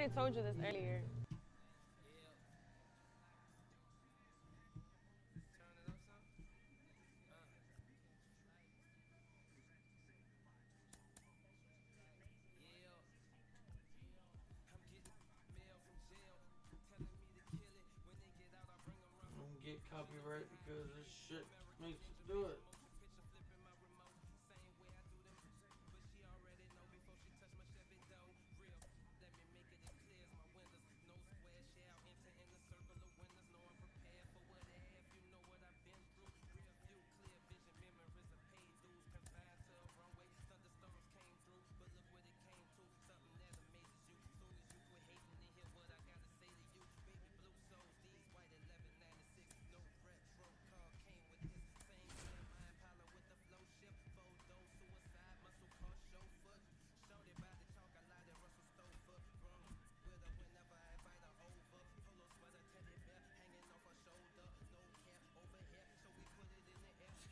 already told you this earlier. Don't get copyright because this shit makes us do it.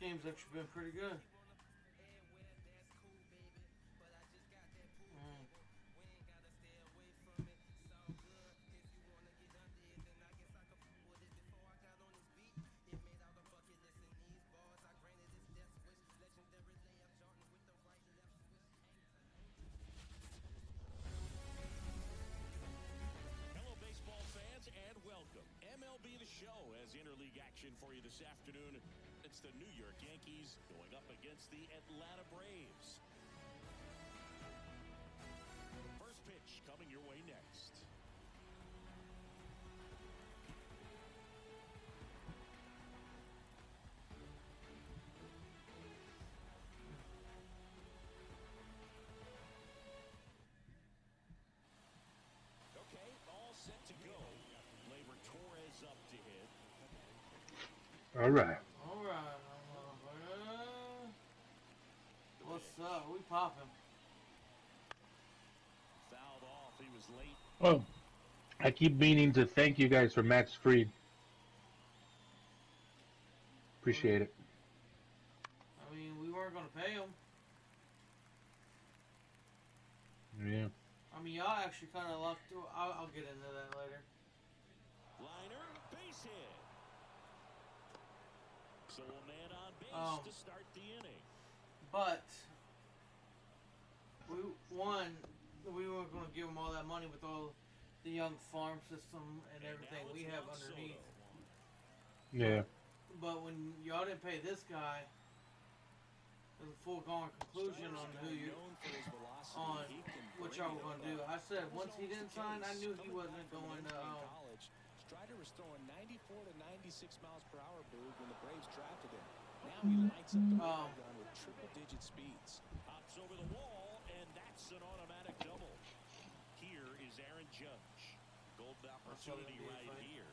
This game's actually been pretty good. Mm. Hello, baseball fans, and welcome. MLB The Show has interleague action for you this afternoon. It's the New York Yankees going up against the Atlanta Braves. First pitch coming your way next. Okay, all set to go. Gleyber Torres up to hit. All right. Alright. What's up? We popping. Fouled off. He was late. Oh, I keep meaning to thank you guys for Max Fried. Appreciate it. I mean, we weren't going to pay him. Yeah. I mean, y'all actually kind of lucked through. I'll get into that later. Liner, base hit. So a man on base to start the inning. But we weren't going to give him all that money with all the young farm system and everything we have underneath. Yeah. But when y'all didn't pay this guy, there's a foregone conclusion on what y'all were going to do. I said once he didn't sign, I knew he wasn't going to. Strider was throwing 94 to 96 miles per hour, Boog, when the Braves drafted him. Now he lights up the gun with triple-digit speeds. Pops over the wall, and that's an automatic double. Here is Aaron Judge. Golden opportunity right here.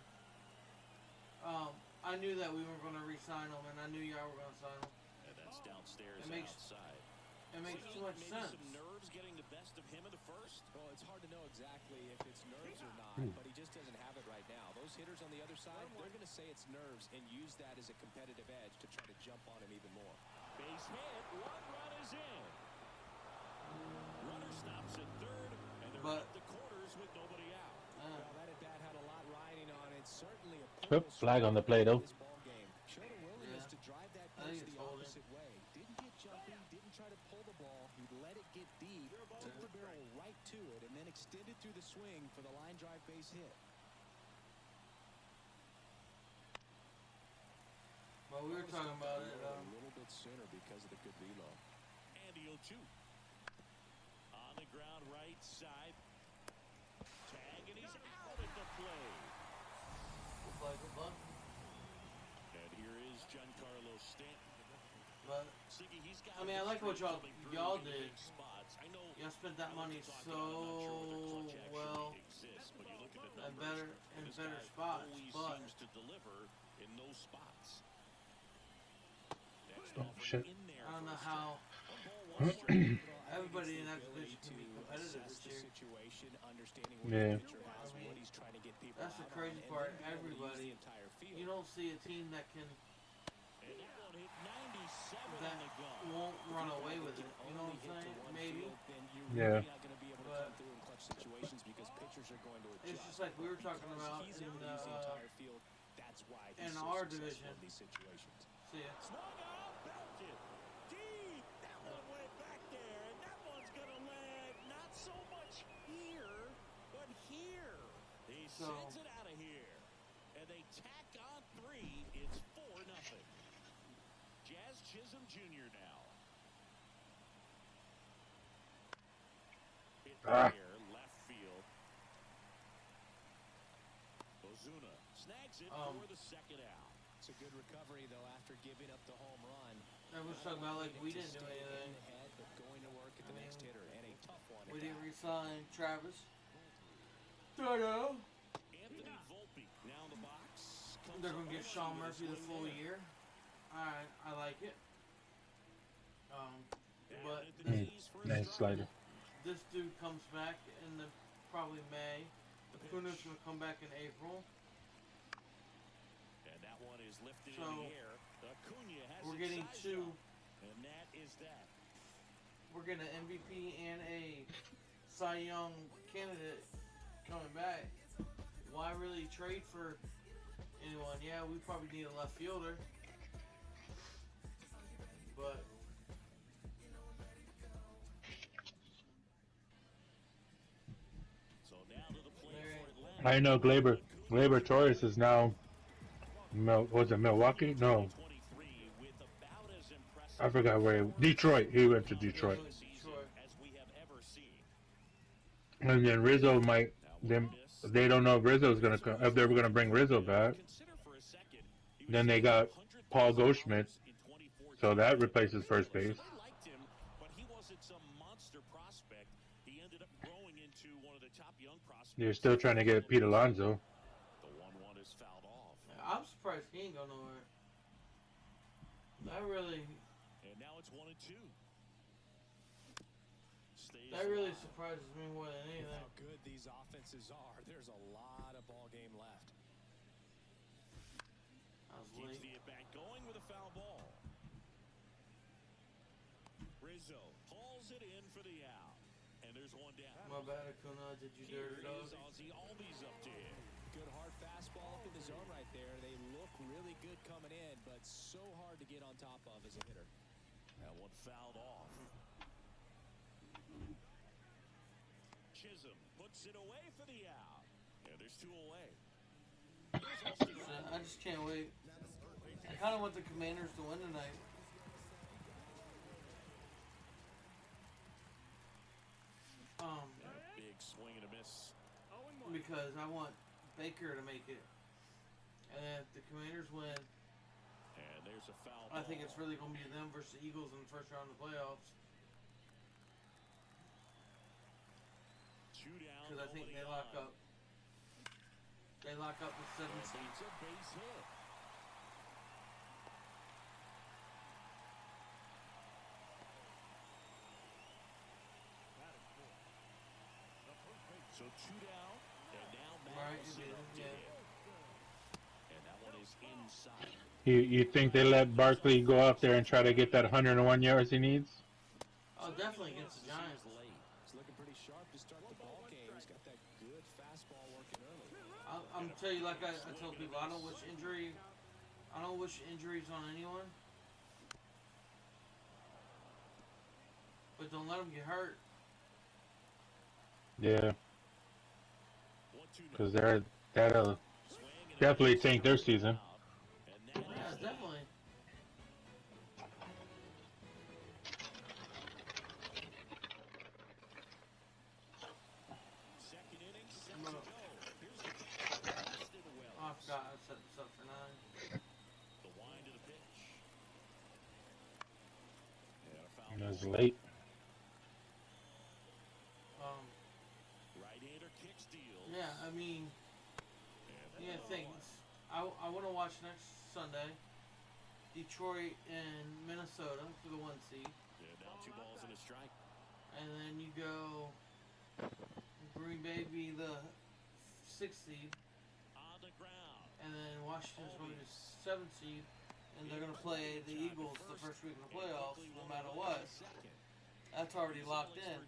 I knew that we weren't going to re-sign him, and I knew y'all were going to sign him. And that's downstairs outside. It makes too much sense. Some nerves getting the best of him in the first. Well, it's hard to know exactly if it's nerves or not, but he just doesn't have it right now. Those hitters on the other side, they're going to say it's nerves and use that as a competitive edge to try to jump on him even more. Base hit, one run is in. Runner stops at third, and they're at the corners with nobody out. Well, that at bat had a lot riding on it. Certainly a flag on the play, though. Showed a willingness to drive that pitch the opposite way. Didn't get jumpy, didn't try to pull the ball. He let it get deep, took the barrel right to it, and then extended through the swing for the line drive base hit. Well, we were talking about it a little bit sooner because of the good reload. Andy O'Toole on the ground right side. Tag, and he's out at the plate. Good luck. And here is Giancarlo Stanton. But I mean, I like what y'all did. Y'all spent that money so well and better spots, but to deliver in those spots. Oh, shit. I don't know how everybody in that division can be competitive this year. Yeah. That's the crazy part. Everybody, you don't see a team that won't run away with it. You know what I'm saying? Maybe. Yeah. But pitchers are going to adjust. It's just like we were talking about He's in able to use the entire field. That's why he's in so our successful division. in these situations. See ya. Swung out, belted. Deep. That one went back there, and that one's going to land not so much here, but here. He sends it out of here. And they tack on 3. It's 4-0. Jazz Chisholm Jr. now. Hit there, left field. Ozuna snags it for the second out. It's a good recovery, though, after giving up the home run. I was talking about like we didn't do Stay anything. in the head, but going to work at the next hitter, and a tough one. We at didn't that. resign Travis. Toto. Anthony Volpe now in the box. They're gonna give Sean Murphy the full year. Alright, I like it. But Nice slider. this dude comes back in the probably May. Acuna's gonna come back in April. And that one is lifted So, in the air. Acuna has we're it getting sized two. up, and that is that. We're getting an MVP and a Cy Young candidate coming back. Why really trade for anyone? Yeah, we probably need a left fielder. But So now to the plate There- for Atlanta. I know Gleyber Torres is now, was it Milwaukee? No, 23 with about as impressive I forgot where. Detroit. He went to Detroit. season as we have ever seen. And then Rizzo might. They don't know if Rizzo's gonna come. If they were gonna bring Rizzo back, Consider for a second, he was then they got 100,000 Paul Goldschmidt, in 2014. so that replaces first base. They liked him, but he wasn't some monster prospect. He ended up growing into one of the top young prospects. They're still trying to get Pete Alonso. The 1-1 is fouled off. I'm surprised he ain't going nowhere. That really That really surprises me more than anything. How good these offenses are. There's a lot of ball game left. I was Keeps late. the at-bat going with a foul ball. Rizzo pulls it in for the out. And there's one down. My bad, Acuna. Did you Here dirty is dog? Ozzy Albies up to him. Good hard fastball up in the zone right there. They look really good coming in, but so hard to get on top of as a hitter. That one fouled off. Chisholm puts it away for the out. And there's two away. I just can't wait. I kind of want the Commanders to win tonight. Big swing and a miss. Because I want Baker to make it. And if the Commanders win, And there's a foul I think ball. it's really going to be them versus the Eagles in the first round of the playoffs. Two down, Because I think nobody they lock on. up. They lock up the 7th seed. It's a base hit. So two down, and now Right, Madison it up is, to yeah. him. And that one is inside. You think they let Barkley go out there and try to get that 101 yards he needs? Oh, definitely against the Giants. He's looking pretty sharp to start the ball game. He's got that good fastball working early. I'm tell you, like I tell people, I don't wish injuries on anyone. But don't let them get hurt. Yeah, 1-2 because that'll definitely tank their season. And Yeah, that is definitely. second inning, set No. to go. Here's the pitch. Boston Wells. Oh, I forgot I set this up for 9. The wind of the pitch. And a foul It was ball. late. Right-hander kicks deals. Yeah, I mean, And yeah, things. I want to watch next Sunday. Detroit and Minnesota for the 1 seed. Yeah, now 2 balls and a strike. And then you go Green Bay be the 6th seed. On the ground. And then Washington's going to 7th seed. And they're going to play the Eagles the first week of the playoffs, no matter what. That's already locked in.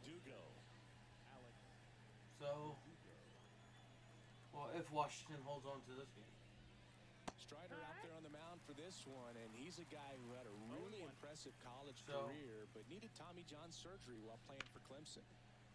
So, if Washington holds on to this game. Strider out there on the mound for this one, and he's a guy who had a really impressive college career, but needed Tommy John surgery while playing for Clemson.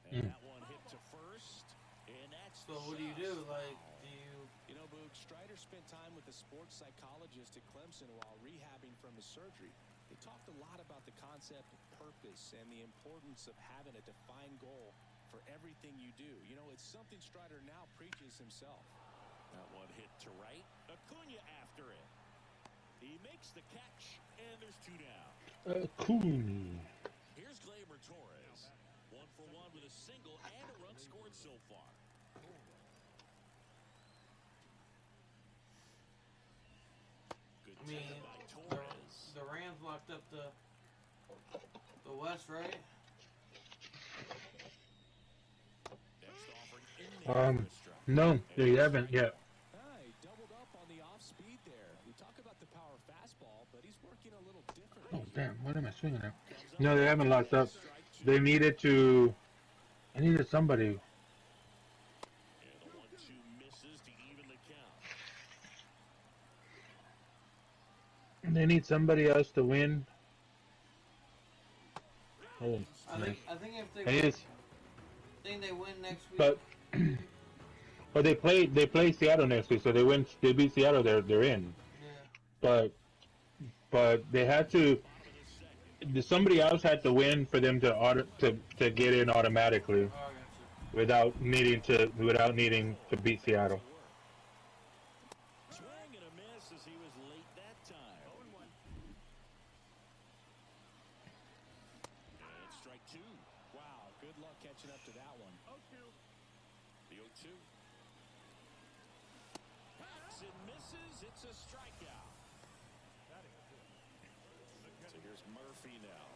And that one hit to first, and that's so what do you do? Like, do you... You know, Boog, Strider spent time with a sports psychologist at Clemson while rehabbing from his surgery. They talked a lot about the concept of purpose and the importance of having a defined goal for everything you do. You know, it's something Strider now preaches himself. That one hit to right. Acuna after it. He makes the catch, and there's 2 down. Cool. Here's Gleyber Torres. 1 for 1 with a single and a run scored so far. Good I mean, job by Torres. the Rams locked up the West, right? Next offering in there for a strike. No, they haven't yet. He doubled up on the off speed there. We talk about the power fastball, but he's working a little differently. Oh, damn. What am I swinging at? No, they haven't locked up. They needed to... I needed somebody. And the 1-2 misses to even the count. They need somebody else to win. Oh, nice. I think if they It is. think they win next week. But they play Seattle next week, so they beat Seattle, they're in. Yeah. But they had to. Somebody else had to win for them to get in automatically, Oh, I got you. without needing to beat Seattle. Swing and a miss as he was late that time. And strike 2. Wow, good luck catching up to that one. The 0-2. Pats and misses. It's a strikeout. So here's Murphy now,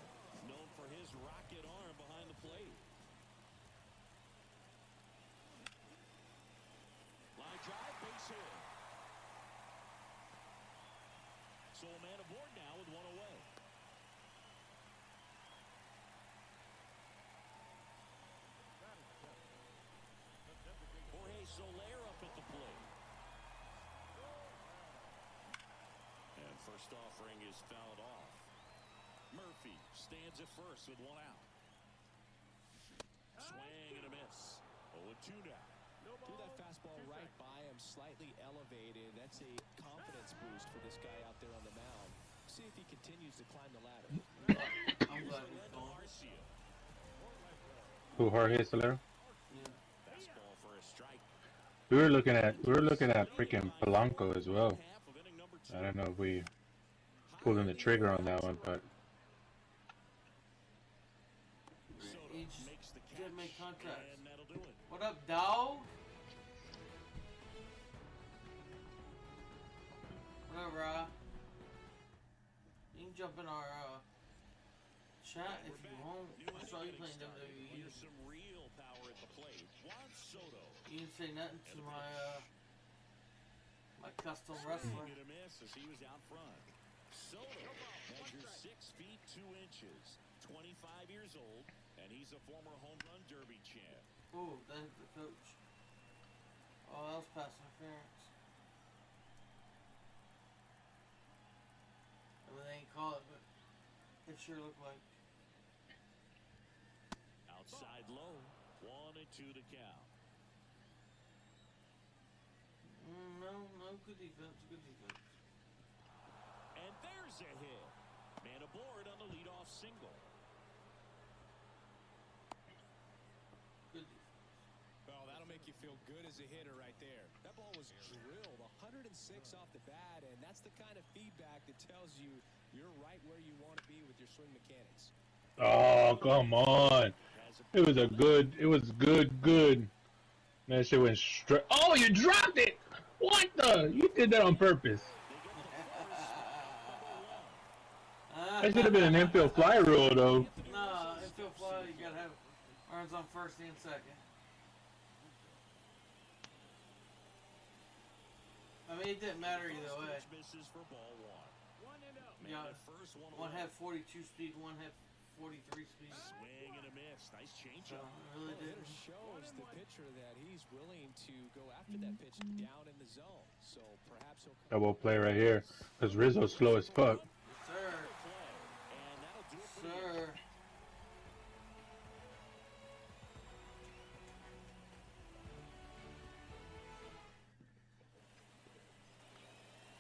known for his rocket arm behind the plate. Line drive, base hit. So a man aboard now with 1 away. Jorge Soler up at the plate. And first offering is fouled off. Murphy stands at first with 1 out. Swing and a miss. 0-2 now. Threw that fastball right by him, slightly elevated. That's a confidence boost for this guy out there on the mound. See if he continues to climb the ladder. I'm glad he's Lendo gone. Garcia. Who, Jorge Soler? Yeah. Fastball for a strike. We were looking at freaking Polanco as well. Half of inning number 2. I don't know if we pulling the trigger on that one, but Soto He just makes the didn't make catch, contact. and that'll do it. What up, dog? What up, Ra? You can jump in our chat if you want. I saw you playing WWE. Here's some real power at the plate. Juan Soto. You didn't say nothing to my my custom wrestler. Swing and a miss as he was out front. Soto measures 6 feet 2 inches, 25 years old, and he's a former home run derby champ. Ooh, that's the coach. Oh, that was pass interference. I mean, they ain't call it, but it sure looked like. Outside low, 1-2 to count. No, good defense, good defense. And there's a hit. Man aboard on the leadoff single. Good defense. Well, that'll make you feel good as a hitter right there. That ball was drilled 106 off the bat, and that's the kind of feedback that tells you you're right where you want to be with your swing mechanics. oh, come on. It was good. That shit went straight. Oh, you dropped it! What the? You did that on purpose. That should have been an infield fly rule, though. No, infield fly, you gotta have runs on first and second. I mean, it didn't matter either way. Misses for ball 1. Yeah, First, one had 42 speed, one had 43 speed. Swing and a miss. Nice So changeup. it really Well, it didn't. shows the pitcher that he's willing to go after that pitch down in the zone. So perhaps he'll Double play right here. Because Rizzo's slow as fuck. Yes, sir. And that'll do it for the Sir.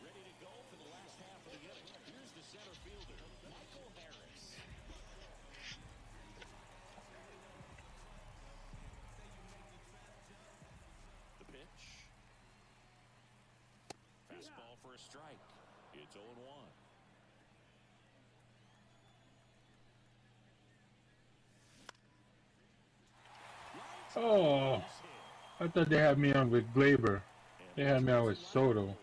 ready to go for the last half of the inning. Here's the center fielder, Michael Harris. The pitch. Fastball for a strike. It's 0-1. Oh, I thought they had me on with Glaber. They had me on with Soto.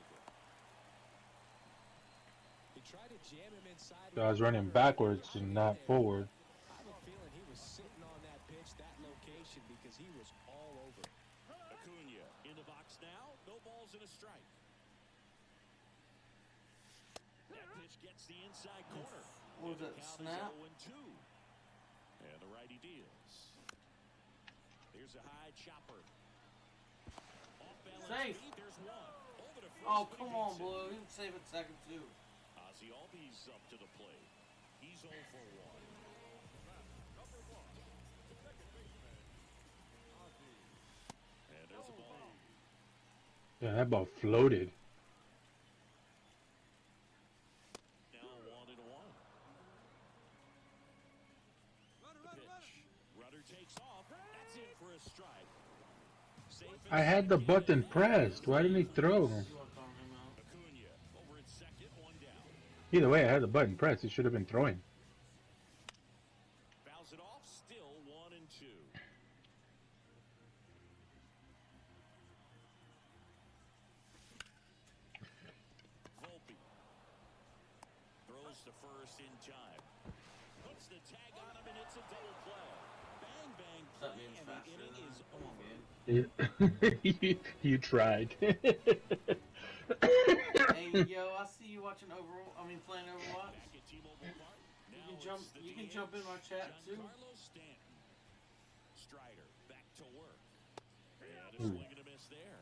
He tried to jam him inside. So I was running backwards and not forward. I have a feeling he was sitting on that pitch, that location, because he was all over. Acuna in the box now. No balls and a strike. That pitch gets the inside corner. What was that, snap? 0-2. And the righty deals. Here's a high chopper. Off balance Safe. speed, there's one. Over to first, Oh, but he come on, beats it. Blue. He can save it second, too. Ozzy Albies up to the plate. He's 0 for 1. And there's a ball. Yeah, that ball floated. Now 1-1. The pitch. Rudder takes off. That's in for a strike. Safe and I had the button pressed. Why didn't he throw? You want to call him out. Acuna over at second, one down. Either way, I had the button pressed. He should have been throwing. Fouls it off, still 1-2. Volpe throws to first in time. Puts the tag on him and it's a double play. Bang bang That play means and the faster inning than is come on, over. man. You tried. Hey, yo, I see you watching playing Overwatch. Back at T-Mobile Park. You Now can jump. it's the You can DH, jump in my chat too. Giancarlo Stanton. Strider back to work. And a swing and a miss there.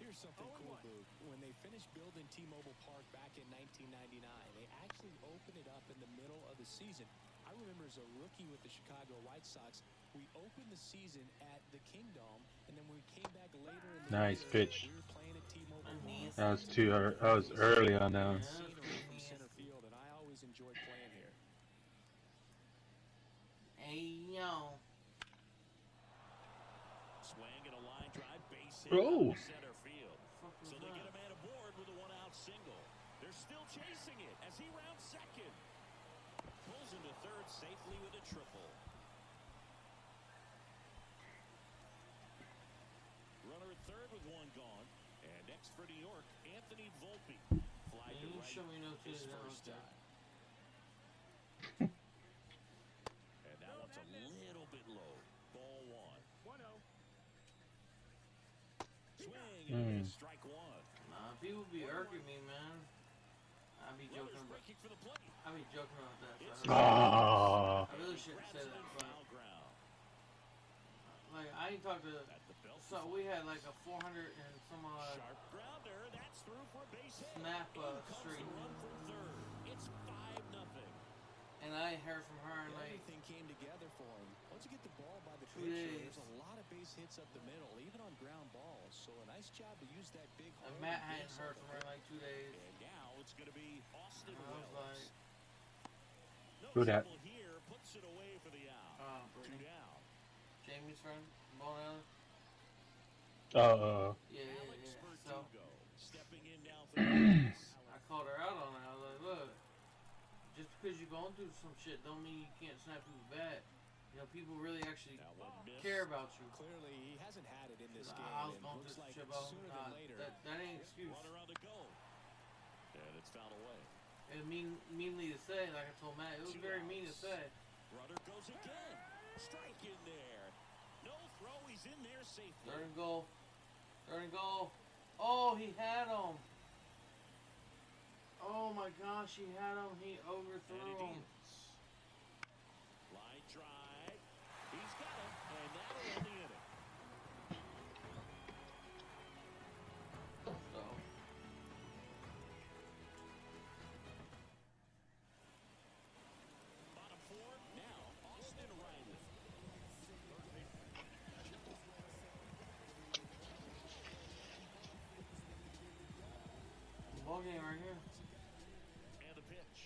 Here's something cool, Boog. When they finished building T-Mobile Park back in 1999, they actually opened it up in the middle of the season. I remember as a rookie with the Chicago White Sox, we opened the season at the Kingdom, and then when we came back later in the Nice year, pitch. we were playing at T-Mobile My Park. knees. That was too hard. I was early on that one. Yeah. Scenery from center field, and I always enjoyed playing here. Hey, yo. Swing and a line drive, base hit Oh. out to center field. Fuck was So they get a that? man aboard with a one-out single. They're still chasing it as he rounds second. Pulls into third safely with a triple. Runner at third with one gone. And next for New York, Anthony Volpe. Fly to You right show me no his titties out first there. time. And that one's a little bit low. Ball one. 1-0. Swing and a strike one. Nah, people be irking me, man. I be joking Runners about. breaking for the plate. I be joking about that. It's So Ah. I really shouldn't say that, but Foul ground like I ain't talked to. at the belt. So we had like a 400 and some odd Sharp grounder. That's through for a base hit. snap In comes streak, the run from third. It's 5-0. and I ain't heard from her in like Everything came together for him. Once you get the ball by the 2 pitcher, days. there's a lot of base hits up the middle, even on ground balls. So a nice job to use that big hole. Matt to hadn't get heard from her in like 2 days. And now it's going to be Austin And I was Wells. like, No Who dat? trouble here. Puts it away for the out. oh, 2 Brittany. down. Jamie's friend, Bone Island. Yeah. Alex So Verdugo stepping in now for the Yankees. I called her out on it. I was like, look, just because you're going through some shit don't mean you can't snap people back. You know, people really actually That one missed. care about you. Clearly, he hasn't had it in this game. I was and going looks through like some shit, bro. sooner than later. That ain't an excuse. Runner on the go. And it's fouled away. It meanly to say, like I told Matt, it was 2 very mean to outs. say. Runner goes again. Strike in there. No throw. He's in there safely. Third and goal. Third and goal. Oh, he had him. Oh my gosh, he had him. He And overthrew it him. is. game right here. And the pitch.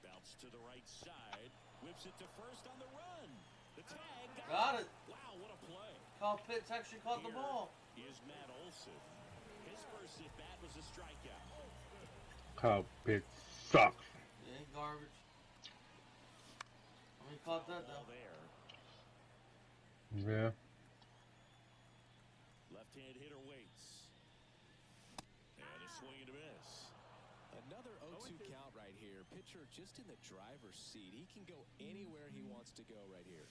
Bounce to the right side. Whips it to first on the run. The tag. Got it. Wow, what a play. Kyle Pitts actually caught the ball. Is Matt Olson. His first at bat was a strikeout. Kyle Pitts sucks. Yeah, garbage. He caught that though. There. Yeah. Left-hand hitter waits. And a swing and a miss. Another 0-2 count right here. Pitcher just in the driver's seat. He can go anywhere he wants to go right here.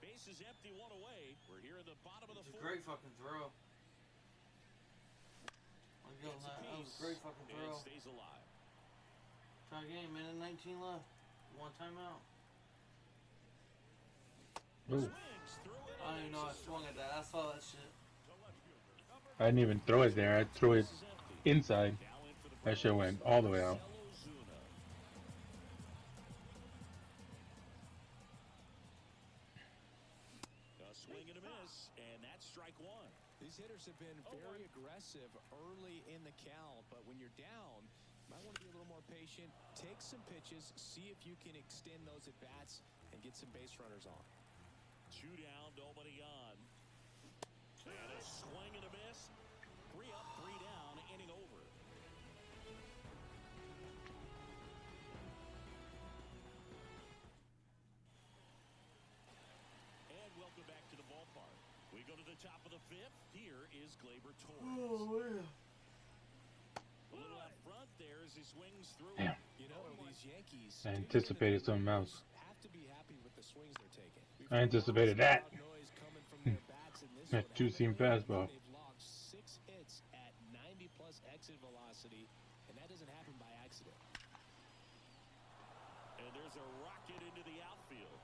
Base is empty, one away. We're here in the bottom of the It's a fourth. great fucking throw. I'll give him that. That was a great fucking And throw. it stays alive. Tie game, minute 19 left. One timeout. Ooh. Swings through it. I don't even know I swung at that. I saw that shit. I didn't even throw it there. I threw it Base is empty. inside. Now in for the That shit went all the way out. Marcell Ozuna. A swing and a miss, and that's strike one. These hitters have been very aggressive early in the count, but when you're down, you might want to be a little more patient. Take some pitches, see if you can extend those at-bats and get some base runners on. 2 down, nobody on. And a swing and a miss. 3 up, 3 down, inning over. And welcome back to the ballpark. We go to the top of the 5th. Here is Gleyber Torres. Oh, yeah. A little out front there as he swings through. Damn. You know, these Yankees I anticipated something else. have to be happy with the swings they're taking. I anticipated that. Noise coming from their bats in this That one. two-seam fastball. They've logged 6 hits at 90-plus exit velocity, and that doesn't happen by accident. And there's a rocket into the outfield.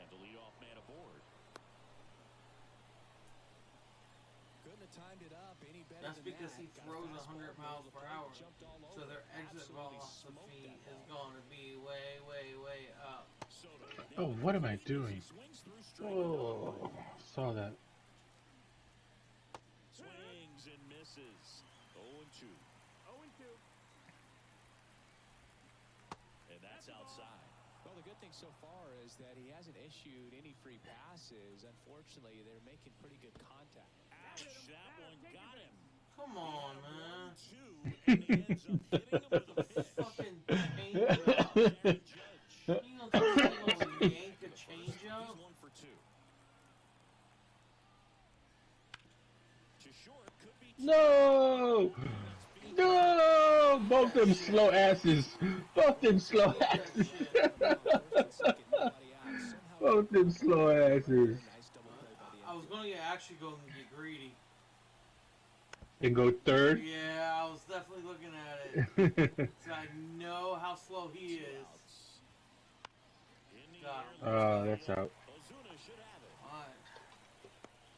And the leadoff man aboard. Couldn't have timed it up any better That's than because that. he Got a throws fastball 100 over miles the per plate, hour. jumped all So over their it, exit absolutely velocity smoked that is ball. going to be way, way, way up. Soto. Oh, what am I doing? Swings through strike. Oh, saw that. Swings and misses. 0-2. 0-2. And that's outside. Well, the good thing so far is that he hasn't issued any free passes. Unfortunately, they're making pretty good contact. Ouch, that one got him. Come on, man. 1-2, and he ends up hitting him with a pitch. Fucking change up. Aaron Judge. You don't think he's going to yank a change He's up? 1 for 2. To short, could be No! No! Both them slow asses. Both them slow asses. Both them slow asses. I was going to actually go and get greedy. And go third. Yeah, I was definitely looking at it. So I know how slow he is. Got him. Oh, that's out. Ozuna should have it. Alright,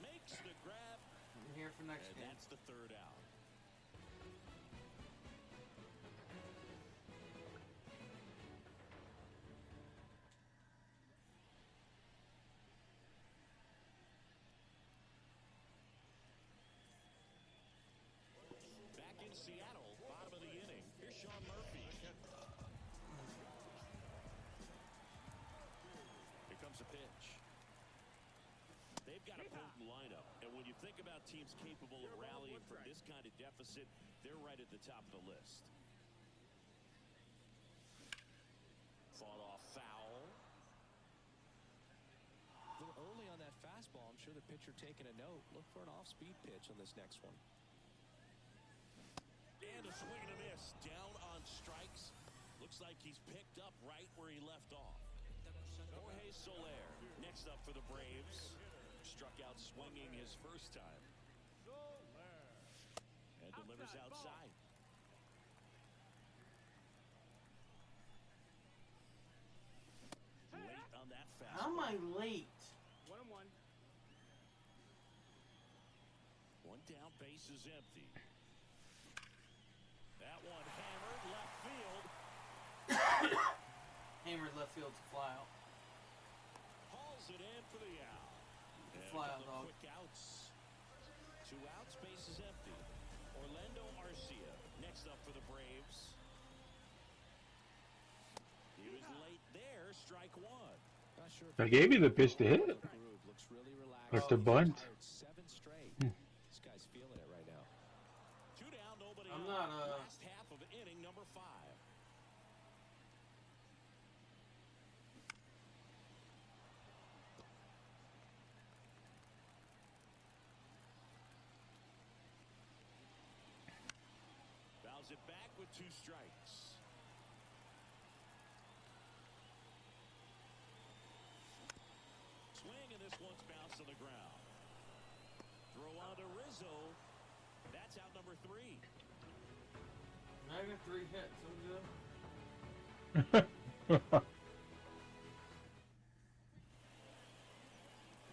Makes the grab, I'm here for next and game. that's the 3rd out. Back in Seattle, bottom of the inning. Here's Sean Murphy. Here comes a pitch. They've got a potent lineup, and when you think about teams capable of rallying from this kind of deficit, they're right at the top of the list. Fought off foul. A little early on that fastball. I'm sure the pitcher taking a note. Look for an off-speed pitch on this next one. And a swing and a miss. Down on strikes. Looks like he's picked up right where he left off. Jorge Soler, next up for the Braves. Struck out swinging his first time. And delivers outside. Late on that fastball. How am I late? 1-1. One down, base is empty. That one hammered left field. Hammered left field to fly out. Hauls it in for the out. And Fly a out, couple of dog. quick outs. Two outs, base is empty. Orlando Arcia next up for the Braves. He was late there, strike one. Not sure if I gave you the pitch to hit. looks really relaxed. Or to bunt. Seven straight. This guy's feeling it right now. Two down, nobody I'm out. not, Last half of inning number 5. Fouls it back with 2 strikes. Swing, and this one's bounced on the ground. Throw on to Rizzo. That's out number 3. I got 3 hits. I'm good.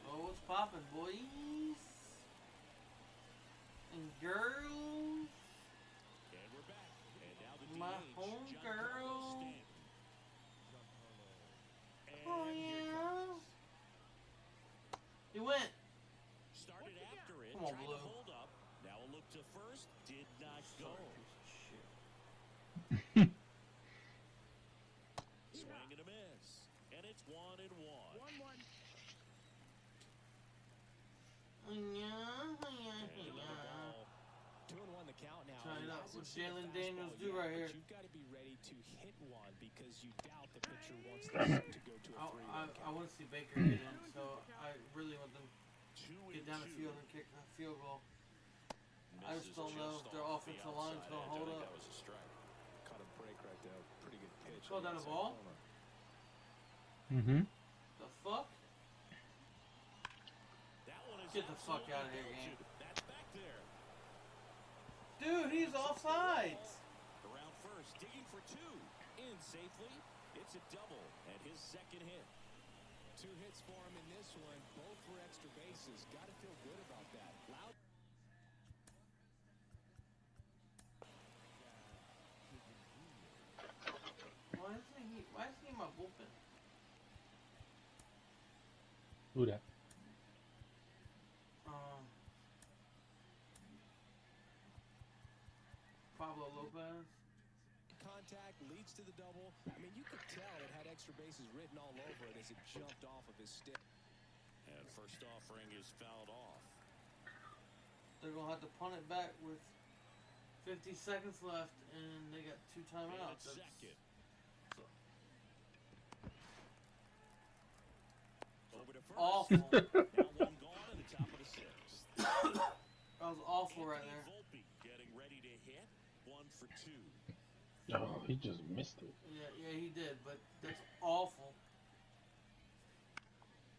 Oh, what's poppin', boys and girls? And we're back. And now the My DH, home Giancarlo girl. Stanton. Oh, And here yeah. comes. He went. Started after it, Come on, tried Blue. to hold up. Now a look to first, did not go. Shit. Swing and a miss. And it's 1-1. And another ball. 2-1 the count now. Try it out. Hasn't What seen a Jalen fastball Daniels do yet, right but here. You've got to be ready to hit one because you doubt the pitcher wants this to go to a 3-1 I count. want to see Baker get in, so I really want them 2 to get down the and 2. field and kick a field goal. I Misses just don't know if their off the offensive line's outside gonna edge. I hold think up. That was a strike. Caught a break right there. Pretty good pitch. Call that a Inside ball? corner. Mm-hmm. The fuck? That one is Get the fuck absolutely outta here, belted. game. That's back there. Dude, he's offsides. Around first, digging for 2. In safely. It's a double and his second hit. 2 hits for him in this one, both for extra bases. Got to feel good about that. Loud. Why isn't he in my bullpen? Who that? Pablo Lopez. Contact leads to the double. I mean, you could tell it had extra bases written all over it as it jumped off of his stick. And first offering is fouled off. They're gonna have to punt it back with 50 seconds left, and they got 2 And timeouts. it's second. Over to first. Awful. Now one gone at the top of the 6th. That was awful right Anthony there. Volpe getting ready to hit. 1 for 2. Oh, he just missed it. Yeah, he did, but that's awful.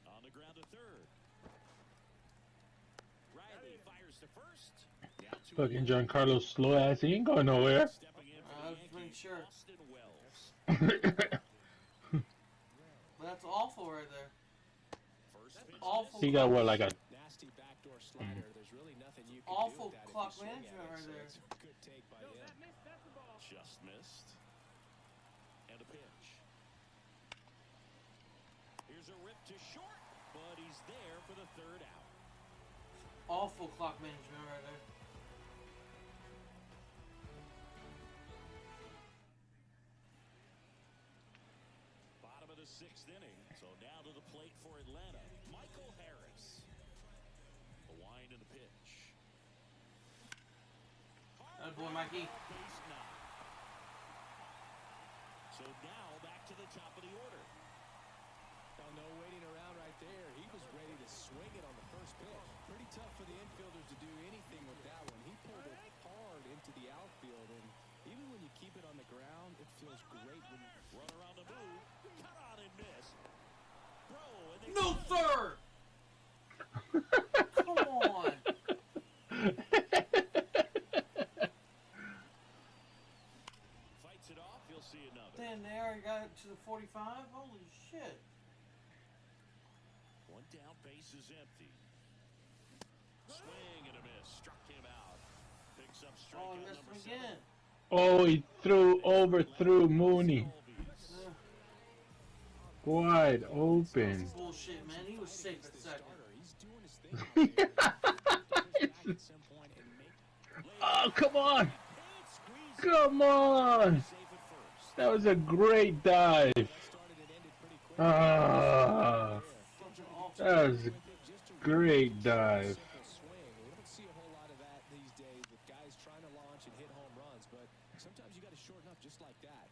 On the ground to third. Riley fires to first. Down to Fucking 11. Giancarlo slow ass. He ain't going nowhere. Stepping in I for was the pretty Yankees, sure. Austin Wells. But that's awful right there. First pitch Awful. He got what, like a Nasty backdoor slider. There's really nothing you can Awful do with that clock if you swing management at it, right so there. it's a good take by him. just missed. And a pitch. Here's a rip to short, but he's there for the 3rd out. Awful clock management right there. Bottom of the 6th inning, so now to the plate for Atlanta. Michael Harris. The wind and the pitch. That boy, Mikey. Base knock. So now back to the top of the order. Oh, no waiting around right there. He was ready to swing it on the first pitch. Pretty tough for the infielders to do anything with that one. He pulled it hard into the outfield, and even when you keep it on the ground, it feels great when you Run around the move. Cut on and miss. Bro, and they No, sir! Come on! fights it off. You'll see another. Damn, they already got it to the 45? Holy shit. One down, base is empty. Swing and a miss. Struck him out. Picks up Oh, I strikeout missed number him 7. again. Oh, he overthrew Mooney. Ugh, Wide open. bullshit, man. He was safe at against the second. starter. He's doing his thing out there. at some point and make. Oh, come on! Come on! That was a great dive. Ah, that was a great dive. We don't see a whole lot of that these days with guys trying to launch and hit home runs, but sometimes you got to shorten up just like that.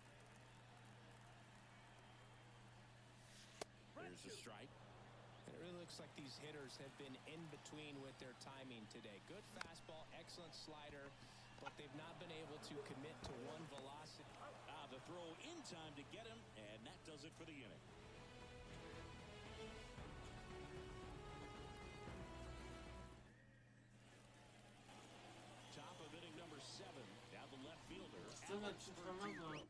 There's a strike. It really looks like these hitters have been in between with their timing today. Good fastball, excellent slider, but they've not been able to commit to one velocity. The throw in time to get him, and that does it for the inning. Top of inning number 7. Down the left fielder. Still got 6 timeouts though,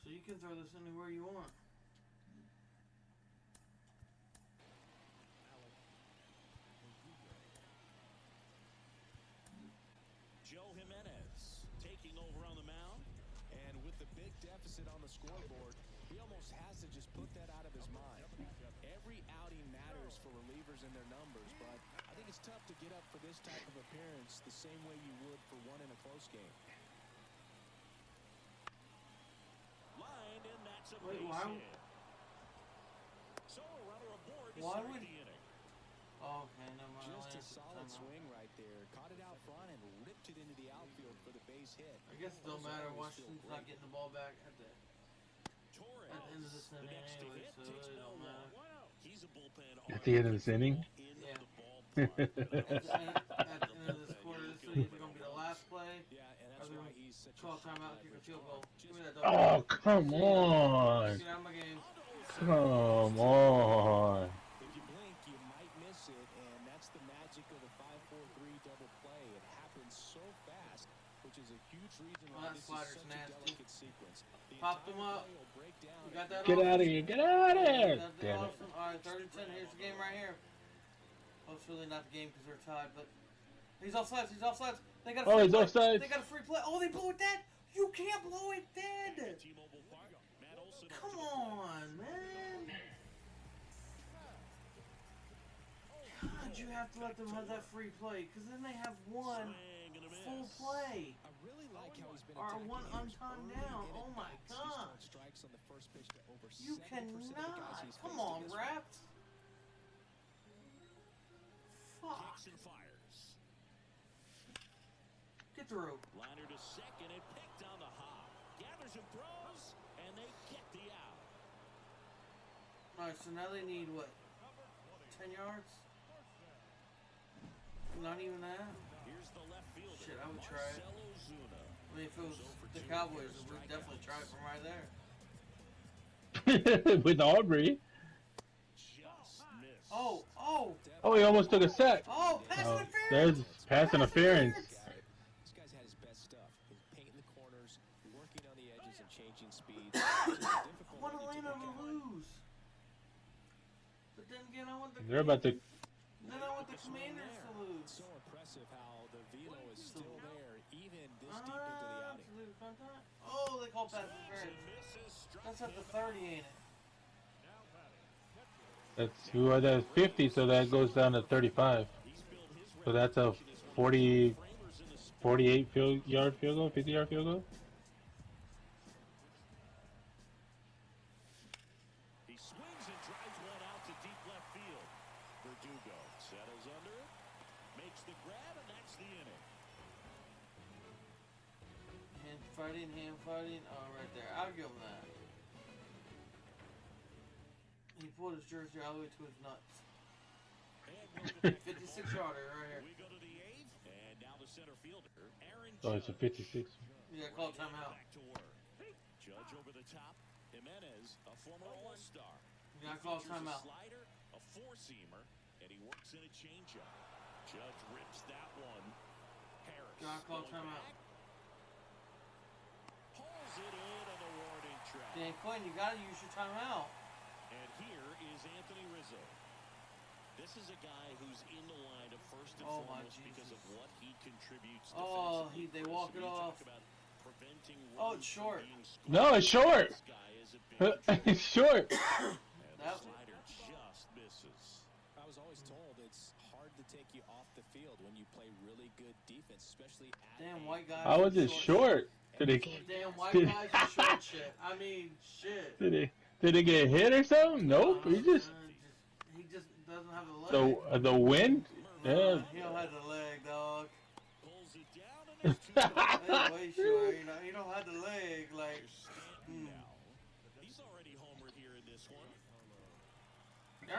so you can throw this anywhere you want. Joe Jimenez taking over on the mound. And with the big deficit on the scoreboard, he almost has to just put that out of his mind. Every outing matters for relievers and their numbers, but I think it's tough to get up for this type of appearance the same way you would for one in a close game. Line, and that's a Wait, base why? hit. So a runner aboard to Why start would- the inning. Oh, okay, never mind. Just I'll a answer solid timeout. swing right there. Caught it out front and ripped it into the outfield for the base hit. I guess it don't matter. Washington's not getting the ball back at the Torres, end of this the inning next to anyway, hit, so takes it don't no matter. walk. He's a bullpen At the end of this inning? in Yeah. the ballpark. At the end of this quarter, this is either gonna be the last play. Yeah, and Are that's they why gonna he's such call a high timeout, kick a leverage field arm. goal? Give me that Oh, double. come on! Get out of my game. Come on! If you blink, you might miss it, and that's the magic of the 5-4-3 double play. It happens so fast, which is a huge reason Oh, why that this is slider's such nasty. a delicate sequence. The Popped him entire up. play will break down You got that? Get Austin? out of here! Get out of here! That's Damn it! awesome. All right, 3rd and 10. Here's the game right here. Oh, it's really not the game because they're tied, but he's offsides. He's offsides. They got a Oh, free he's play. offsides. They got a free play. Oh, they blew it dead. You can't blow it dead. T-Mobile Park. Matt Olson up Come to the plate. on, man. God, you have to let them have that free play because then they have one Swing and a full miss. play. I really like how he's been Or attacking one hitters untimed early down. in Oh my at-bats. He's thrown God. strikes on the first pitch to over You 70% of the guys cannot. he's Come faced on, in this Raps. Fuck. Kicks and fires. Get through. Liner to second and picked on the hop. Gathers and throws, and they get the out. All right, so now they need what? 10 yards? Not even that. Here's the left fielder. Shit, I would try it. Marcell Ozuna. I mean, if it was the Cowboys, we'd definitely try it from right there. With Aubrey. Just missed. Oh, oh, Oh, he almost took a sack. oh, pass Oh, interference. there's pass interference. This guy's had his best stuff. He's painting the corners, working on the edges, and changing speeds. Just a I difficult want one to Atlanta look to at. lose. But then again, I want the They're about to. Then I want the Commanders to lose. So impressive how the velo is still there, even this deep into the outing. Absolute contact. Oh, they call pass interference. That's at the 30, ain't it? That's well, that's 50, so that goes down to 35. So that's a 40, 48 yard field goal, 50-yard field goal. He swings and drives one out to deep left field. Verdugo settles under it, makes the grab, and that's the inning. Hand fighting. Oh, right there. I'll give him that. He pulled his jersey all the way to his nuts. And we'll go back to the 56-yarder right here. We go to the 8th, and now the center fielder, Aaron Oh, it's a Judge. 56. You gotta call timeout. Back to work. Judge over the top. Jimenez, a former All-Star. You gotta call Features a timeout. slider, a four-seamer, and he works in a changeup. Judge rips that one. Harris. Gotta call going timeout. back. Pulls it in on the warning track. Dan Quinn, you gotta use your timeout. And here is Anthony Rizzo. This is a guy who's in the line of first and Oh, my foremost because of Jesus. what he contributes Oh, defensively. they walk Chris, it when you off. talk about preventing Oh, runs it's from short. being scored, No, it's short. this guy is a big It's short. and the That- slider just misses. I was always told it's hard to take you off the field when you play especially at Damn white guys. How was it short? Did it? Damn white Did, guys are short shit. I mean, shit. did it get hit or something? Nope. He just he just doesn't have the leg. the wind. Yeah. He don't have the leg, dog. Pulls it down and it's 2 That's way short. You know, he don't have the leg. Like, He's already homered here in this one.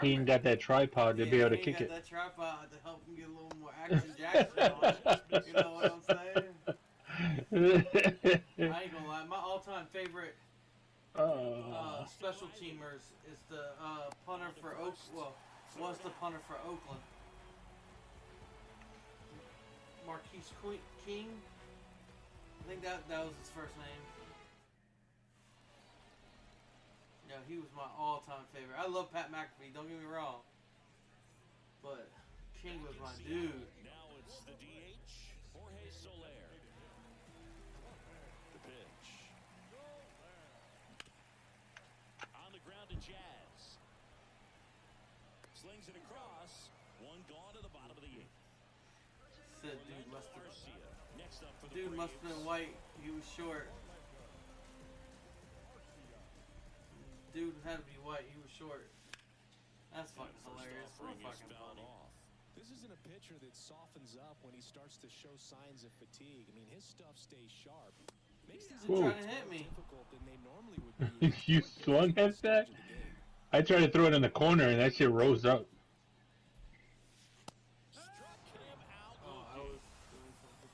He ain't got that tripod to be able to kick he it. got that tripod to help him get a little more action Jackson on it. You know what I'm saying? I ain't gonna lie. My all-time favorite special teamers is the punter for Oak. Well, was the punter for Oakland, Marquise King. I think that was his first name. Yeah, he was my all-time favorite. I love Pat McAfee. Don't get me wrong, but King was my dude. Now it's the DH, Jorge Soler. The pitch. On the ground to Jazz. Slings it across. One gone to the bottom of the 8th. Said dude must have. Garcia. Next up for the Dude must have been white. He was short. Dude had to be white. He was short. That's fucking hilarious. So fucking funny. This isn't a pitcher that softens up when he starts to show signs of fatigue. I mean, his stuff stays sharp. Makes these He's trying to hit me. difficult than they normally would be. You swung at that? I tried to throw it in the corner and that shit rose up. Struck him out. Oh, I was doing something.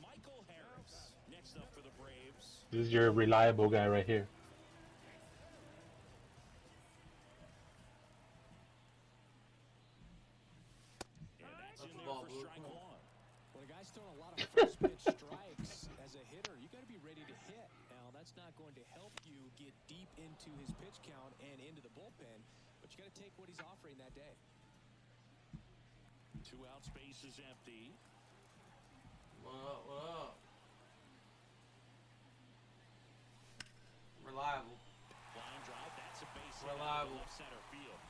Michael Harris. Next up for the Braves. This is your reliable guy right here. And that's That's in the there ball, for Blue. strike 1. When a guy's throwing a lot of first pitch strikes as a hitter, you got to be ready to hit. Now, that's not going to help you get deep into his pitch count and into the bullpen, but you got to take what he's offering that day. 2 out, space is empty. What up? What up? Reliable. Line drive, that's a base hit out Reliable. to left center field.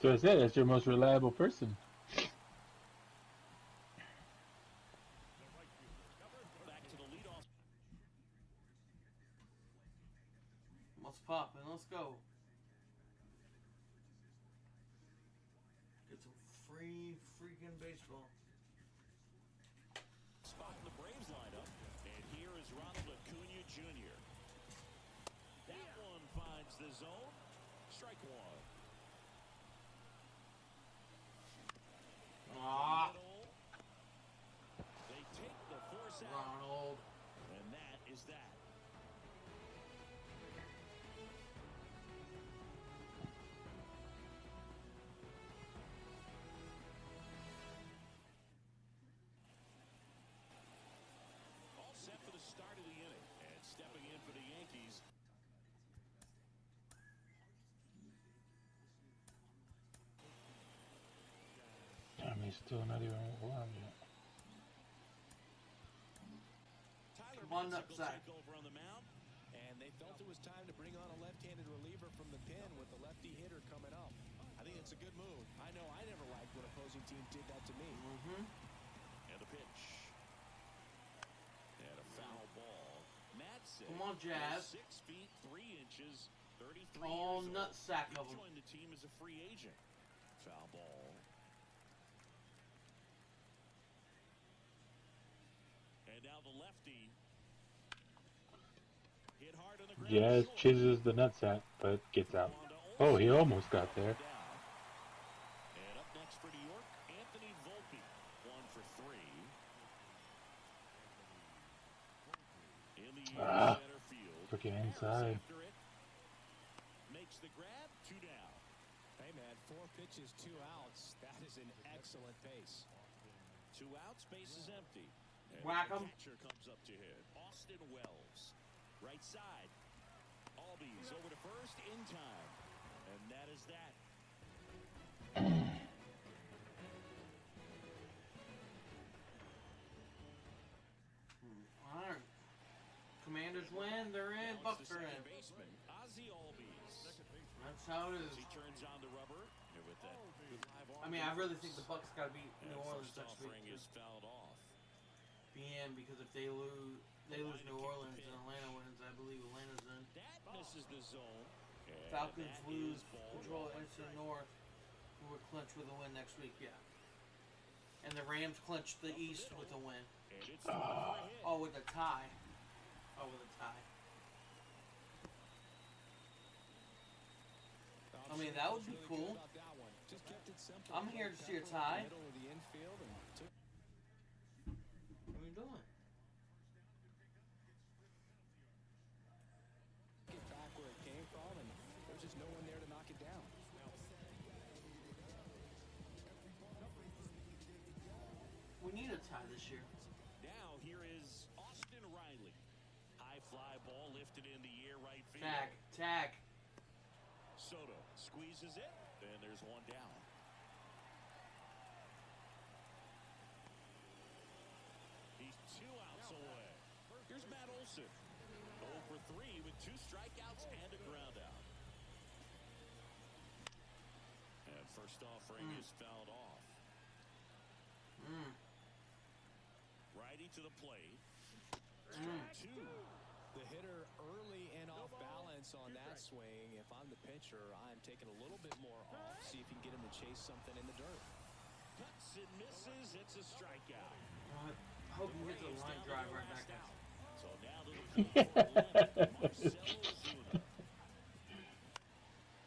So I said that's your most reliable person. Back to the leadoff. What's poppin'? Let's go. Get some free freaking baseball. Spot in the Braves lineup. And here is Ronald Acuna Jr. That one finds the zone. Strike 1. Ah, Middle. They take the force out. Ronald. And that is that. All set for the start of the inning. And stepping in for the Yankees. I mean, still not even warm yet. Tyler Come on, Benson will Nutsack. take over on the mound. And they felt it was time to bring on a left-handed reliever from the pen with the lefty hitter coming up. I think it's a good move. I know I never liked when opposing teams did that to me. And the pitch. And a foul ball. Madsen. Come on, Jazz. 6 feet 3 inches. 33 All years old. nutsack He of them. joined the team as a free agent. Foul ball. And now the lefty. Hit hard on the ground. Jazz short. chises the nutsack, but gets out. Oh, he almost got there. And up next for New York, Anthony Volpe. 1 for 3. In the center field. Freaking Harris inside. after it. Makes the grab. 2 down. Hey, man, 4 pitches, 2 outs. That is an excellent pace. 2 outs, base is empty. And Whack the 'em. catcher comes up to hit. Austin Wells. Right side. Albies over to first in time. And that is that. All right. Commanders win. They're in. Now it's Bucks the are in. second baseman, Ozzie Albies. That's how it is. As he turns on the rubber, With that good live I mean, I arm. really think the Bucks got to beat New Orleans First next week. offering is fouled off. BM, because if they lose New Orleans and Atlanta wins, I believe Atlanta's in. That misses the zone. And Falcons that lose is ball control one. of NFC North, who would clinch with a win next week, yeah. And the Rams clinch the East with a win. And it's thrown for a hit. Oh, with a tie. Oh, with a tie. I mean, that would be cool. I'm here to see a tie. What are you doing? Get back where it came from, and there's just no one there to knock it down. We need a tie this year. Now here is Austin Riley. High fly ball lifted in the air right field. Tag. Soto squeezes it, and there's one down. He's 2 outs away. Here's Matt Olson. 0 for 3 with 2 strikeouts and a ground out. And first offering is fouled off. Righty to the plate. Strike 2. The hitter early and off balance on that swing. If I'm the pitcher, I'm taking a little bit more off. See if you can get him to chase something in the dirt. Cuts and misses. It's a strikeout. I hope he hits a line drive right back there. So now to the plate for 11, Marcell Ozuna.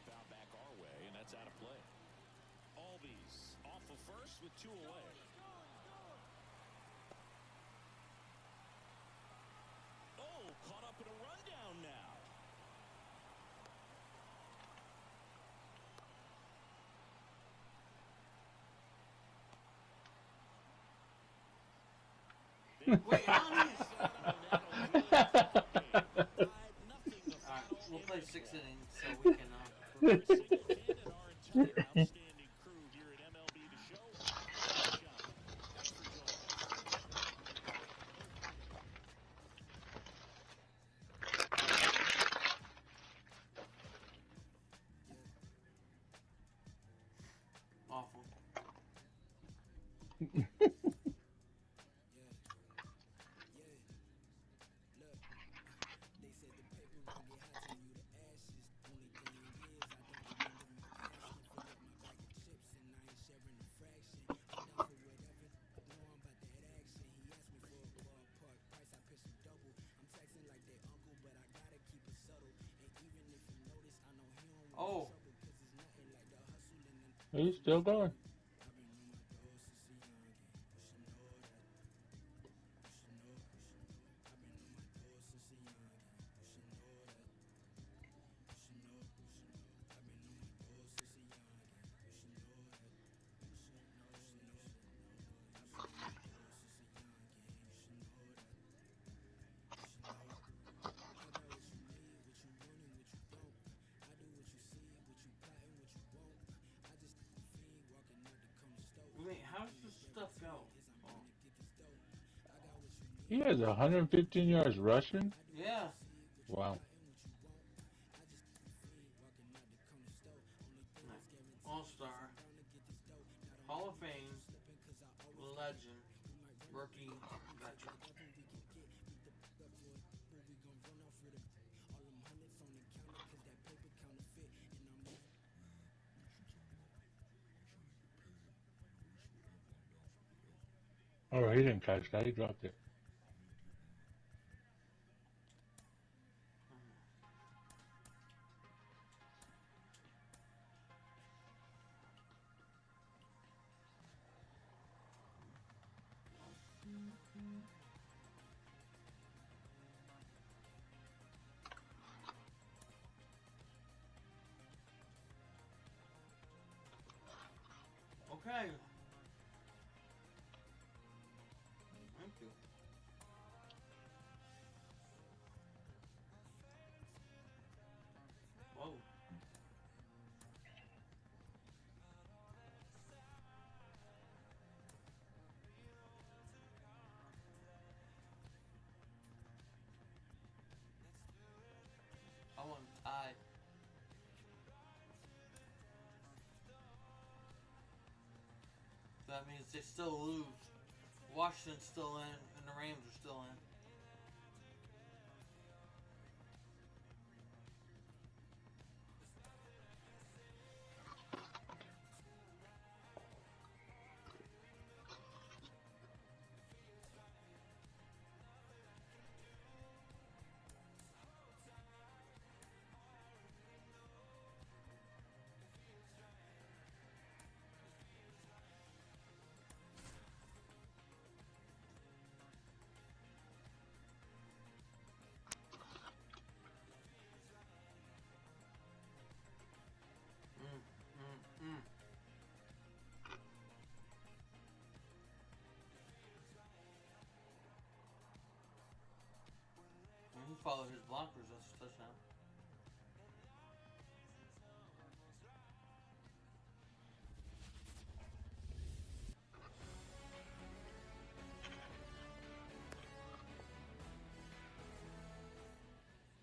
Foul back our way, and that's out of play. Albies off of first with 2 away. Oh, caught up in a rundown now. Wait, how many? Alright, we'll play 6 innings so we can. Outstanding crew here at MLB The Show. Awful. Oh. He's still going. Wait, how does this stuff go? Oh. He has 115 yards rushing. Yeah. Wow. All-Star, Hall of Fame, legend, rookie, veteran. Oh, he didn't catch that. He dropped it. Okay. Thank you. that means they still lose. Washington's still in, and the Rams are still in. He followed his blockers. That's a touchdown.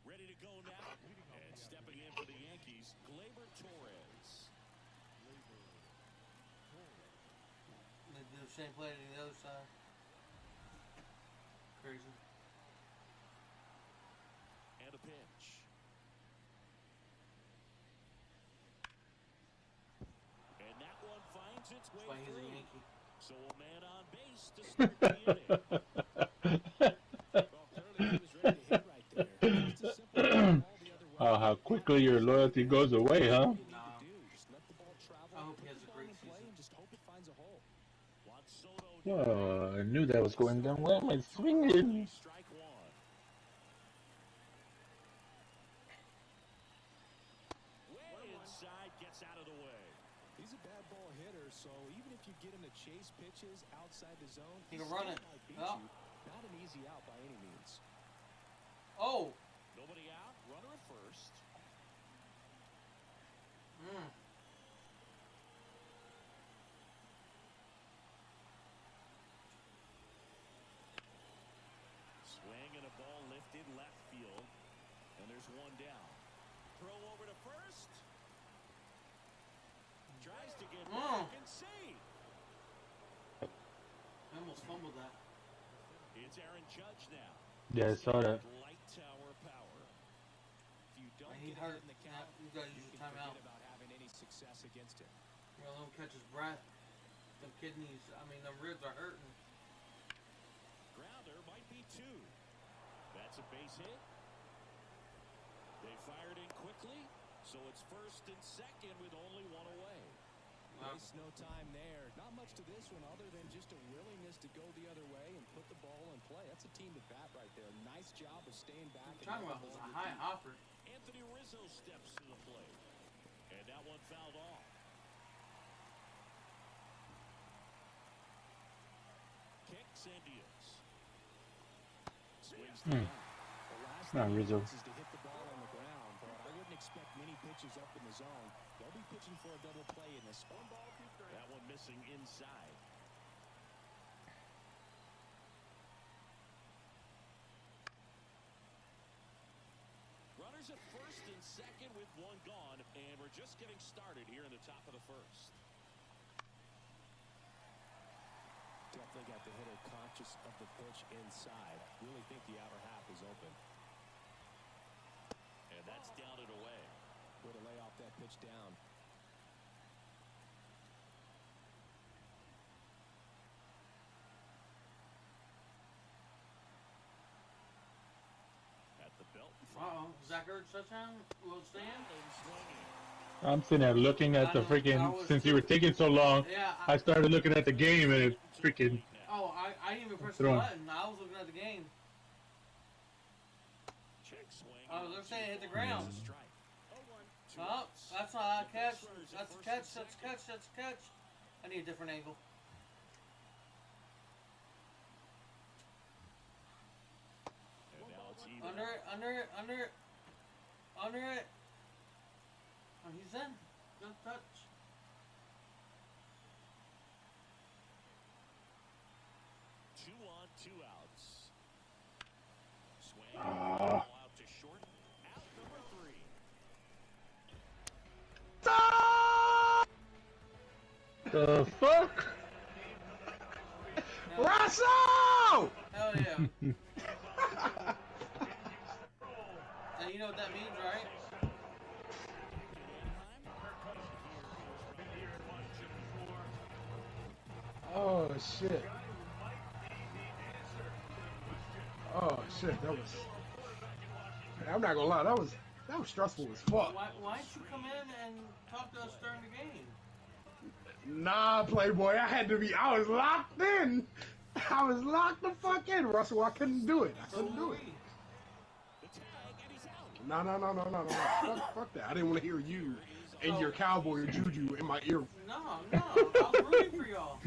Ready to go now. And stepping in for the Yankees, Gleyber Torres. They do the same play to the other side. Crazy. And a pitch. And that one finds its way That's why he's a through. Yankee. So a man on base to start the inning. Well, clearly he was ready to hit right there. Just a simple ball the other way. Oh, how quickly your loyalty goes away, huh? Nah. Just let the ball travel. I hope he has put a the ball great in play season. and just hope it finds a hole. Juan Soto Oh, I knew that was going down. Why am I swinging? strike one. Way inside, gets out of the way. He's a bad ball hitter, so even if you get him to chase pitches outside the zone, He can run it. still might beat Yeah. you. Not an easy out by any means. Oh! Nobody out, runner at first. Swing and a ball lifted left field. And there's one down. Throw over to first. Tries to get back and see. I almost fumbled that. It's Aaron Judge now. Yeah, I saw that. Light tower power. If you don't He get hurt. it in the Yeah, count, you gotta you use can your timeout. forget about having any success against him. You know, let him catch his breath. Them kidneys, I mean, them ribs are hurting. Grounder might be two. That's a base hit. They fired in quickly, so it's first and second with only one away. Waste no time there. Not much to this one other than just a willingness to go the other way and put the ball in play. That's a team at bat right there. Nice job of staying back. I'm talking about was a high hopper. Anthony Rizzo steps to the plate. And that one fouled off. Kicks and deals. Swings the bat. The last Not thing he Rizzo. wants is to hit the ball on the ground, but I wouldn't expect many pitches up in the zone. They'll be pitching for a double play in this one. That one missing inside. Runners at first and second with one gone, and we're just getting started here in the top of the first. Definitely got the hitter conscious of the pitch inside. Really think the outer half is open. And that's down and away. Way to lay off that pitch down. At the belt. Uh-oh. Zach Ertz touchdown? Will it stand? I'm sitting there looking at the freaking. Since you were taking so long, Yeah. I started looking at the game and it freaking. I didn't even press the Throwing. button. I was looking at the game. Check swing. Oh, they're saying hit the ground. Strike. Oh, that's not a catch. That's a catch. That's a catch. That's a catch. I need a different angle. And now it's even. Under it. Under it. Under it. Under it. Oh, he's in. Good touch. Two on, two outs. Swing. Ball out to short. Out number three. The fuck? Russell! Hell yeah. And you know what that means, right? Oh shit. Oh shit, that was. I'm not gonna lie, that was stressful as fuck. Why'd you come in and talk to us during the game? Nah, Playboy, I was locked in. I was locked the fuck in, Russell. I couldn't do it. I couldn't do it. No. Fuck that. I didn't want to hear you and your cowboy or juju in my ear. No. I was rooting for y'all.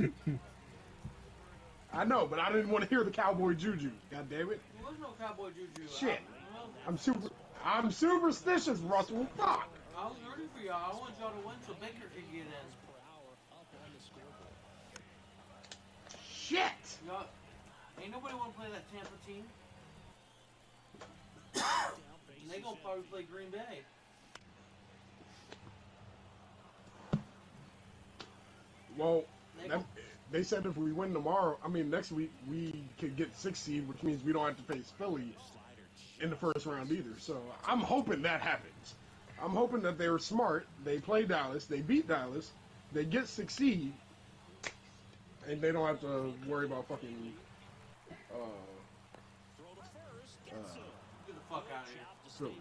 I know, but I didn't want to hear the cowboy juju. God damn it. There was no cowboy juju. Shit. I'm superstitious, Russell. Fuck. I was rooting for y'all. I wanted y'all to win so Baker could get in. Shit. Y'all, ain't nobody want to play that Tampa team. And they gonna probably play Green Bay. Well, they said if we win next week, we could get 6 seed, which means we don't have to face Philly in the first round either. So I'm hoping that happens. I'm hoping that they were smart. They play Dallas. They beat Dallas. They get 6 seed. And they don't have to worry about fucking, Get the fuck out of here. Philly.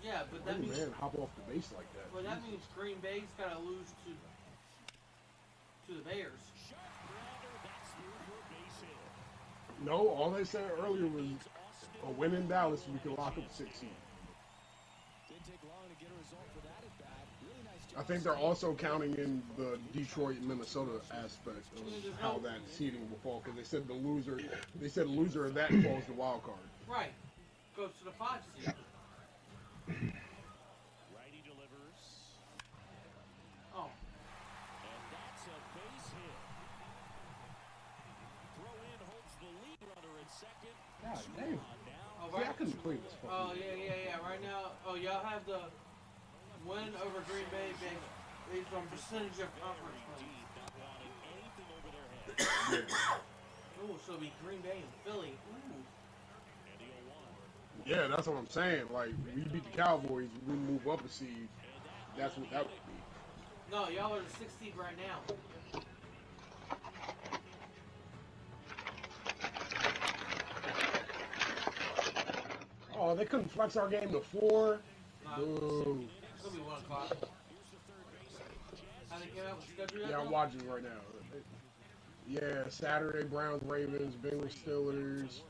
Yeah, but that means hop off the base like that. Well, that means Green Bay's gotta lose to the Bears. No, all they said earlier was a win in Dallas, we can lock up 6 seed. I think they're also counting in the Detroit-Minnesota aspect of how that seeding will fall, because they said the loser of that falls the wild card. Right. Goes to the 5 seed. Righty delivers. Oh. And that's a base hit. Throw in holds the lead runner in second. God damn. Oh, See, I couldn't clean this fucking Oh, yeah. Right now, y'all have the win over Green Bay based on percentage of conference wins. Ooh, so it'll be Green Bay and Philly. Ooh. Yeah, that's what I'm saying. Like, we beat the Cowboys, we move up a seed. That's what that would be. No, y'all are the 6th seed right now. Oh, they couldn't flex our game to 4? Boo. It's gonna be 1 o'clock. How they came out with the schedule yet? Yeah, I'm watching right now. Yeah, Saturday, Browns, Ravens, Bengals, Steelers.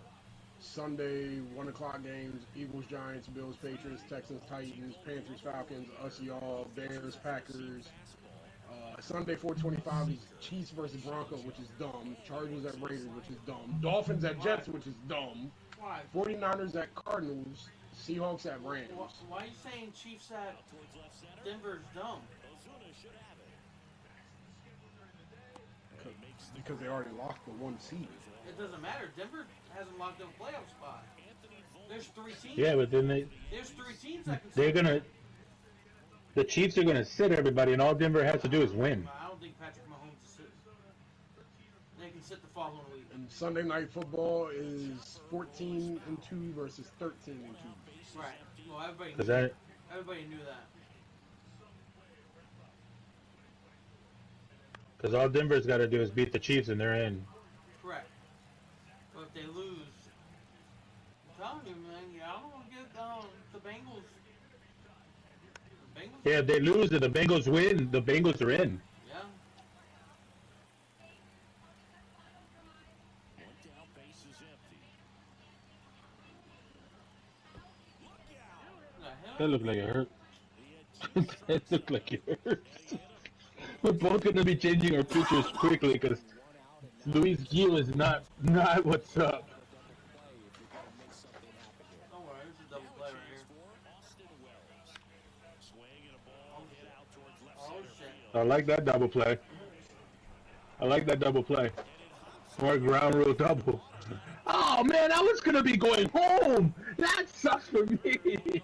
Sunday, 1 o'clock games, Eagles, Giants, Bills, Patriots, Texans, Titans, Panthers, Falcons, us y'all, Bears, Packers. Sunday, 4:25 is Chiefs versus Broncos, which is dumb. Chargers at Raiders, which is dumb. Dolphins at Jets, which is dumb. Why? 49ers at Cardinals. Seahawks at Rams. Why are you saying Chiefs at Denver's dumb? Because they already locked the 1 seed. It doesn't matter. Denver hasn't locked up a playoff spot. There's 3 teams. Yeah, but then There's 3 teams that can. The Chiefs are gonna sit everybody, and all Denver has to do is win. I don't think Patrick Mahomes is sitting. They can sit the following week. And Sunday night football is 14-2 versus 13-2. Right. Well, everybody knew that. Because all Denver's got to do is beat the Chiefs, and they're in. Correct. But if they lose, I'm telling you, man, I don't want to get the Bengals. Yeah, if they lose and the Bengals win, the Bengals are in. Yeah. One down, base is empty. That looked like it hurt. That looked like it hurt. We're both going to be changing our pictures quickly because Luis Gil is not what's up. Don't worry, there's a double play right here. Oh, shit. I like that double play. Smart ground rule double. Oh man, I was gonna be going home. That sucks for me.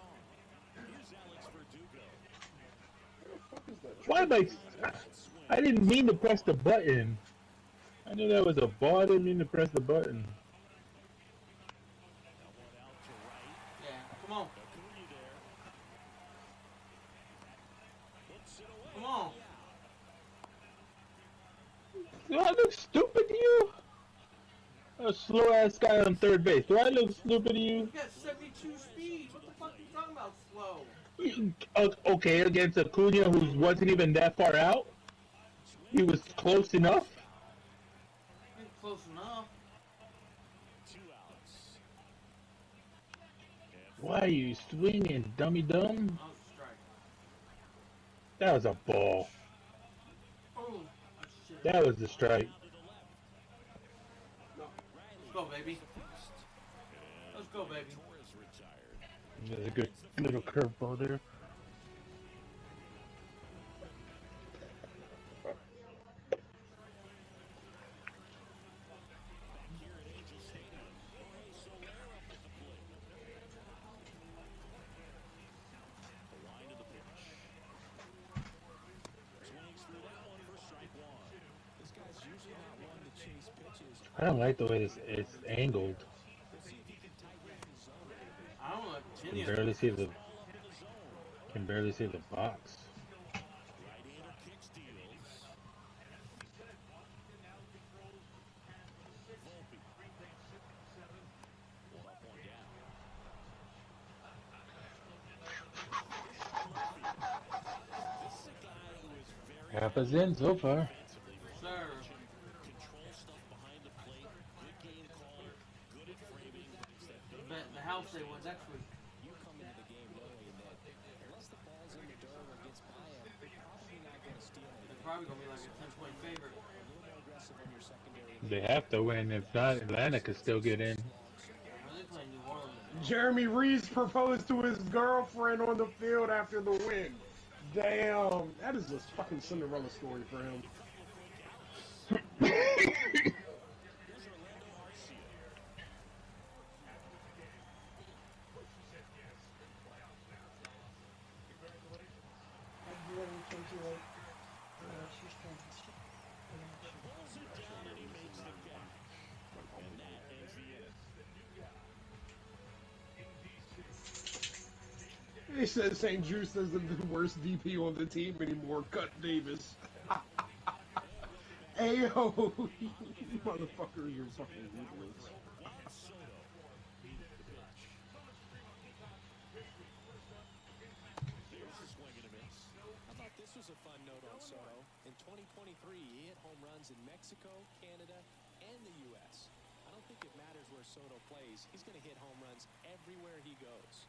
Why am I I didn't mean to press the button. I knew that was a ball. I didn't mean to press the button. Yeah, come on. Come on. Do I look stupid to you? A slow ass guy on third base. Do I look stupid to you? You got 72 speed. What the fuck are you talking about slow? Okay, against Acuna, who wasn't even that far out. He was close enough. Ain't close enough. 2 outs. Why are you swinging, dummy dumb? That was a strike. That was a ball. Oh, shit. That was the strike. Let's go, baby. Let's go, baby. Torres retired. There's a good little curveball there. Here at Angel Stadium, Jorge Soler up at the plate. The line to the pitch. Swings through that one for strike one. This guy's usually not one to chase pitches. I don't like the way it's angled. Let's see if he can tighten up his zone. I don't know. Can barely see the box. Right-hander kick steals. Volpe. One up, one down. This is a guy who is very Half is in so far. defensively. Sir. Control stuff behind the plate. Good game caller. Good at framing. It's that big Bet in the house they win next week. You come into the game knowing that unless the ball's in the dirt or gets by him, they're probably not going to steal They're anything. probably gonna be like a 10-point favorite. A little more aggressive on your secondary. They have to win. If not, Atlanta could still get in. Are they playing New Orleans? Jeremy Reeves proposed to his girlfriend on the field after the win. Damn, that is a fucking Cinderella story for him. Here's Orlando Arcia. Pulls it down and he makes the catch. And that ends the inning. He says St. Juice isn't the worst DP on the team anymore. Cut Davis. Ayo, you motherfuckers are fucking ruthless. Juan Soto. Beat the pitch. There's a swing and a miss. How about this was a fun note on Soto? In 2023, he hit home runs in Mexico, Canada, and the U.S. I don't think it matters where Soto plays. He's going to hit home runs everywhere he goes.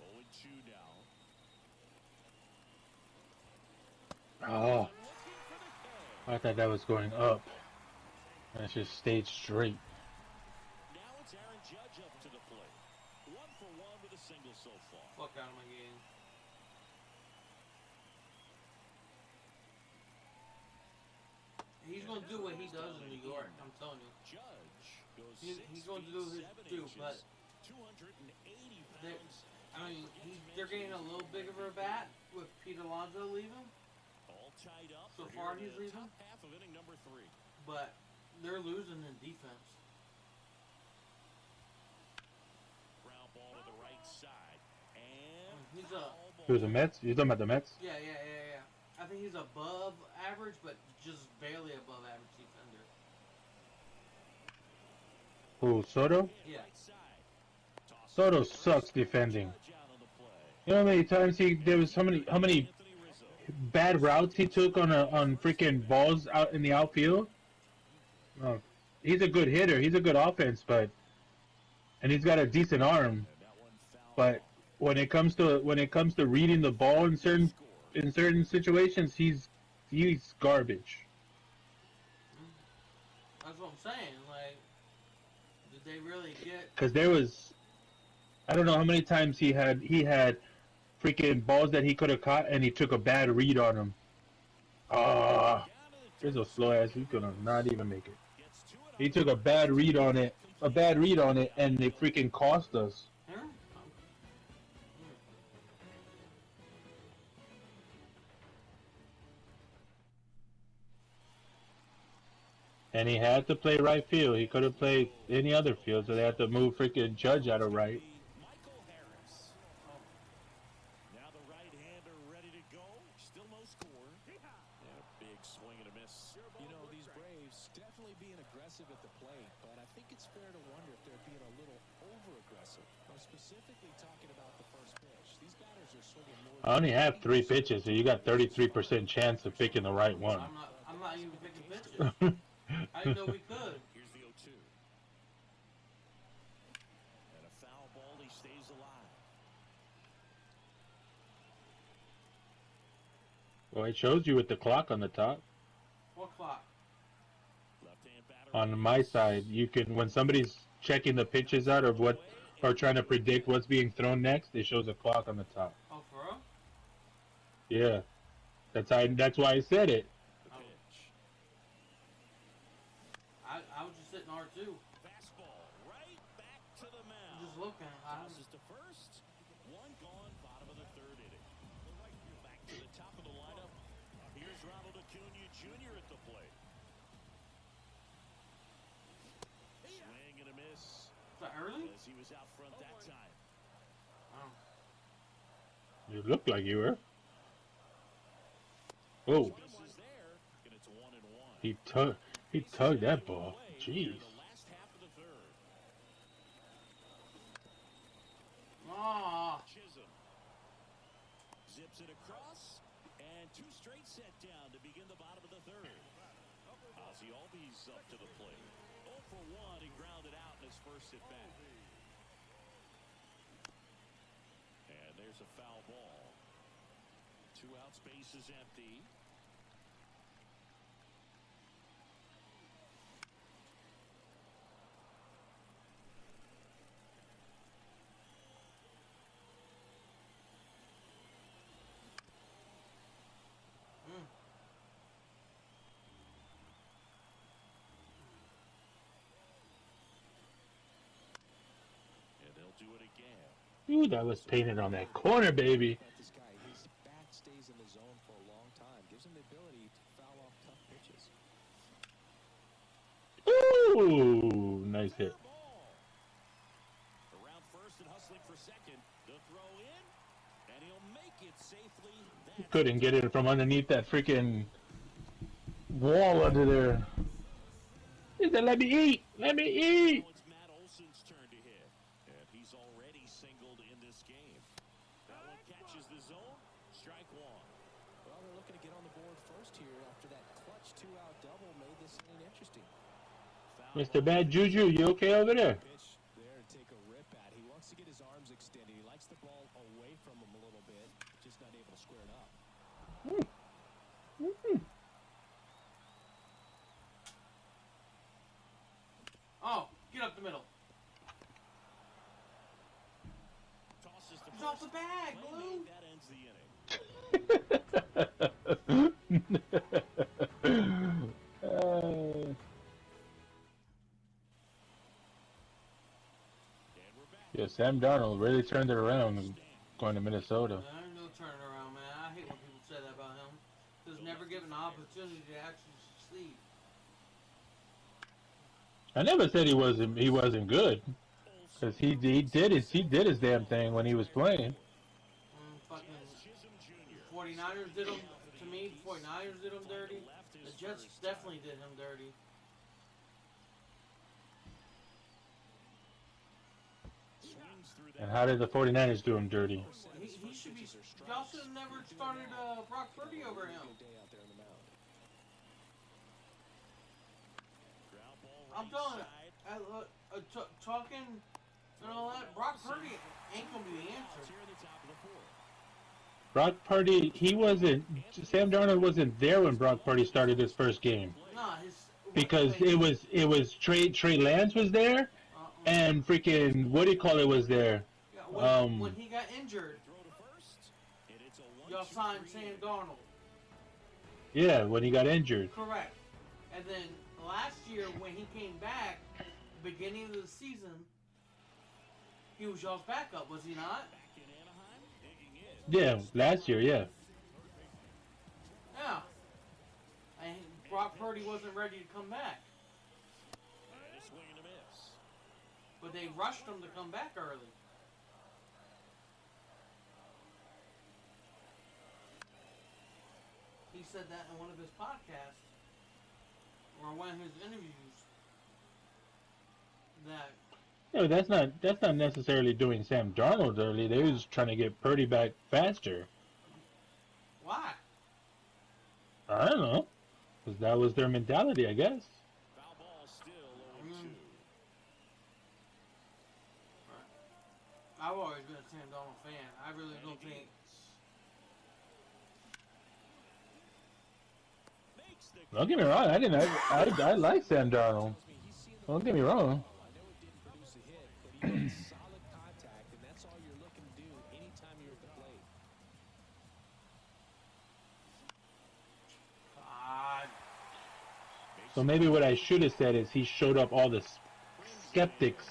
0-2 now. Oh, Looking for the K. I thought that was going up. That's just stayed straight. Now it's Aaron Judge up to the plate. 1 for 1 with a single so far. Fuck out of my game. He's gonna do what he does in New York. I'm telling you. Judge goes He's going to do his due, but 280 they- pounds. I mean, they're getting a little bigger of a bat with Pete Alonso leaving, All tied up. So We're far here in he's the leaving? top half of inning number 3. but they're losing in defense. Ground ball to the right side. And He's a- foul ball. Who's the Mets? You talking about the Mets? Yeah. I think he's above average, but just barely above average defender. Who, Soto? Yeah. Right side. Toss Soto it. sucks defending. Judge out on the play. You know how many times there was how many Anthony Rizzo. bad routes he took on freaking balls out in the outfield? Oh, he's a good hitter. He's a good offense, and he's got a decent arm. And that one foul But ball. when it comes to reading the ball in certain situations, he's garbage. That's what I'm saying. Like, did they really get? Because there was, I don't know how many times he had freaking balls that he could have caught, and he took a bad read on them. Ah, Down to the there's a slow ass. He's gonna not even make it. gets to it. He took a bad read on it, and they freaking cost us. Huh? And he had to play right field. He could have played any other field, so they had to move freaking Judge out of right. Michael Harris. Now the right-hander ready to go. Still no score. And a big swing and a miss. You know, these Braves definitely being aggressive at the plate, but I think it's fair to wonder if they're being a little over-aggressive. I'm specifically talking about the first pitch. These batters are swinging more. I only have 3 pitches, so you got 33% chance of picking the right one. I'm not even picking pitches. I didn't know we could. Here's the 0-2. And a foul ball. He stays alive. Well, it shows you with the clock on the top. What clock? Left-hand batter. On my side, you can, when somebody's checking the pitches out of what, or trying to predict what's being thrown next, it shows a clock on the top. Oh, for real? Yeah, that's why I said it. The pitch. I was just sitting R2. Fastball right back to the mound. Just looking. Tosses to first. One gone, bottom of the third inning. Back to the top of the lineup. Here's Ronald Acuna Jr. at the plate. Swing and a miss. Is that early? As he was out front that time. Oh. You look like you were. Oh, Misses there, and it's 1-1. he tugged that ball. Jeez. The last half of the third. Ah. Chisholm zips it across, and 2 straight set down to begin the bottom of the third. Ozzie Albies up to the plate. 0 for 1, he grounded out in his first at bat. And there's a foul ball. 2 outs, base is empty. And they'll do it again. Ooh, that was painted on that corner, baby. But this guy, his bat stays in the zone for a long time. Gives him the ability to foul off tough pitches. Ooh, nice hit. Fair ball. Around first and hustling for second. The throw in, and he'll make it safely. That's Couldn't get it from underneath that freaking wall under there. He said, "Let me eat, let me eat." Now it's Matt Olson's turn to hit, and he's already singled in this game. That one catches the zone. Strike one. Well, they're looking to get on the board first here after that clutch 2-out double made this inning interesting. Foul Mr. ball. Bad Juju, you okay over there? Pitch there to take a rip at. He wants to get his arms extended. He likes the ball away from him a little bit, just not able to square it up. Oh, get up the middle. Tosses to He's off the first. bag, Blue. That ends the inning. And we're back. Yeah, Sam Darnold really turned it around going to Minnesota. There ain't no turning around, man. I hate when people say that about him. Just never given an opportunity to actually succeed. I never said he wasn't good, because he did his damn thing when he was playing. Fucking Chisholm Jr. 49ers did him, to me, 49ers did him dirty. The Jets definitely did him dirty. Swings through And that. how did the 49ers do him dirty? He should be. Y'all should have never started Brock Purdy over him. Good day out there on the mound. Ground ball I'm right telling side. you, talking and all that, Brock Purdy ain't gonna be the answer. Here in the top of the fourth. Brock Purdy, Sam Darnold wasn't there when Brock Purdy started his first game, Nah, because it was Trey Lance was there, and freaking was there. yeah, when he got injured, Throw to first. And it's a y'all 1-2-3 signed Sam Darnold. Yeah, when he got injured. Correct. And then last year when he came back, beginning of the season, he was y'all's backup, was he not? Back in Anaheim, digging in. Yeah, last year, yeah. Yeah. And Brock Purdy wasn't ready to come back. they rushed him to come back early. He said that in one of his podcasts, or one of his interviews, that No, that's not necessarily doing Sam Darnold early. They was trying to get Purdy back faster. why? I don't know, because that was their mentality, I guess. Foul ball still 0-2. I've always been a Sam Darnold fan. I really don't think. Makes the Don't get me wrong. I like Sam Darnold. Don't get me wrong. I know it didn't produce a hit, but he made solid contact, and that's all you're looking to do anytime you're at the plate. God. So maybe what I should have said is he showed up all the skeptics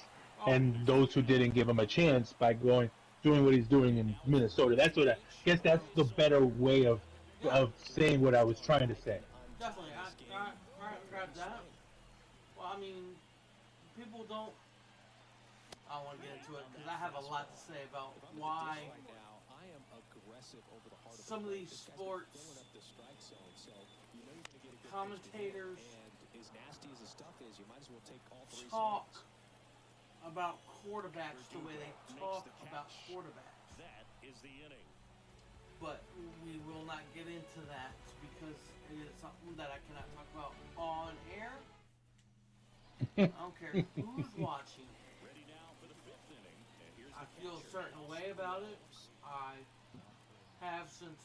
and those who didn't give him a chance by doing what he's doing in Minnesota. That's what I guess. That's the better way of saying what I was trying to say. Definitely. I got that. Well, I mean, people don't. I don't want to get into it because I have a lot to say about why Right now, I am aggressive over the heart of some of the these plate. This guy's sports filling up the strike zone, so you know you're going to get a good commentators pitch to him. And as nasty as his stuff is, you might as well take all three talk swings. about quarterbacks the way they talk about quarterbacks. That is the inning. But we will not get into that because it is something that I cannot talk about on air. I don't care who's watching. Ready now for the fifth inning. And here's I the feel a catcher. certain way about it. I have since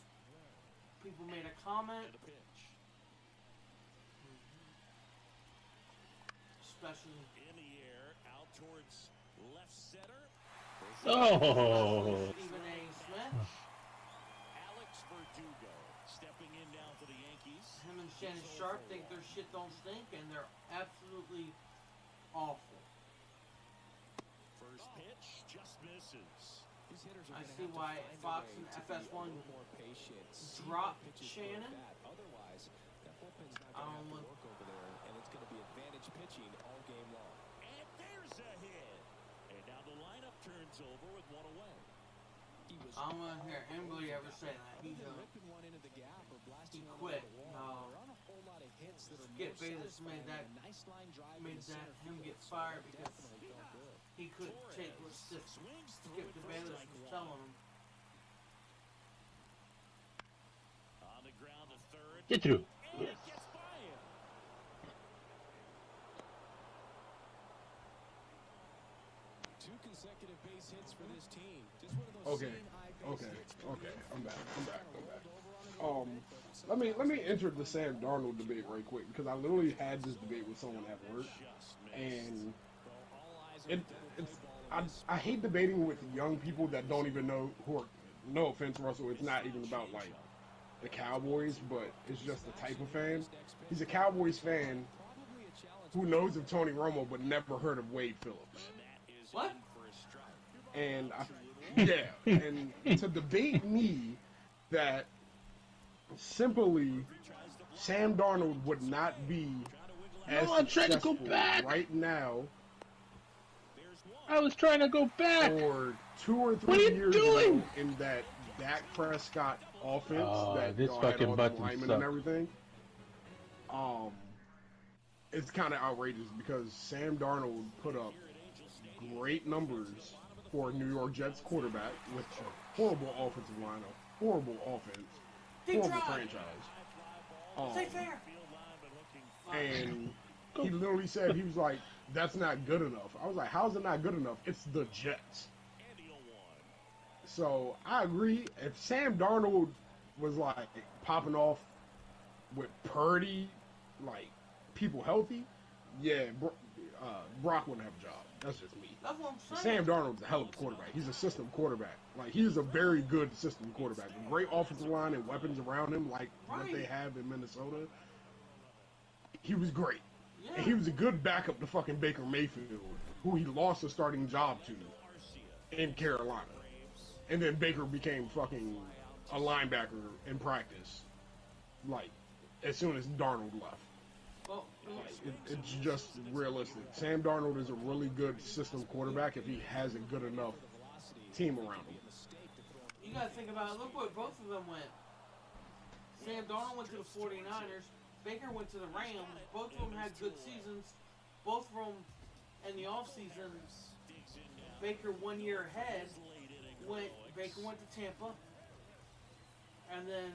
people made a comment, And a pitch. especially In the air, out towards left center. Oh, Stephen A. Smith. Alex Verdugo stepping in now for the Yankees. Him and Shannon Sharp think their shit don't stink, and they're absolutely awful. First pitch just misses. These hitters are I gonna see have to why find a Fox way and to be FS1 a little more patient, see dropped what pitches Shannon. go at bat. Otherwise, that bullpen's not I going to don't have to want- work over there, and it's going to be advantage pitching all game long. And there's a hit. And now the lineup turns over with one away. He was I don't want to hear anybody ever say that. other He's than a ripping one into the gap or blasting he one quit. over the wall. No. There aren't a whole lot of hits that are Skip more Bayless satisfying made that- than a nice line drive made into that center him field, get so fired it because definitely felt good. he couldn't take what Swings through Skip it for Bayless strike was one. telling him. On the ground to third. get through. And it gets by him. Two consecutive base hits for this team. Just one of those Okay, seeing eye base okay, hits. okay. I'm back. Let me enter the Sam Darnold debate right quick because I literally had this debate with someone at work, and I hate debating with young people that don't even know who are. No offense, Russell. It's not even about like the Cowboys, but it's just the type of fan. He's a Cowboys fan who knows of Tony Romo but never heard of Wade Phillips. What? And and to debate me that simply Sam Darnold would not be as No, I'm trying to go successful back. right now I was trying to go back. or 2 or 3 What are you years doing? ago in that Dak Prescott offense Oh, that this y'all had fucking all the button linemen sucks. and everything. It's kind of outrageous because Sam Darnold put up great numbers for a New York Jets quarterback with a horrible offensive line, a horrible offense, Deep horrible drive. franchise. Stay fair. And he literally said, he was like, that's not good enough. I was like, how's it not good enough? It's the Jets. So I agree. If Sam Darnold was like popping off with Purdy, like people healthy, yeah, Brock wouldn't have a job. That's just me. That's what I'm saying. Sam Darnold's a hell of a quarterback. He's a system quarterback. Like, he is a very good system quarterback. A great offensive line and weapons around him, like what they have in Minnesota. He was great. Yeah. And he was a good backup to fucking Baker Mayfield, who he lost a starting job to in Carolina. And then Baker became fucking a linebacker in practice, like, as soon as Darnold left. Well, It's just realistic. Sam Darnold is a really good system quarterback if he has a good enough team around him. You gotta think about it. Look where both of them went. Sam Darnold went to the 49ers. Baker went to the Rams. Both of them had good seasons. Both of them in the offseason. Baker 1 year ahead. Baker went to Tampa. And then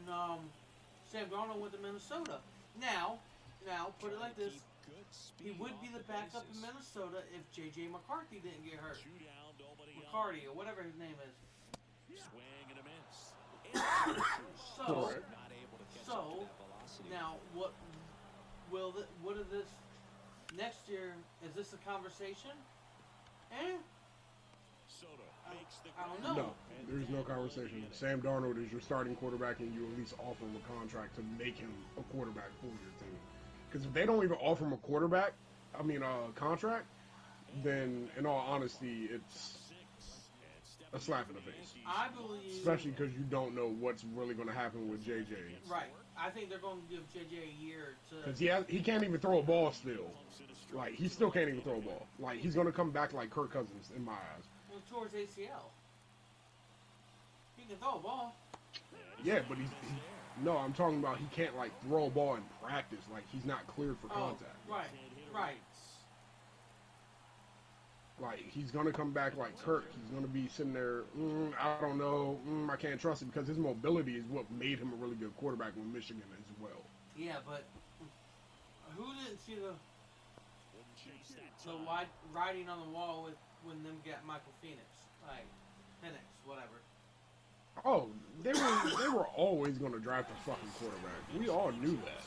Sam Darnold went to Minnesota. Now, put it like this. He would be the backup in Minnesota if J.J. McCarthy didn't get hurt. McCarty or whatever his name is. So now what is this next year? Is this a conversation? I don't know. No, there's no conversation. Sam Darnold is your starting quarterback, and you at least offer him a contract to make him a quarterback for your team. Because if they don't even offer him a contract, then in all honesty, it's a slap in the face. I believe, especially because you don't know what's really going to happen with JJ. Right. I think they're going to give JJ a year to. Because he can't even throw a ball still. Like, he still can't even throw a ball. Like, he's going to come back like Kirk Cousins in my eyes. Well, towards ACL. He can throw a ball. Yeah, but no, I'm talking about he can't like throw a ball in practice. Like, he's not cleared for contact. Right. Like, he's going to come back like Kirk. He's going to be sitting there, I don't know, I can't trust him, because his mobility is what made him a really good quarterback with Michigan as well. Yeah, but who didn't see the writing on the wall when them got Michael Penix, whatever. Oh, they were always going to draft a fucking quarterback. We all knew that.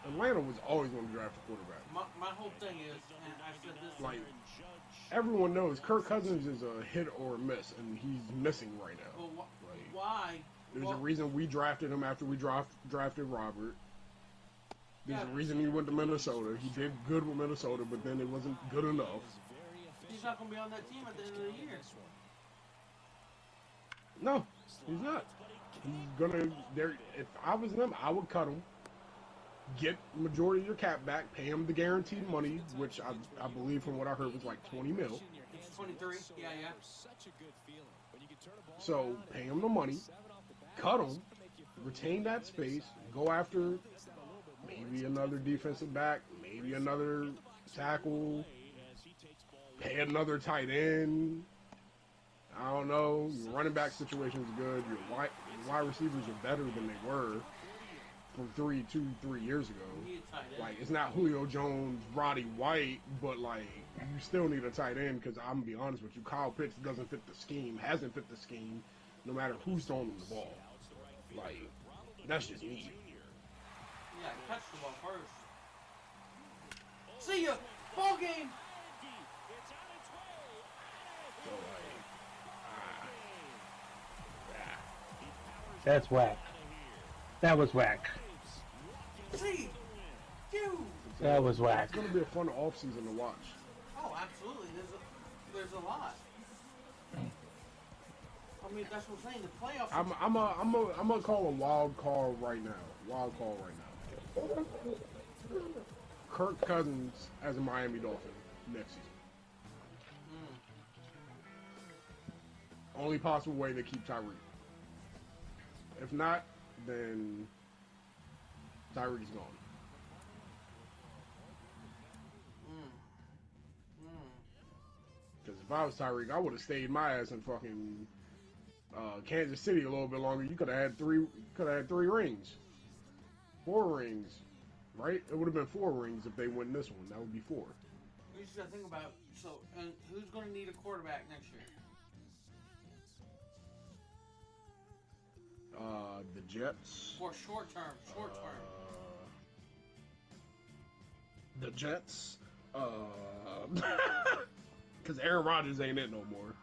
Atlanta was always going to draft a quarterback. My whole thing is, and I said this, like, everyone knows Kirk Cousins is a hit or a miss, and he's missing right now. Well, why? There's a reason we drafted him after we drafted Robert. There's a reason he went to Minnesota. He did good with Minnesota, but then it wasn't good enough. He's not going to be on that team at the end of the year. No, he's not. He's gonna. If I was them, I would cut him. Get majority of your cap back. Pay him the guaranteed money, which I believe from what I heard was like 20 mil. It's 23. Yeah. So pay him the money. Cut him. Retain that space. Go after maybe another defensive back. Maybe another tackle. Pay another tight end. I don't know. Your running back situation is good. Your wide receivers are better than they were from 3 years ago. Like, it's not Julio Jones, Roddy White, but like, you still need a tight end, because I'm gonna be honest with you, Kyle Pitts doesn't fit the scheme, hasn't fit the scheme, no matter who's throwing him the ball. Like, that's just me. Yeah, catch the ball first. See ya! Ball game! So, like, That's whack. That was whack. See you. That was whack. It's gonna be a fun offseason to watch. Oh, absolutely. There's a lot. I mean, that's what I'm saying. The playoffs. I'm gonna call a wild call right now. Kirk Cousins as a Miami Dolphin next season. Only possible way to keep Tyreek. If not, then Tyreek's gone. Because if I was Tyreek, I would have stayed my ass in fucking Kansas City a little bit longer. You could have had 3 rings, 4 rings, right? It would have been 4 rings if they win this one. That would be 4. You just gotta think about and who's gonna need a quarterback next year? The Jets. For short term. The Jets. Because Aaron Rodgers ain't it no more.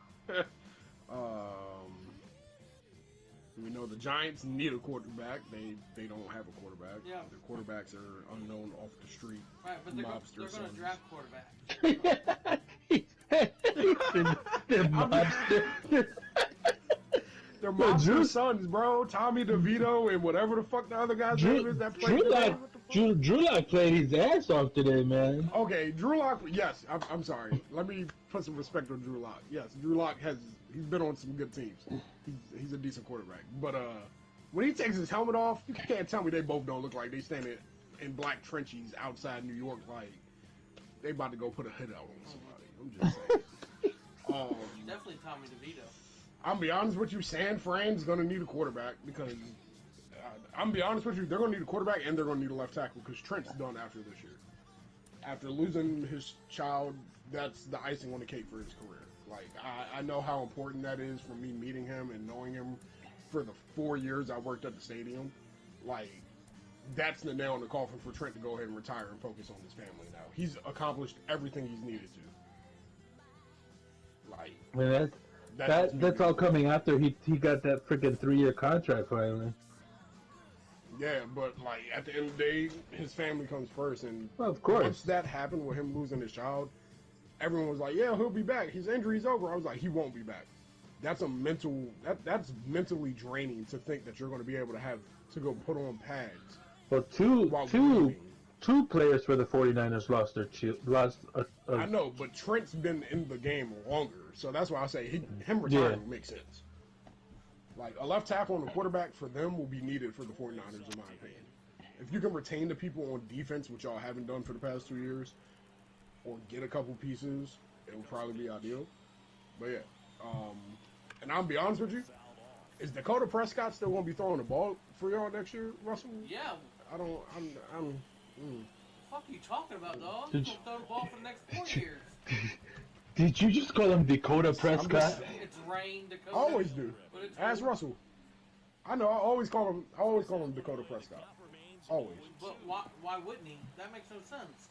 We know the Giants need a quarterback. They don't have a quarterback. Yeah. Their quarterbacks are unknown off the street. Right, but they're going to draft quarterback. They're mobster. They're mobster sons, bro. Tommy DeVito and whatever the fuck the other guy's name is that played. Drew Lock played his ass off today, man. Okay, Drew Lock. Yes, I'm sorry. Let me put some respect on Drew Lock. Yes, Drew Lock he's been on some good teams. He's a decent quarterback. But when he takes his helmet off, you can't tell me they both don't look like they standing in black trenches outside New York, like they about to go put a hit out on somebody. I'm just saying. Definitely Tommy DeVito. I'll be honest with you, San Fran's gonna need a quarterback because I'm be honest with you, they're gonna need a quarterback and they're gonna need a left tackle because Trent's done after this year. After losing his child, that's the icing on the cake for his career. Like I know how important that is for me meeting him and knowing him for the 4 years I worked at the stadium. Like that's the nail in the coffin for Trent to go ahead and retire and focus on his family now. He's accomplished everything he's needed to. Like Man, that's all coming after he got that freaking 3-year contract finally. Yeah, but like at the end of the day, his family comes first, and Well, of course. once that happened with him losing his child, everyone was like, "Yeah, he'll be back. His injury's over." I was like, "He won't be back." That's that's mentally draining to think that you're going to be able to go put on pads. Well, while grieving. two players for the 49ers lost their I know, but Trent's been in the game longer, so that's why I say him retiring makes sense. Like, a left tackle and a quarterback for them will be needed for the 49ers, in my opinion. If you can retain the people on defense, which y'all haven't done for the past 2 years, or get a couple pieces, it would probably be ideal. But yeah, and I'll be honest with you, is Dakota Prescott still going to be throwing the ball for y'all next year, Russell? Yeah. I'm What the fuck are you talking about, dog? He's gonna throw the ball for the next 4 years. Did you just call him Dakota Prescott? It's Rain Dakota. I always do. But it's Ask Russell. I know. I always call him Dakota Prescott. Always. But why wouldn't he? That makes no sense.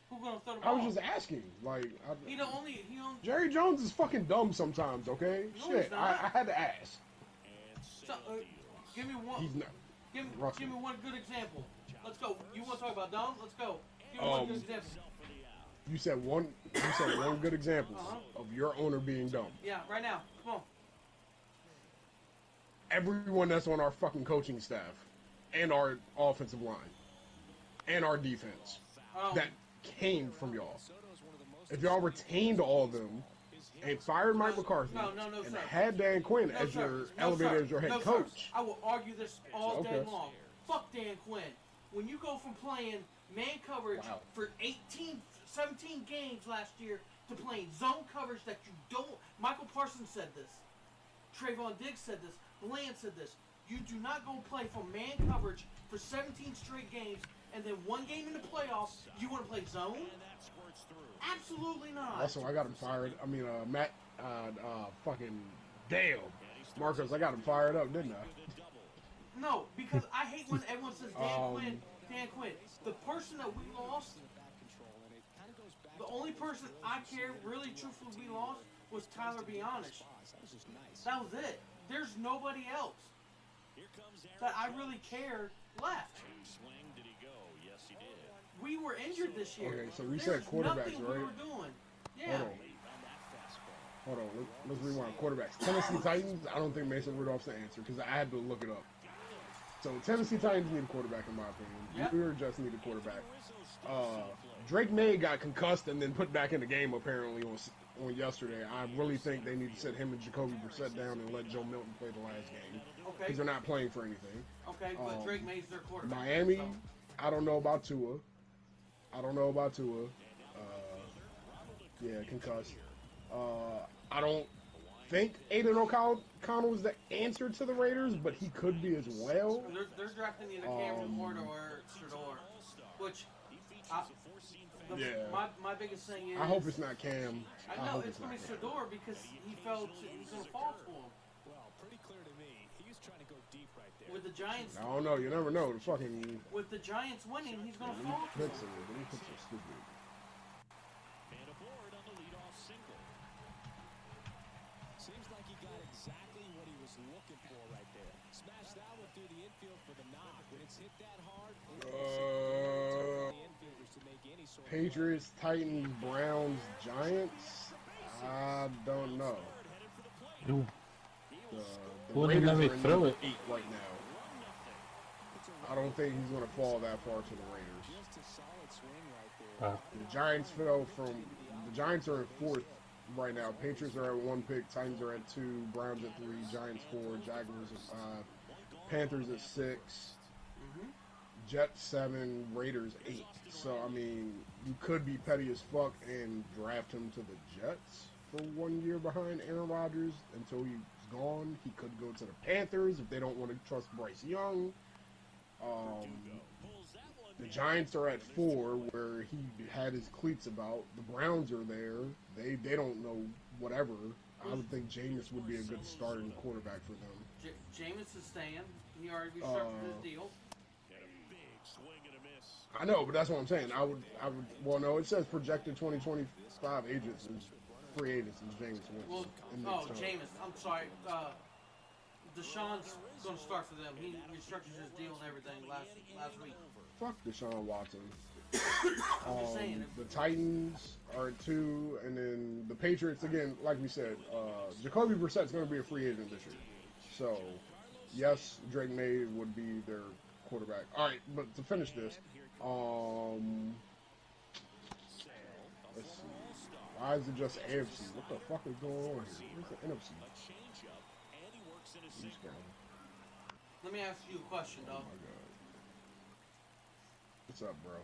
Who's gonna throw the I ball? was just asking. Like, He only. Jerry Jones is fucking dumb sometimes. Okay. No, Shit. he's not. I had to ask. So, give me one. He's not. Give Russell. me one good example. Let's go. You want to talk about dumb? Let's go. Give me one good example. You said one good example of your owner being dumb. Yeah, right now. Come on. Everyone that's on our fucking coaching staff, and our offensive line, and our defense, that came from y'all. If y'all retained all of them and fired Mike McCarthy No, and sir. had Dan Quinn No, as sir. your No, elevated sir. as your head No, sir. coach, I will argue this all day Okay. long. Fuck Dan Quinn. When you go from playing man coverage Wow. for 17 games last year to playing zone coverage that you don't. Michael Parsons said this. Trayvon Diggs said this. Bland said this. You do not go play from man coverage for 17 straight games and then one game in the playoffs, you want to play zone? Absolutely not. also I got him fired. I mean, Matt, fucking damn, Marcus, I got him fired up, didn't I? No, because I hate when everyone says Dan Quinn. The person that we lost, the only person I care really truthfully we lost was Tyler Bionish. That was it. There's nobody else that I really cared left. We were injured this year. Okay, so we There's said quarterbacks, nothing right? we were doing. Yeah. Hold on. Let's rewind. Quarterbacks. Tennessee Titans. I don't think Mason Rudolph's the answer because I had to look it up. So Tennessee Titans need a quarterback in my opinion. Yep. We were just need a quarterback. Drake May got concussed and then put back in the game apparently on yesterday. I really think they need to sit him and Jacoby Brissett down and let Joe Milton play the last game Okay. because they're not playing for anything. Okay, but Drake May's their quarterback. Miami. so- I don't know about Tua. Yeah, concussed. I don't think Aiden O'Connell is the answer to the Raiders, but he could be as well. They're drafting either Cameron Ward or Shador, which Yeah. my biggest thing is I hope it's not Cam. I know it's gonna be Shador because he's gonna fall for him. Well, pretty clear to me. He's trying to go deep right there. With the Giants, I don't know. You never know. The fucking with the Giants winning, he's gonna fall for him. picks are stupid. And aboard on the leadoff single. Seems like he got exactly what he was looking for right there. Smashed that one through the infield for the knock. When it's hit that hard, the infielders to make any sort of Patriots, Titans, Browns, Giants. I don't know. Ooh. The Wouldn't let me Raiders are throw in it. 8 right now. I don't think he's going to fall that far to the Raiders. Just a solid swing right there. The Giants fell from the Giants are in 4th right now. Patriots are at 1 pick, Titans are at 2, Browns at 3, Giants 4, Jaguars at 5, Panthers at 6, Jets 7, Raiders 8. So I mean, you could be petty as fuck and draft him to the Jets for 1 year behind Aaron Rodgers until he's gone. He could go to the Panthers if they don't want to trust Bryce Young. The Giants are at 4, where he had his cleats about. The Browns are there. They don't know whatever. I would think Jameis would be a good starting quarterback for them. Jameis is staying. He already restructured his deal. I know, but that's what I'm saying. I would. Well, no, it says projected 2025 agents and free agents is Jameis Winston. Well, Jameis. I'm sorry. Deshaun's going to start for them. He restructured his deal and everything last week. Fuck Deshaun Watson. I'm just saying. The Titans are at 2, and then the Patriots, again, like we said, Jacoby Brissett's going to be a free agent this year. So, yes, Drake May would be their quarterback. All right, but to finish this, let's see. Why is it just AFC? What the fuck is going on here? Where's the NFC? Let me ask you a question, Oh though. my god. What's up, bro?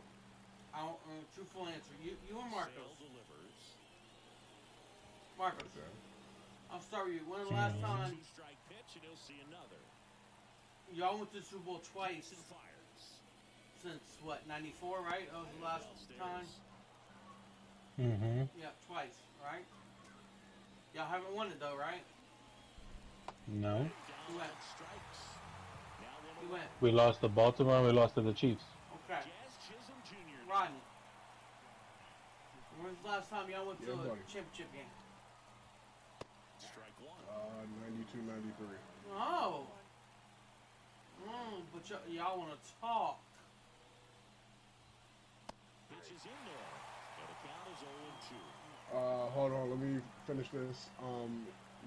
I want a truthful answer. You and Marcos. Marcos, Okay. I'll start with you. When the last time y'all went to the Super Bowl twice since, what, 94, right? That was the last time? Mm-hmm. Yeah, twice, right? Y'all haven't won it, though, right? No. Who went? Who went? We lost to Baltimore and we lost to the Chiefs. Okay. Rodney. When's the last time y'all went to a buddy. championship game? 92, 93. Oh. But y'all want to talk. Hold on, let me finish this.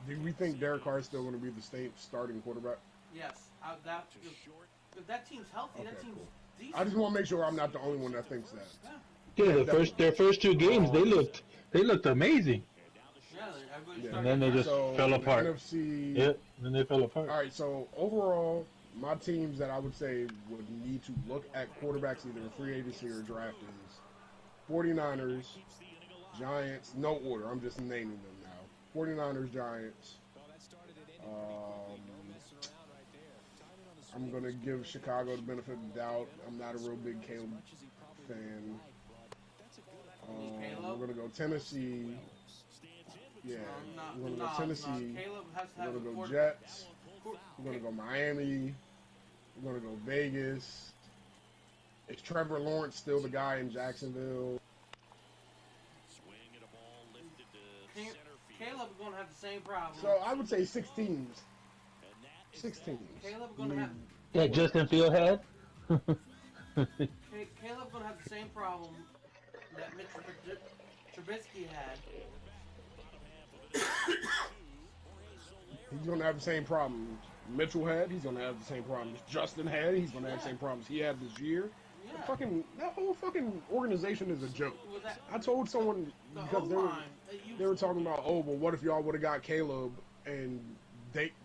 Do we think Derek Carr is still going to be the state starting quarterback? Yes. If that team's healthy, that Okay, team's cool. decent. I just want to make sure I'm not the only one that thinks that. Yeah. Yeah, their first 2 games they looked amazing. Yeah, everybody Yeah. started And then they just So, fell the apart. NFC. Yeah, then they fell apart. All right, so overall, my teams that I would say would need to look at quarterbacks either in free agency or draft is 49ers, Giants, no order, I'm just naming them now. 49ers, Giants. I'm going to give Chicago the benefit of the doubt. I'm not a real big Caleb fan. We're going to go Tennessee. Yeah, we're going to go Tennessee. Caleb has to We're have going to a go quarterback. Jets. We're going to go Miami. We're going to go Vegas. Is Trevor Lawrence still the guy in Jacksonville? Caleb's going to have the same problem. So I would say 6 teams. 6 teams. Caleb's going to have... Yeah, Justin Field had. Caleb's going to have the same problem that Mitch Trubisky had. He's going to have the same problem Mitchell had. He's going to have the same problems Justin had. He's going to have the same problems he had this year. Yeah. That whole fucking organization is a joke. With that, I told someone the because O-line, they were talking about, oh, but what if y'all would have got Caleb and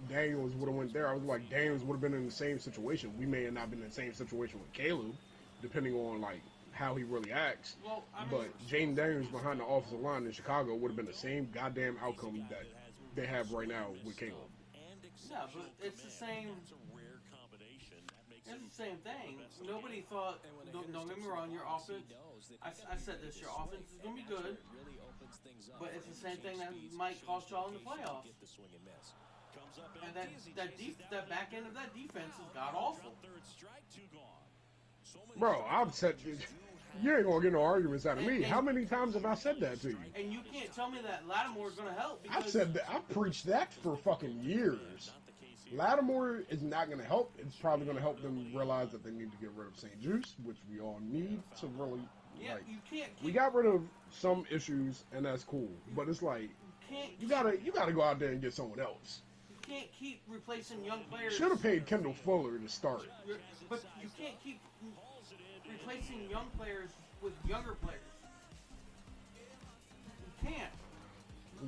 Daniels would have went there? I was like, Daniels would have been in the same situation. We may have not been in the same situation with Caleb, depending on like how he really acts. Well, I mean, But Jaden Daniels behind the offensive line in Chicago would have been the same goddamn outcome that they have right now with Caleb. yeah, but it's the same. It's the same thing. Nobody thought. Don't get me wrong. Your offense. I said this. Your offense is gonna be good, but it's the same thing that might cost y'all in the playoffs. And that back end of that defense is god awful. Bro, I've said you ain't gonna get no arguments out of me. How many times have I said that to you? And you can't tell me that Lattimore is gonna help. I've Because said that. I've preached that for fucking years. Lattimore is not going to help. It's probably going to help them realize that they need to get rid of St. Juice, which we all need to really, yeah, like, you can't. we got rid of some issues, and that's cool. But it's like, Can't you gotta go out there and get someone else. you can't keep replacing young players. Should have paid Kendall Fuller to start. But you can't keep replacing young players with younger players. You can't.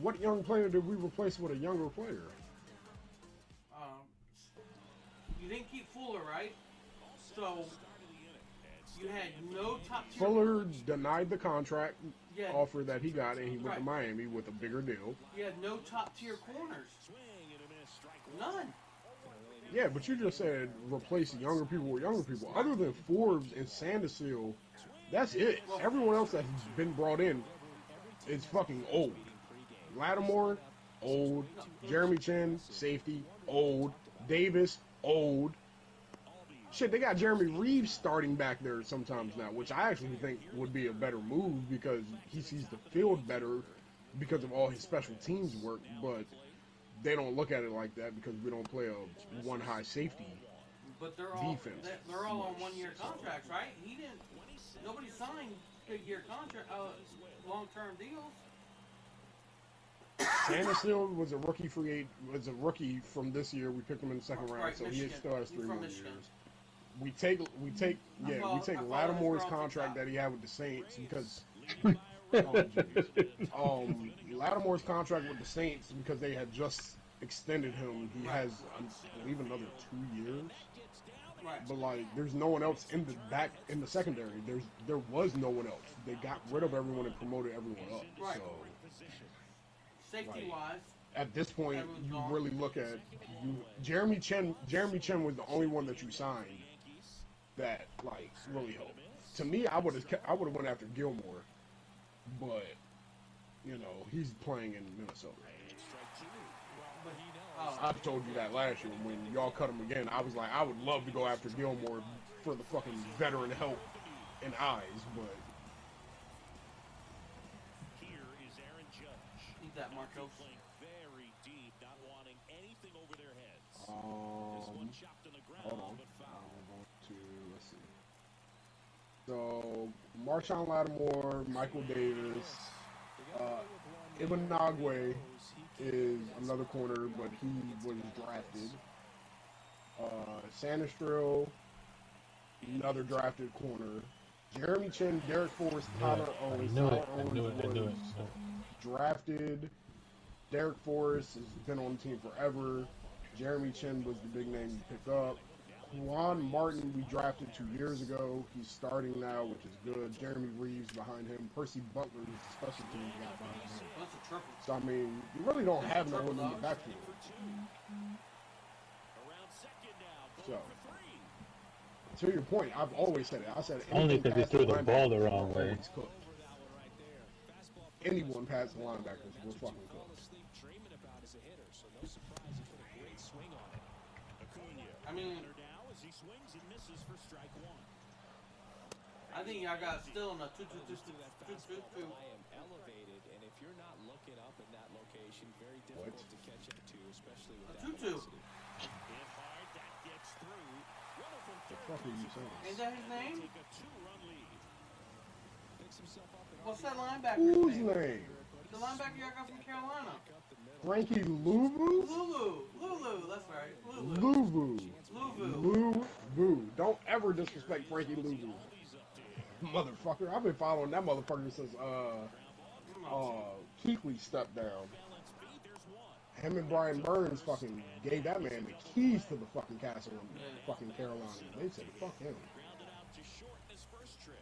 What young player did we replace with a younger player? You didn't keep Fuller, right? So you had no top tier. Fuller denied the contract Yeah. offer that he got, and he went Right. to Miami with a bigger deal. You had no top tier corners. None. Yeah, but you just said replace younger people with younger people. Other than Forbes and Sanderson, that's it. Everyone else that's been brought in is fucking old. Lattimore, old. Jeremy Chin, safety, old. Davis, old. Shit, they got Jeremy Reeves starting back there sometimes now, which I actually think would be a better move because he sees the field better because of all his special teams work, but they don't look at it like that because we don't play a one high safety. But they're all Defense. they're all on 1 year contracts, right? Nobody signed big year contract, long term deals. Sanderson was a rookie from this year. We picked him in the second round, Right, so Michigan. he still has He's 3 from more Michigan. years. We take I follow Lattimore's his contract growth that he had with the Saints because Lattimore's contract with the Saints because they had just extended him. He has, I believe, another 2 years. Right. But like, there's no one else in the secondary. There was no one else. They got rid of everyone and promoted everyone up. Right. So Safety wise, at this point, Everyone's you gone. really look at Jeremy Chen. Jeremy Chen was the only one that you signed that like really helped. To me, I would have went after Gilmore, but you know he's playing in Minnesota. I've told you that last year when y'all cut him again. I was like, I would love to go after Gilmore for the fucking veteran help and eyes, but Here is Aaron Judge. need that Marcos. Playing very deep, not wanting anything over their heads. This one chopped on the ground, hold on. but foul. Let's see. So Marshawn Lattimore, Michael Davis, Ibanagwe is another corner, but he was drafted. Sanistril, another drafted corner. Jeremy Chin, Derek Forrest, Tyler Owens. Tyler Owens was drafted. Derek Forrest has been on the team forever. Jeremy Chin was the big name you pick up. Juan Martin we drafted 2 years ago. He's starting now, which is good. Jeremy Reeves behind him. Percy Butler is the special teams guy behind him. That's a triple. So, I mean, you really don't have no one in the backfield. Around second now, So, going for 3. to your point, I've always said it. I said Only anything because they past threw the ball the linebackers, wrong we're way. always cooked. Anyone past the linebackers, we're fucking cooked. Dreaming about as a hitter, so no surprise he put a great swing on it. Acuna. I mean, Runner now as he swings and misses for strike 1. I think I got still in a 2-2-2-2-2-2. I am elevated, and if you're not looking up in that location, very difficult to catch up to, especially with that 2-2. velocity. Hit hard, that gets through. Runner from The third fuck are you base. saying? Ain't that his name? Take a 2-run lead. Picks himself up and What's that linebacker's Whose name? name? The linebacker y'all got from Carolina. Frankie Louvu? Lulu, that's right. Lulu. Louvu. Luvu. Louvu. Don't ever disrespect Frankie Louvu. Motherfucker. I've been following that motherfucker since Keekly stepped down. Him and Brian Burns fucking gave that man the keys to the fucking castle in fucking Carolina. They said fuck him. Grounded out to short in his first trip.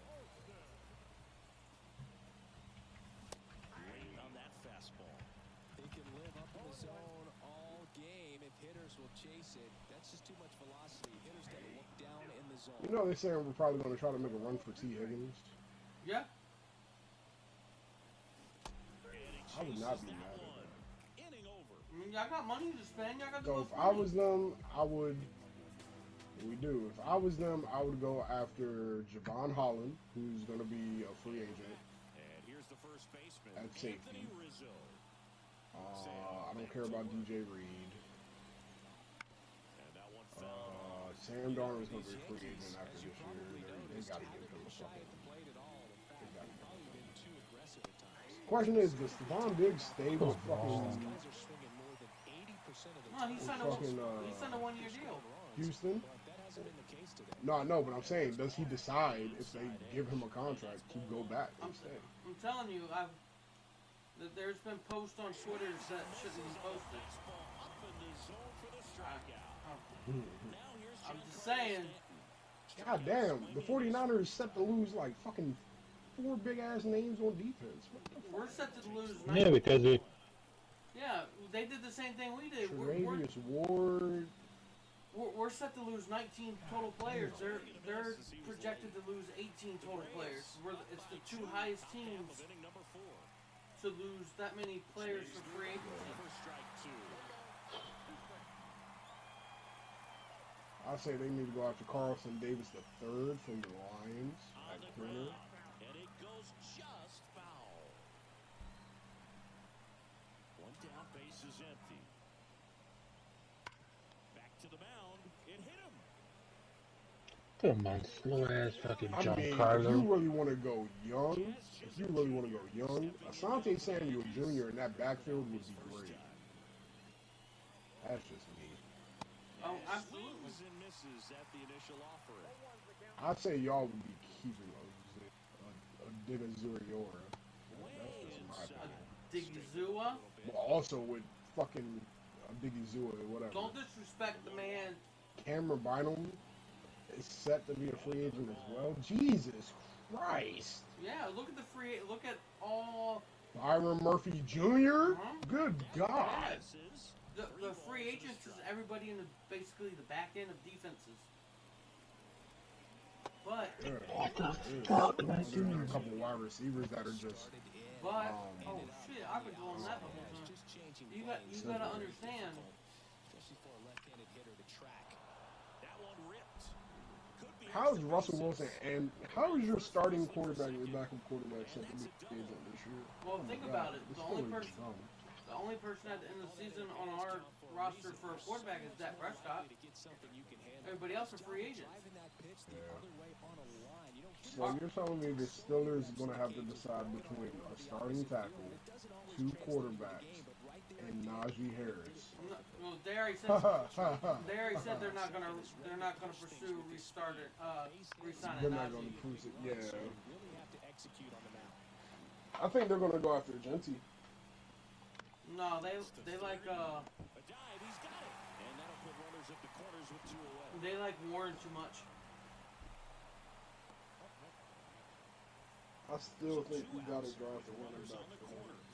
Waiting on that fastball. He can live up in the zone all game if hitters will chase it. That's just too much velocity. Hitters got to look down in the zone. You know they're saying we're probably going to try to make a run for T. Higgins. Yeah. I would not be mad at that. Inning over. I mean, y'all got money to spend. Y'all got the So most if I money. was them, I would. We do. If I was them, I would go after Javon Holland, who's going to be a free agent. And here's the first baseman, At safety. Anthony Rizzo. I don't care about DJ Reed. And that one foul. Sam Darnold's going to be a free agent after this year. They got to give him a Shy fucking. at the plate at all. In fact, They gotta they've probably been too aggressive at times. Question is, does Stephon Diggs stay with fucking? Guys are swinging more than 80% of the No, he signed a fucking, 1-year deal. Houston? But that hasn't been the case today. No, I know, but I'm saying, does he decide if they give him a contract to go back and stay? I'm telling you, there's been posts on Twitter that shouldn't be posted. I'm just saying. God damn, the 49ers set to lose like fucking 4 big ass names on defense. We're set to lose. Yeah, because we. Yeah, they did the same thing we did. Tre'Davious Ward. We're set to lose 19 total players. They're projected to lose 18 total players. It's the 2 highest teams to lose that many players for free agency. I say they need to go after Carlson Davis III from the Lions at corner. And it goes just foul. One down, base is empty. Back to the mound. It hit him. Come on, slow ass fucking I mean, Giancarlo. if you really want to go young, Asante Samuel Jr. in that backfield would be great. That's just me. Oh, absolutely. Swings and misses at the initial offering. I'd say y'all would be keeping a Digazuriora. That's just my opinion. Digizua. But also with fucking Digizua or whatever. Don't disrespect the man. Cameron Bynum is set to be a free agent as well. Jesus Christ. Yeah, look at the free. Look at all Byron Murphy Jr. Good God. Misses. the free agents is everybody in basically the back end of defenses. But There's a couple of wide receivers that are just. oh shit, I could go on that the whole time. You gotta understand. Especially for a left-handed hitter to track. That one ripped. Could be How is Russell Wilson and how is your starting quarterback and your backup quarterback set to be free agent this year? Well, think about it. This The only Steelers is person dumb. The only person at the end of the season on our roster for a quarterback is Dak Prescott. Everybody else are free agents. So you're telling me the Steelers are going to have to decide between a starting tackle, 2 quarterbacks, and Najee Harris. Well, they already said they're not gonna pursue resigning They're not going to prove it. Yeah. I think they're going to go after Genty. No, they like a dive. He's got it. And that'll put runners at the corners with 2 away. they like Warren too much. I still think we got to draft a running back.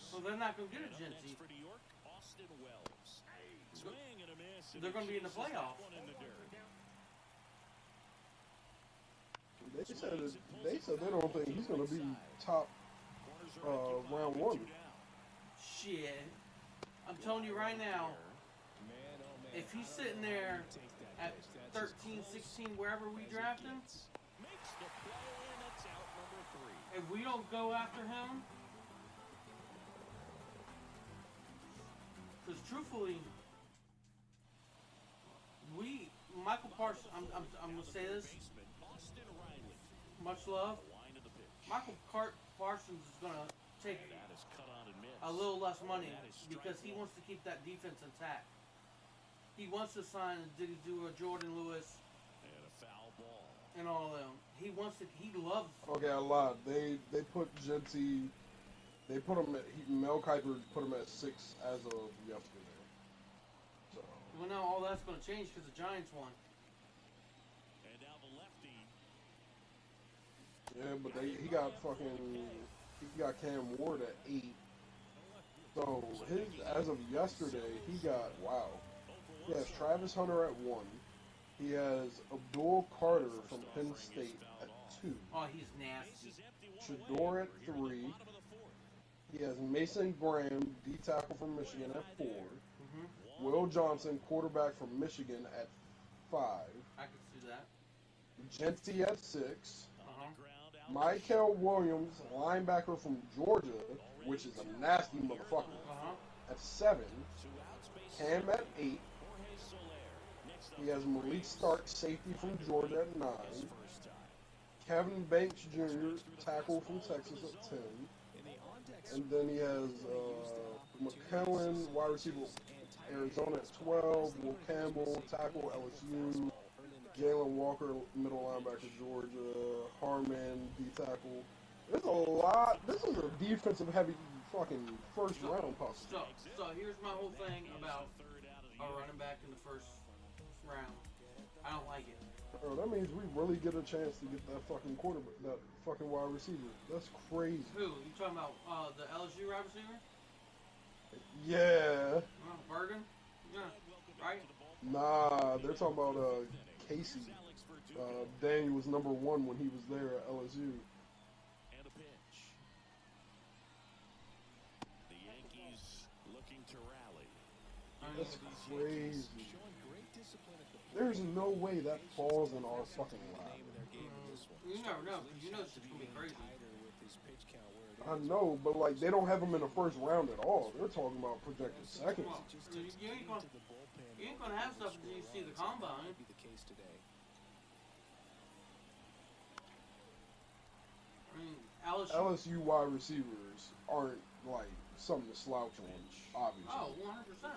So they're not gonna get a Genty. For New York, Austin Wells. Swing and a miss. and They're gonna be in the chases that playoffs. one in the dirt. They said they don't think he's going to be top round 1. Shit. I'm telling you right now, if he's sitting there at 13, 16, wherever we draft him, Makes the play, and that's out number 3. if we don't go after him, because truthfully, Michael Parsons, I'm gonna say this, Baseman, Austin Riley. much love. Line of the pitch. Michael Parsons is gonna take That is cut on and missed. a little less money because he wants to keep that defense intact. He wants to sign do a Jordan Lewis And a foul ball. and all of them. He loves. Okay, I lied. They put Genty. They put him at Mel Kiper put him at 6 as of yesterday. So Well, now all that's going to change because the Giants won. And now the lefty. yeah, but he got Cam Ward at 8. So as of yesterday he got He has Travis Hunter at 1. He has Abdul Carter from Penn State at 2. Oh, he's nasty. Shador at 3. He has Mason Graham, D tackle from Michigan at 4. Mm-hmm. Will Johnson, quarterback from Michigan at 5. I can see that. Genty at 6. Uh-huh. Michael Williams, linebacker from Georgia, which is a nasty motherfucker, Uh-huh. at 7. Cam at 8. He has Malik Stark, safety from Georgia at 9. Kevin Banks Jr., tackle from Texas at 10. And then he has McKellen, wide receiver Arizona at 12. Will Campbell, tackle LSU. Jalen Walker, middle linebacker, Georgia. Harmon, D tackle. There's a lot. This is a defensive heavy fucking first round possible. So here's my whole thing about a running back in the first round. I don't like it. Bro, that means we really get a chance to get that fucking quarterback, that fucking wide receiver. That's crazy. Who? You talking about the LSU wide receiver? Yeah. Bergen? Yeah, right? Nah, they're talking about Casey. Daniel was number 1 when he was there at LSU. And a pitch. The Yankees looking to rally. That's crazy. There's no way that falls in our fucking lap. You never know, because you know it's just going to be crazy. I know, but like they don't have him in the first round at all. They're talking about projected seconds. Well, you ain't gonna have stuff until you see the combine. I mean, LSU wide receivers aren't like something to slouch on, obviously. Oh, 100%.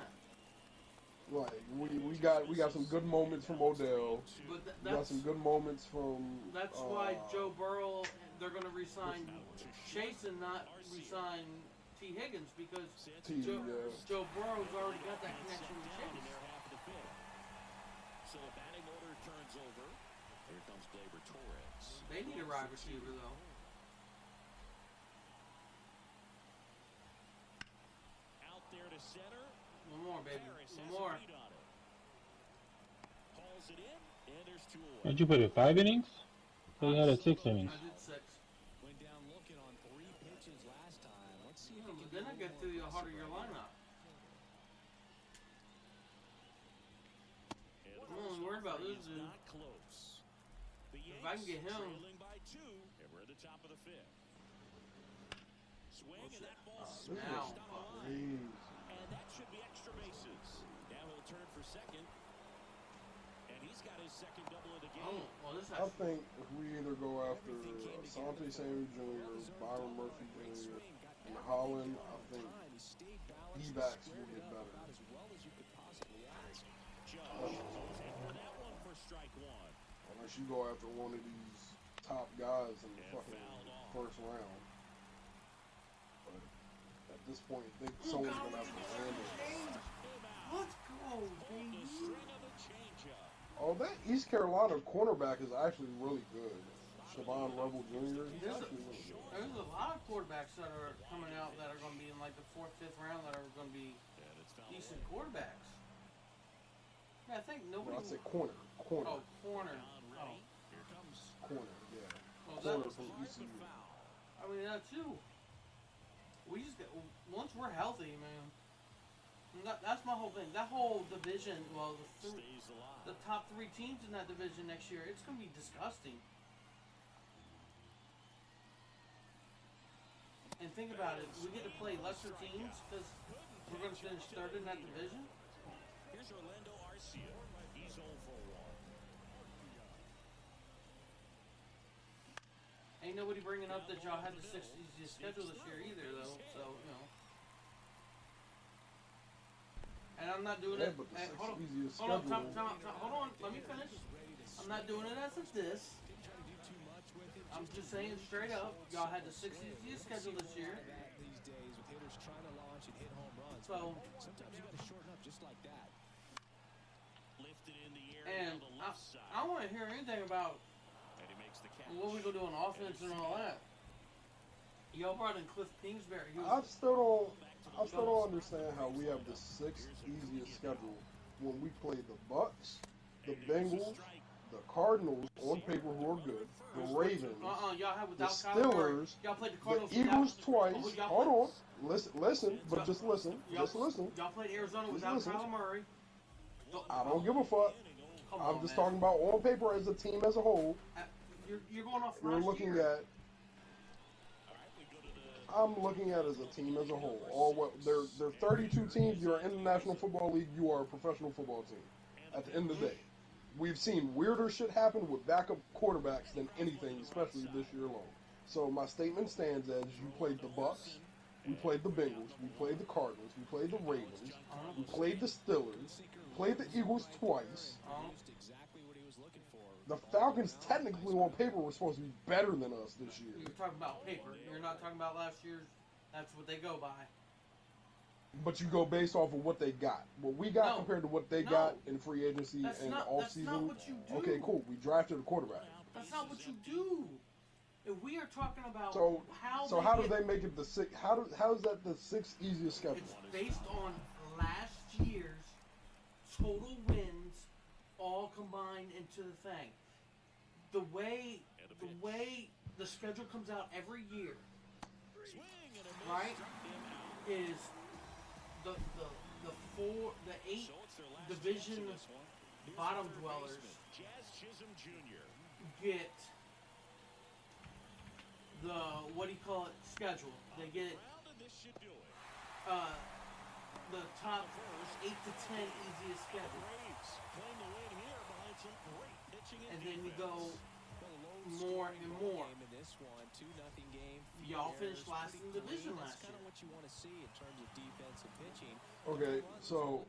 Like we got some good moments from Odell. But We got some good moments from. That's why Joe Burrow, they're gonna resign Chase and not resign T. Higgins, because Joe Burrow's already got that connection with Chase. So the batting order turns over. Here comes Gleyber Torres. They need a wide receiver though. Out there to center. One more, baby. Harris has One more. a beat on it. Hauls it in, and there's 2 away. Did you put it 5 innings? So you had it 6 innings. I did 6. Went down looking on 3 pitches last time. Let's see if Yeah, he but can then I get to the heart of your lineup. I'm only worried about this dude. Not close. The If I can get him. trailing by 2, and we're at the top of the 5th. Swing, and that ball This smashed Now. on the line. Crazy. And that should be extra bases. Now he'll turn for second. And he's got his second double of the game. Oh, well, this I has think if we either go after Asante Samuel Jr., Byron Murphy Jr., and Holland, I think D-backs will get better. Judge goes in for that one for strike 1. Unless you go after one of these top guys in the fucking first round. But at this point, I think someone's going to have to land it. Let's go, baby. String of the changeup. Oh, that East Carolina cornerback is actually really good. Siobhan Rebel Jr. He's actually really good. There's a lot of quarterbacks that are coming out that are going to be in like the 4th, 5th round that are going to be And it's foul decent away. quarterbacks. Yeah, I think nobody. Well, I said corner. Corner. Oh, corner. Down Oh, ready. Here comes Corner, yeah. well, Corner that, from hard ECU. but foul. I mean that too. We just get, once we're healthy, man. That's my whole thing. That whole division, well, Stays alive. the top 3 teams in that division next year, it's going to be disgusting. And think about it, we get to play lesser teams because we're going to finish 3rd in that division. Here's Orlando Arcia. He's 0 for 1. Ain't nobody bringing up that y'all had the 6th easiest schedule this year either, though. So, you know. And I'm not doing Yeah, it. but the Hey, sixth hold on, easiest hold on, schedule. hold on. Let me finish. I'm not doing it as a diss. I'm just saying straight up, y'all had the 6th easiest schedule this year. these days with hitters trying to launch and hit home runs. So, Sometimes you got to shorten up just like that. Lifted in the air and down the left side. I don't want to hear anything about And he makes the catch. what we gonna do on offense and all that. Y'all brought in Cliff Kingsbury. He I was, still don't understand how we have the 6th easiest schedule when we play the Bucks, the Bengals, the Cardinals on paper who are good, the Ravens, y'all had the without Kyler Murray. Steelers, Y'all played the the Cardinals Eagles without, twice. y'all Hold played- on, listen, but just listen, Y'all, just listen. y'all played Arizona Just without listen. Kyler Murray. I don't give a fuck. Come I'm on, just man. talking about on paper as a team as a whole. You're going off We're last looking year. at. I'm looking at as a team as a whole. All what there are 32 teams. You're in the National Football League. You are a professional football team. At the end of the day, we've seen weirder shit happen with backup quarterbacks than anything, especially this year alone. So my statement stands as you played the Bucks, We played the Bengals. We played the Cardinals. We played the Ravens. We played the Steelers. Played the Eagles twice. The Falcons technically on paper were supposed to be better than us this year. You're talking about paper. You're not talking about last year's. That's what they go by. But you go based off of what they got. What we got compared to what they got in free agency and off season. That's not what you do. Okay, cool. We drafted a quarterback. That's not what you do. If we are talking about how do they make it the six? How is that the sixth easiest schedule? It's based on last year's total wins, all combined into the thing. The way the schedule comes out every year, right? Is the 8 division bottom dwellers get the schedule. They get the top 8 to 10 easiest schedule, and then you go more and more. Y'all finished last in the division last year. Okay, so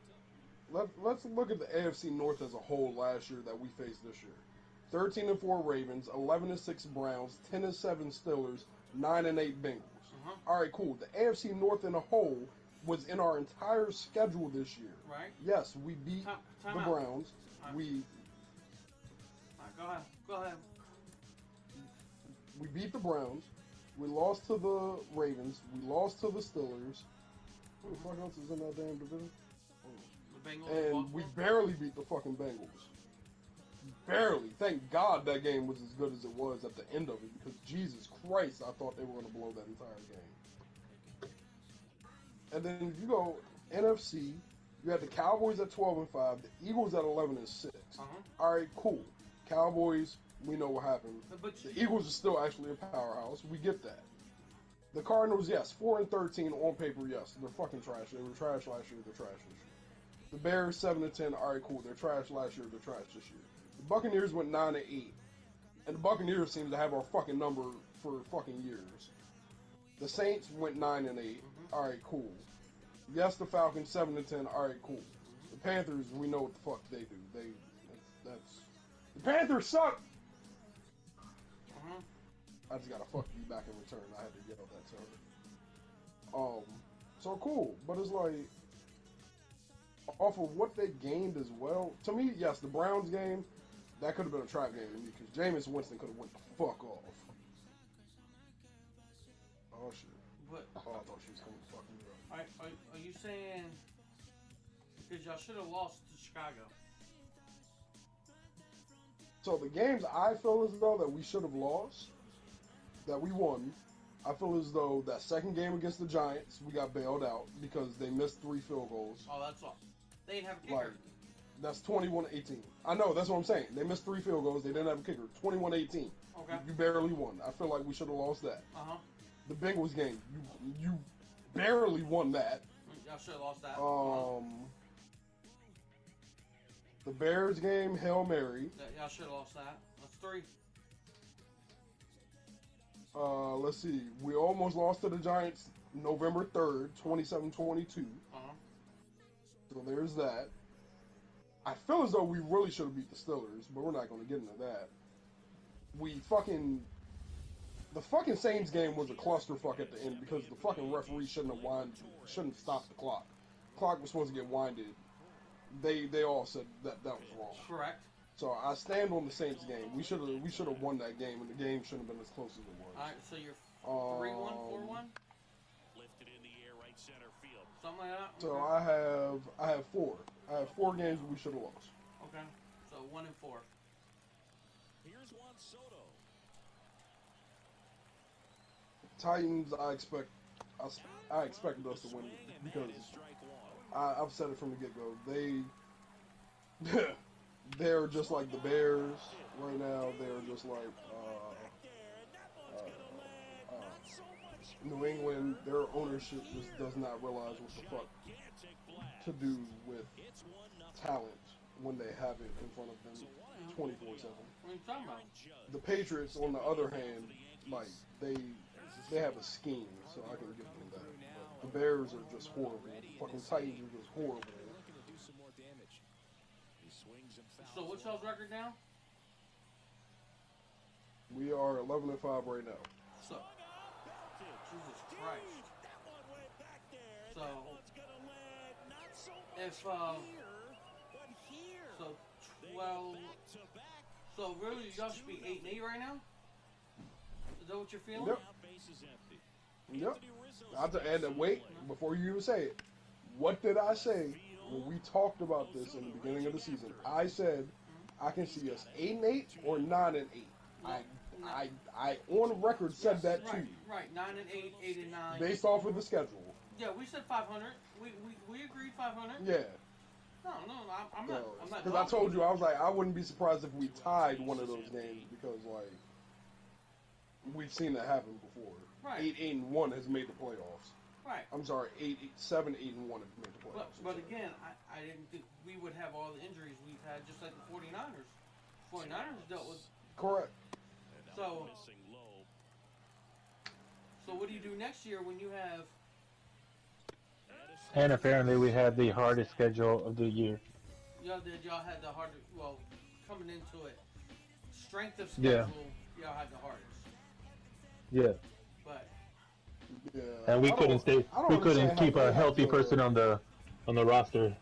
let's look at the AFC North as a whole last year that we faced this year. 13-4 Ravens, 11-6 Browns, 10-7 Steelers, 9-8 Bengals. All right, cool. The AFC North in a whole was in our entire schedule this year. Right. Yes, we beat the Browns. Right. Go ahead. We beat the Browns. We lost to the Ravens. We lost to the Steelers. Who the fuck else is in that damn division? The Bengals. And we barely beat the fucking Bengals. Barely. Thank God that game was as good as it was at the end of it, because Jesus Christ, I thought they were going to blow that entire game. And then if you go NFC, you had the Cowboys at 12-5, the Eagles at 11-6. All right, cool. Cowboys, we know what happened. The Eagles are still actually a powerhouse. We get that. The Cardinals, yes, 4-13 on paper, yes, they're fucking trash. They were trash last year. They're trash this year. The Bears 7-10. All right, cool. They're trash last year. They're trash this year. The Buccaneers went 9-8, and the Buccaneers seem to have our fucking number for fucking years. The Saints went 9-8. All right, cool. Yes, the Falcons 7-10. All right, cool. The Panthers, we know what the fuck they do. That's the Panthers suck. I just got a fuck you back in return. I had to yell that to her. So cool, but it's like off of what they gained as well. To me, yes, the Browns game, that could have been a trap game to me because Jameis Winston could have went the fuck off. Oh shit! But I thought she was coming to fuck me up. Are you saying because y'all should have lost to Chicago? So the games I feel as though that we should have lost, that we won, I feel as though that second game against the Giants, we got bailed out because they missed 3 field goals. Oh, that's all. They didn't have a kicker. Like, that's 21-18. I know, that's what I'm saying. They missed 3 field goals. They didn't have a kicker. 21-18. Okay. You barely won. I feel like we should have lost that. The Bengals game, you barely won that. Y'all should have lost that. The Bears game, Hail Mary. Y'all should have lost that. That's 3. Let's see. We almost lost to the Giants November 3rd, 27-22. So there's that. I feel as though we really should have beat the Steelers, but we're not going to get into that. The fucking Saints game was a clusterfuck at the end because the fucking referee shouldn't have stopped the clock. The clock was supposed to get winded. They all said that was wrong. Correct. So I stand on the Saints game. We should have won that game, and the game shouldn't have been as close as it was. All right, so you're 3-1, 4-1. Lifted in the air, right center field. Something like that. So Okay. I have 4. I have 4 games we should have lost. Okay, so 1-4. Here's Juan Soto. Titans, I expected us to win because I've said it from the get-go. They're just like the Bears right now. They're just like New England. Their ownership just does not realize what the fuck to do with talent when they have it in front of them 24/7. What are you talking about? The Patriots, on the other hand, like they have a scheme, so I can give them that. The Bears are just horrible. The fucking Titans are just horrible. They're looking to do some more damage. He swings and fouls. So what's y'all's record now? We are 11-5 right now. So, Jesus Christ. That one way back there. So, That one's gonna land not so much if, here, but here. So, They 12. go back to back. So, really, y'all should be 8-8 right now? Is that what you're feeling? Yep. Now base is empty. Yep. Anthony Rizzo's I have to add that. Wait, before you even say it, what did I say when we talked about this in the beginning of the season? I said I can see us 8-8 or 9-8. I on record said that to Right, you right. 9-8, 8-9. based off of the schedule. Yeah, we said 500. We agreed 500. Yeah, No, I'm not. I'm not. because I told you I was like I wouldn't be surprised if we tied one of those games because like we've seen that happen before. Right. 8-1 has made the playoffs. Right. I'm sorry, 7-1 have made the playoffs. But again, I didn't think we would have all the injuries we've had, just like the 49ers. 49ers dealt with. Correct. So, missing low. so what do you do next year when you have? And apparently we had the hardest schedule of the year. Y'all had the hardest. Well, coming into it, strength of Yeah. schedule, y'all had the hardest. Yeah. But Yeah. And we I couldn't don't- stay. I don't We couldn't understand keep how a they healthy have person on the roster.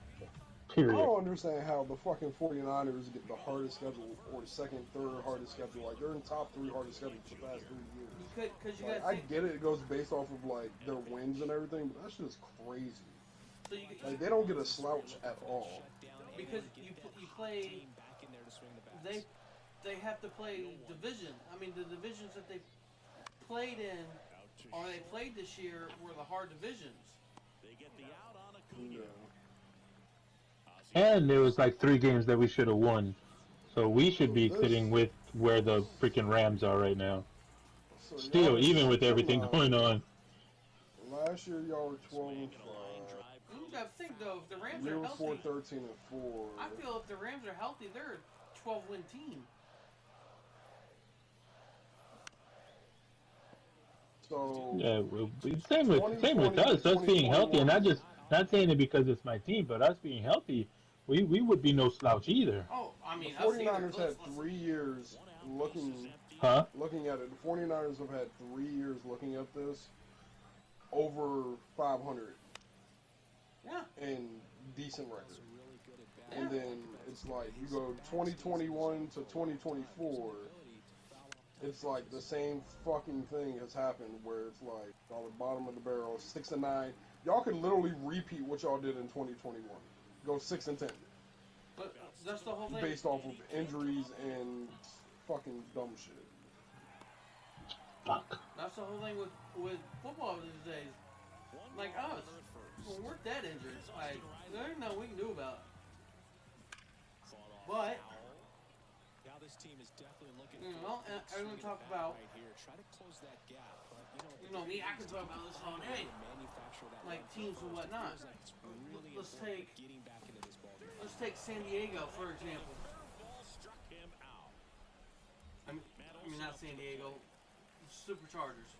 I Period. don't understand how the fucking 49ers get the hardest schedule or the second, third hardest schedule. Like, they're in top 3 hardest schedules for the past 3 years. because you Like, got I get it goes based off of, like, their wins and everything, but that's just crazy. so you Like, they don't get a slouch at all. because you play. Came back in there to swing the bats. They have to play division. I mean, the divisions that they played in or they played this year were the hard divisions. They get the out on Acuna. Yeah. And there was like 3 games that we should have won. So we should be sitting with where the freaking Rams are right now. So Still, y'all- even with everything going on. Last year, y'all were 12-5. You got to think though, if the Rams Year are before, healthy, 13-4. I feel if the Rams are healthy, they're a 12-win team. So, Yeah, same with us being healthy, and not saying it because it's my team, but us being healthy, we would be no slouch either. Oh, I the mean, 49ers had 3 years looking Huh? at it. The 49ers have had 3 years looking at this, over 500 Yeah. and decent record. Really good at bat. And then it's like you go 2021 to 2024, it's like the same fucking thing has happened where it's like on the bottom of the barrel, 6-9. Y'all could literally repeat what y'all did in 2021. Go 6-10, But that's the whole thing. based off of injuries and fucking dumb shit. Fuck. That's the whole thing with football these days. Like us, when we're dead injured, like there's nothing we can do about it. But Now this team is definitely looking you for know, and everyone talk about right here. Try to close that gap, but you know me. I can talk about this all day. manufacture that Like run. teams and whatnot. Feels like it's really Let's important take getting back into this ballgame. let's take San Diego for example. Ball struck him out. I mean not San Diego, Superchargers.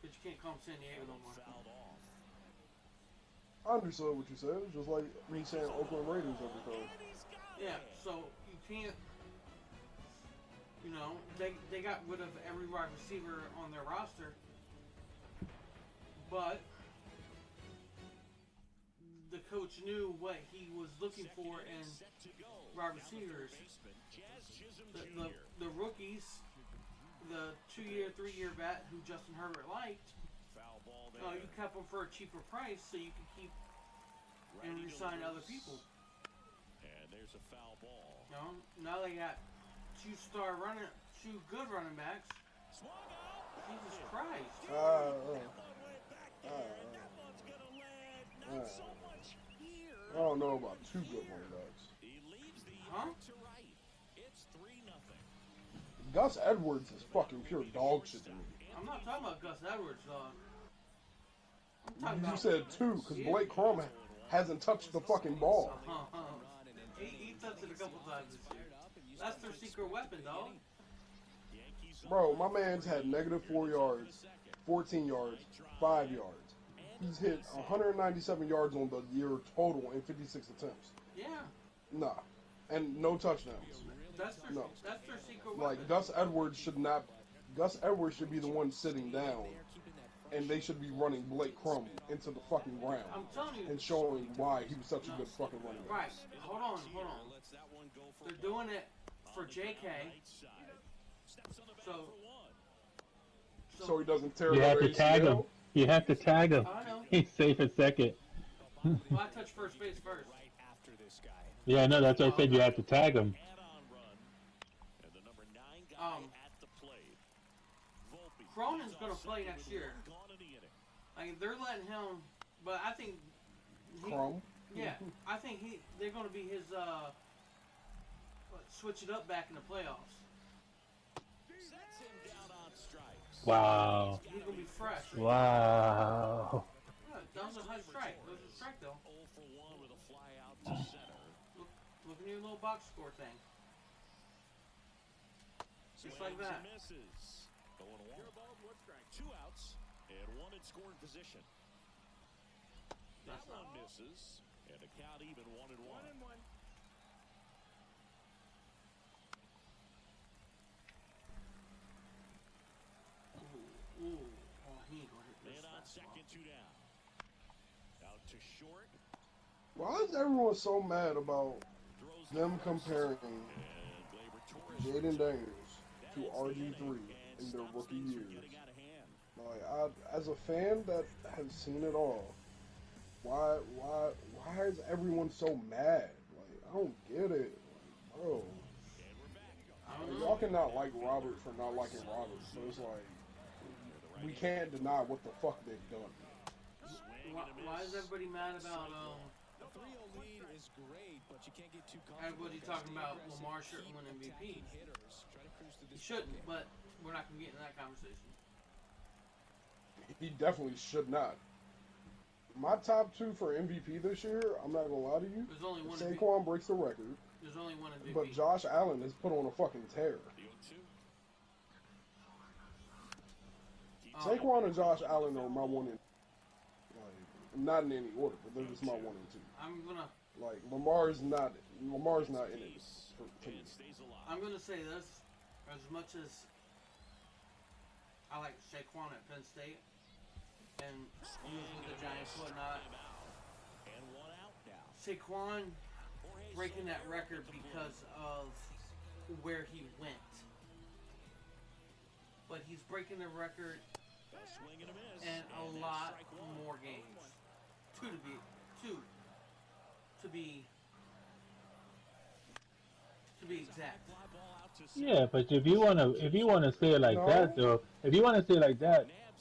But you can't call them San Diego no more. Fouled off. I understood what you said, just like me saying Oakland Raiders every time. And he's got Yeah, it. so you can't. You know, they got rid of every wide receiver on their roster, but the coach knew what he was looking for in Set to go. wide receivers. Basement. Jazz Chisholm The, Jr. the rookies, the 2-year, 3-year vet who Justin Herbert liked, Foul ball there. you kept them for a cheaper price so you could keep and Righty re-sign other delivers. people. And there's a foul ball. You know, now they got two good running backs. Swung out. Jesus Christ. That one way back there. uh, That one's gonna land not so much here. I don't know about 2 good running backs. He leaves the Huh? unit to right. It's 3-0. Gus Edwards is fucking pure dog shit to me. I'm not talking about Gus Edwards, dog. I'm talking You about. said 2, because Blake Crum hasn't touched the fucking ball. He touched it a couple times this year. That's their secret weapon, dog. Yankees Bro, my man's had -4 yards, 14 yards, 5 yards. He's hit 197 yards on the year total in 56 attempts. Yeah. Nah. And no touchdowns. That's their, No. that's their secret Like, weapon. Gus Edwards should be the one sitting down, and they should be running Blake Crum into the fucking ground I'm telling you. and showing why he was such a good fucking running back. Right. Hold on. They're doing it for JK. So he doesn't tear You have another to tag him. ACL. You have to tag him. I know. He's safe at second. Well, I touch first base first. Yeah, no, that's what I said. You have to tag him. Cronin's going to play next year. Like, they're letting him, but I think Crum. yeah, I think they're going to be his switch it up back in the playoffs. Wow. He's going to be fresh. Wow. Yeah, that was a high strike. It was a strike though. Look at your little box score thing. Just like that. Two outs and one in scoring position. That That's one not misses, and the count even 1-1. Ooh. Oh, he ain't gonna hit this. Man on second, two down. Out to short. Why is everyone so mad about them comparing Jaden Daniels to RG3 in their rookie years? Like, as a fan that has seen it all, why is everyone so mad? Like, I don't get it, like, bro. Like, y'all cannot like Robert for not liking Robert, so it's like we can't deny what the fuck they've done. Why is everybody mad about The 3-0 lead is great, but you can't get too comfortable. everybody talking about Lamar shouldn't win MVP? He shouldn't, but we're not gonna get in that conversation. He definitely should not. My top two for MVP this year, I'm not gonna lie to you, There's only one. Saquon breaks the record, There's only one MVP. but Josh Allen has put on a fucking tear. Saquon and Josh Allen are my one and not in any order, but they're just my 1 and 2. I'm gonna Like Lamar's not in it for me. I'm gonna say this. As much as I like Saquon at Penn State, and he was with the Giants, whatnot. Saquon breaking that record because of where he went. But he's breaking the record in a lot more games. Two to be exact. Yeah, but if you wanna say it like that though,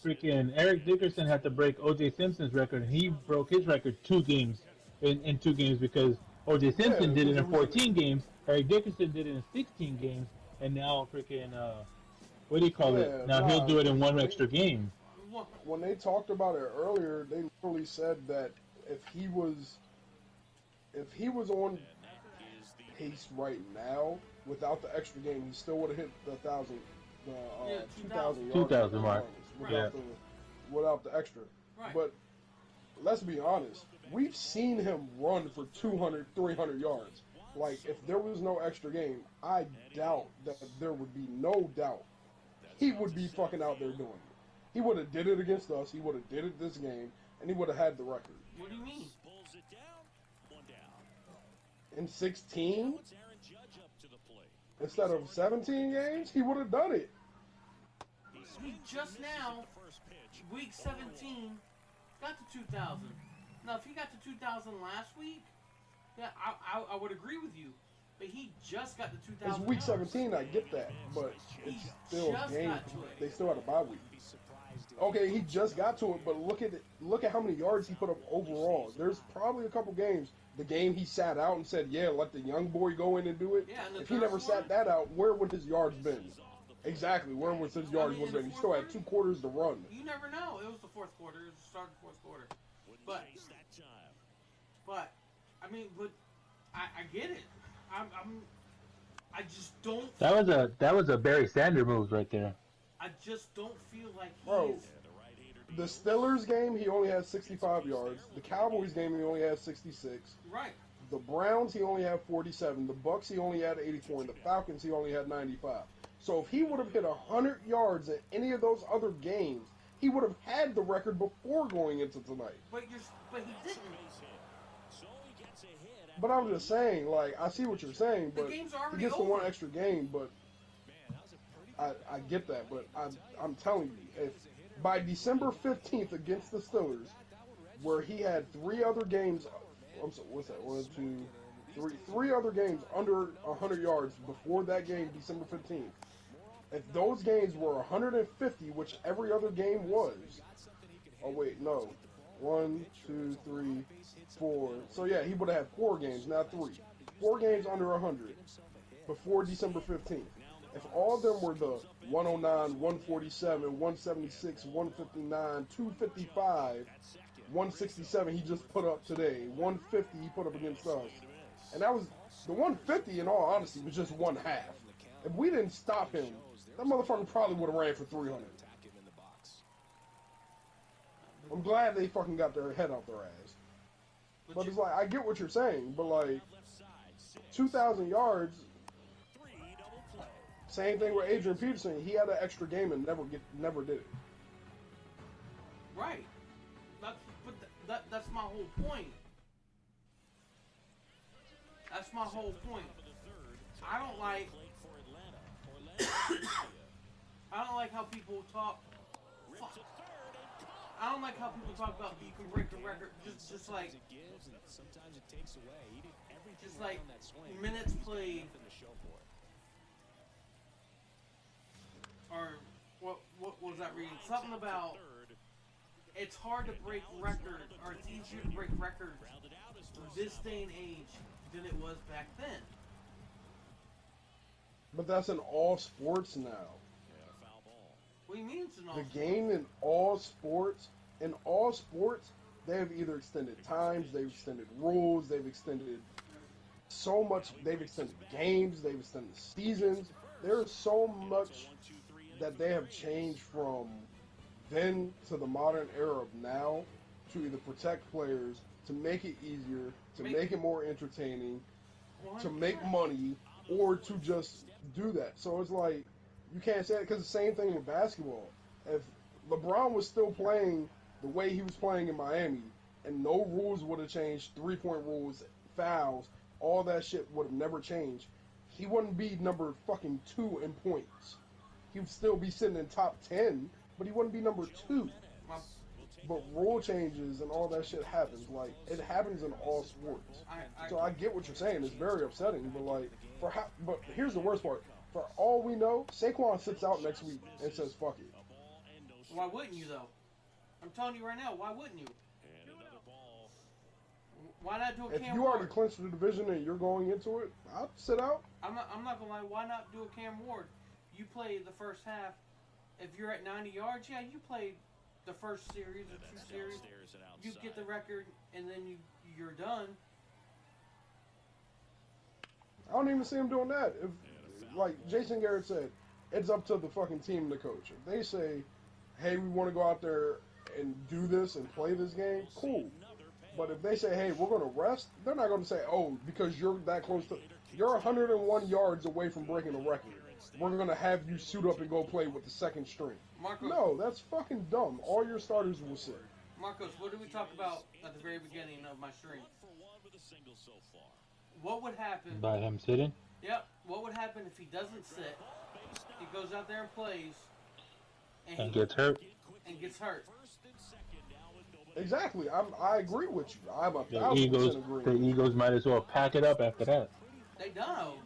freaking Eric Dickerson had to break O.J. Simpson's record, and he broke his record 2 games in 2 games because O.J. Simpson did it in 14 games, Eric Dickerson did it in 16 games, and now freaking what do you call it? Now he'll do it in 1 extra game. When they talked about it earlier, they literally said that if he was on pace right now without the extra game, he still would have hit the 2,000 yards. 2,000 mark. Without the extra. Right. But let's be honest, we've seen him run for 200, 300 yards. Like, if there was no extra game, I doubt that there would be no doubt he would be fucking out there doing it. He would have did it against us, he would have did it this game, and he would have had the record. What do you mean? In 16? Instead of 17 games, he would have done it. He just now, week 17, got to 2,000. Now, if he got to 2,000 last week, yeah, I would agree with you. But he just got to 2,000. It's week 17, I get that, but it's still a game. They still had a bye week. Okay, he just got to it, but look at how many yards he put up overall. There's probably a couple games. The game he sat out and said, "Yeah, let the young boy go in and do it." Yeah, if he never sat that out, where would his yards been? Exactly, where was his yards would have been? He still had 2 quarters to run. You never know. It was the 4th quarter. It was the start of the 4th quarter. But I mean, but I get it. I just don't. That was a Barry Sanders move right there. I just don't feel like Bro, The Steelers game, he only had 65 yards. The Cowboys game, he only had 66. Right. The Browns, he only had 47. The Bucks, he only had 84. And the Falcons, he only had 95. So if he would have hit 100 yards in any of those other games, he would have had the record before going into tonight. But he didn't. But I'm just saying, like, I see what you're saying, but The game's he already gets the over. one extra game, but I get that, but I'm telling you, if by December 15th against the Steelers, where he had three other games, what's that, 1, 2, 3, three other games under 100 yards before that game, December 15th, if those games were 150, which every other game was, oh wait, no, 1, 2, 3, 4, so yeah, he would have had 4 games, not 3. 4 games under 100 before December 15th. If all of them were the 109, 147, 176, 159, 255, 167 he just put up today, 150 he put up against us, and that was, the 150 in all honesty was just one half. If we didn't stop him, that motherfucker probably would have ran for 300. I'm glad they fucking got their head out their ass. But it's like, I get what you're saying, but like, 2,000 yards, same thing with Adrian Peterson. He had an extra game and never did it. Right. That's my whole point. That's my whole point. I don't like how people talk. Fuck. I don't like how people talk about you can break the record just like sometimes it takes away. He did everything just like on that swing. minutes played Nothing to show for it. or what was that reading? Something about it's hard to break record, or it's easier to break records this day and age than it was back then. But that's in all sports now. What do you mean it's an all? The game in all sports, they have either extended times, they've extended rules, they've extended so much, they've extended games, they've extended seasons. There's so much that they have changed from then to the modern era of now to either protect players, to make it easier, to make it more entertaining, to make money, or to just do that. So it's like, you can't say it, because the same thing with basketball. If LeBron was still playing the way he was playing in Miami, and no rules would have changed, 3-point rules, fouls, all that shit would have never changed, he wouldn't be number fucking 2 in points. He would still be sitting in top 10, but he wouldn't be number 2. But rule changes and all that shit happens. Like, it happens in all sports. So I get what you're saying. It's very upsetting, but like, but here's the worst part. For all we know, Saquon sits out next week and says, fuck it. Why wouldn't you, though? I'm telling you right now, why wouldn't you? Why not do a Cam Ward? If you already clinched the division and you're going into it, I'd sit out. I'm not gonna lie, why not do a Cam Ward? You play the first half. If you're at 90 yards, yeah, you play the first series or 2 series. You get the record, and then you're done. I don't even see him doing that. If, like Jason Garrett said, it's up to the fucking team and the coach. If they say, hey, we want to go out there and do this and play this game, cool. But if they say, hey, we're going to rest, they're not going to say, oh, because you're that close to, you're 101 yards away from breaking the record, we're going to have you suit up and go play with the second string. Marcos, no, that's fucking dumb. All your starters will sit. Marcos, what did we talk about at the very beginning of my stream? What would happen? By him sitting? Yep. What would happen if he doesn't sit? He goes out there and plays, and gets hurt. And gets hurt. Exactly. I agree with you. I'm 1,000% agree. The Eagles might as well pack it up after that. They done.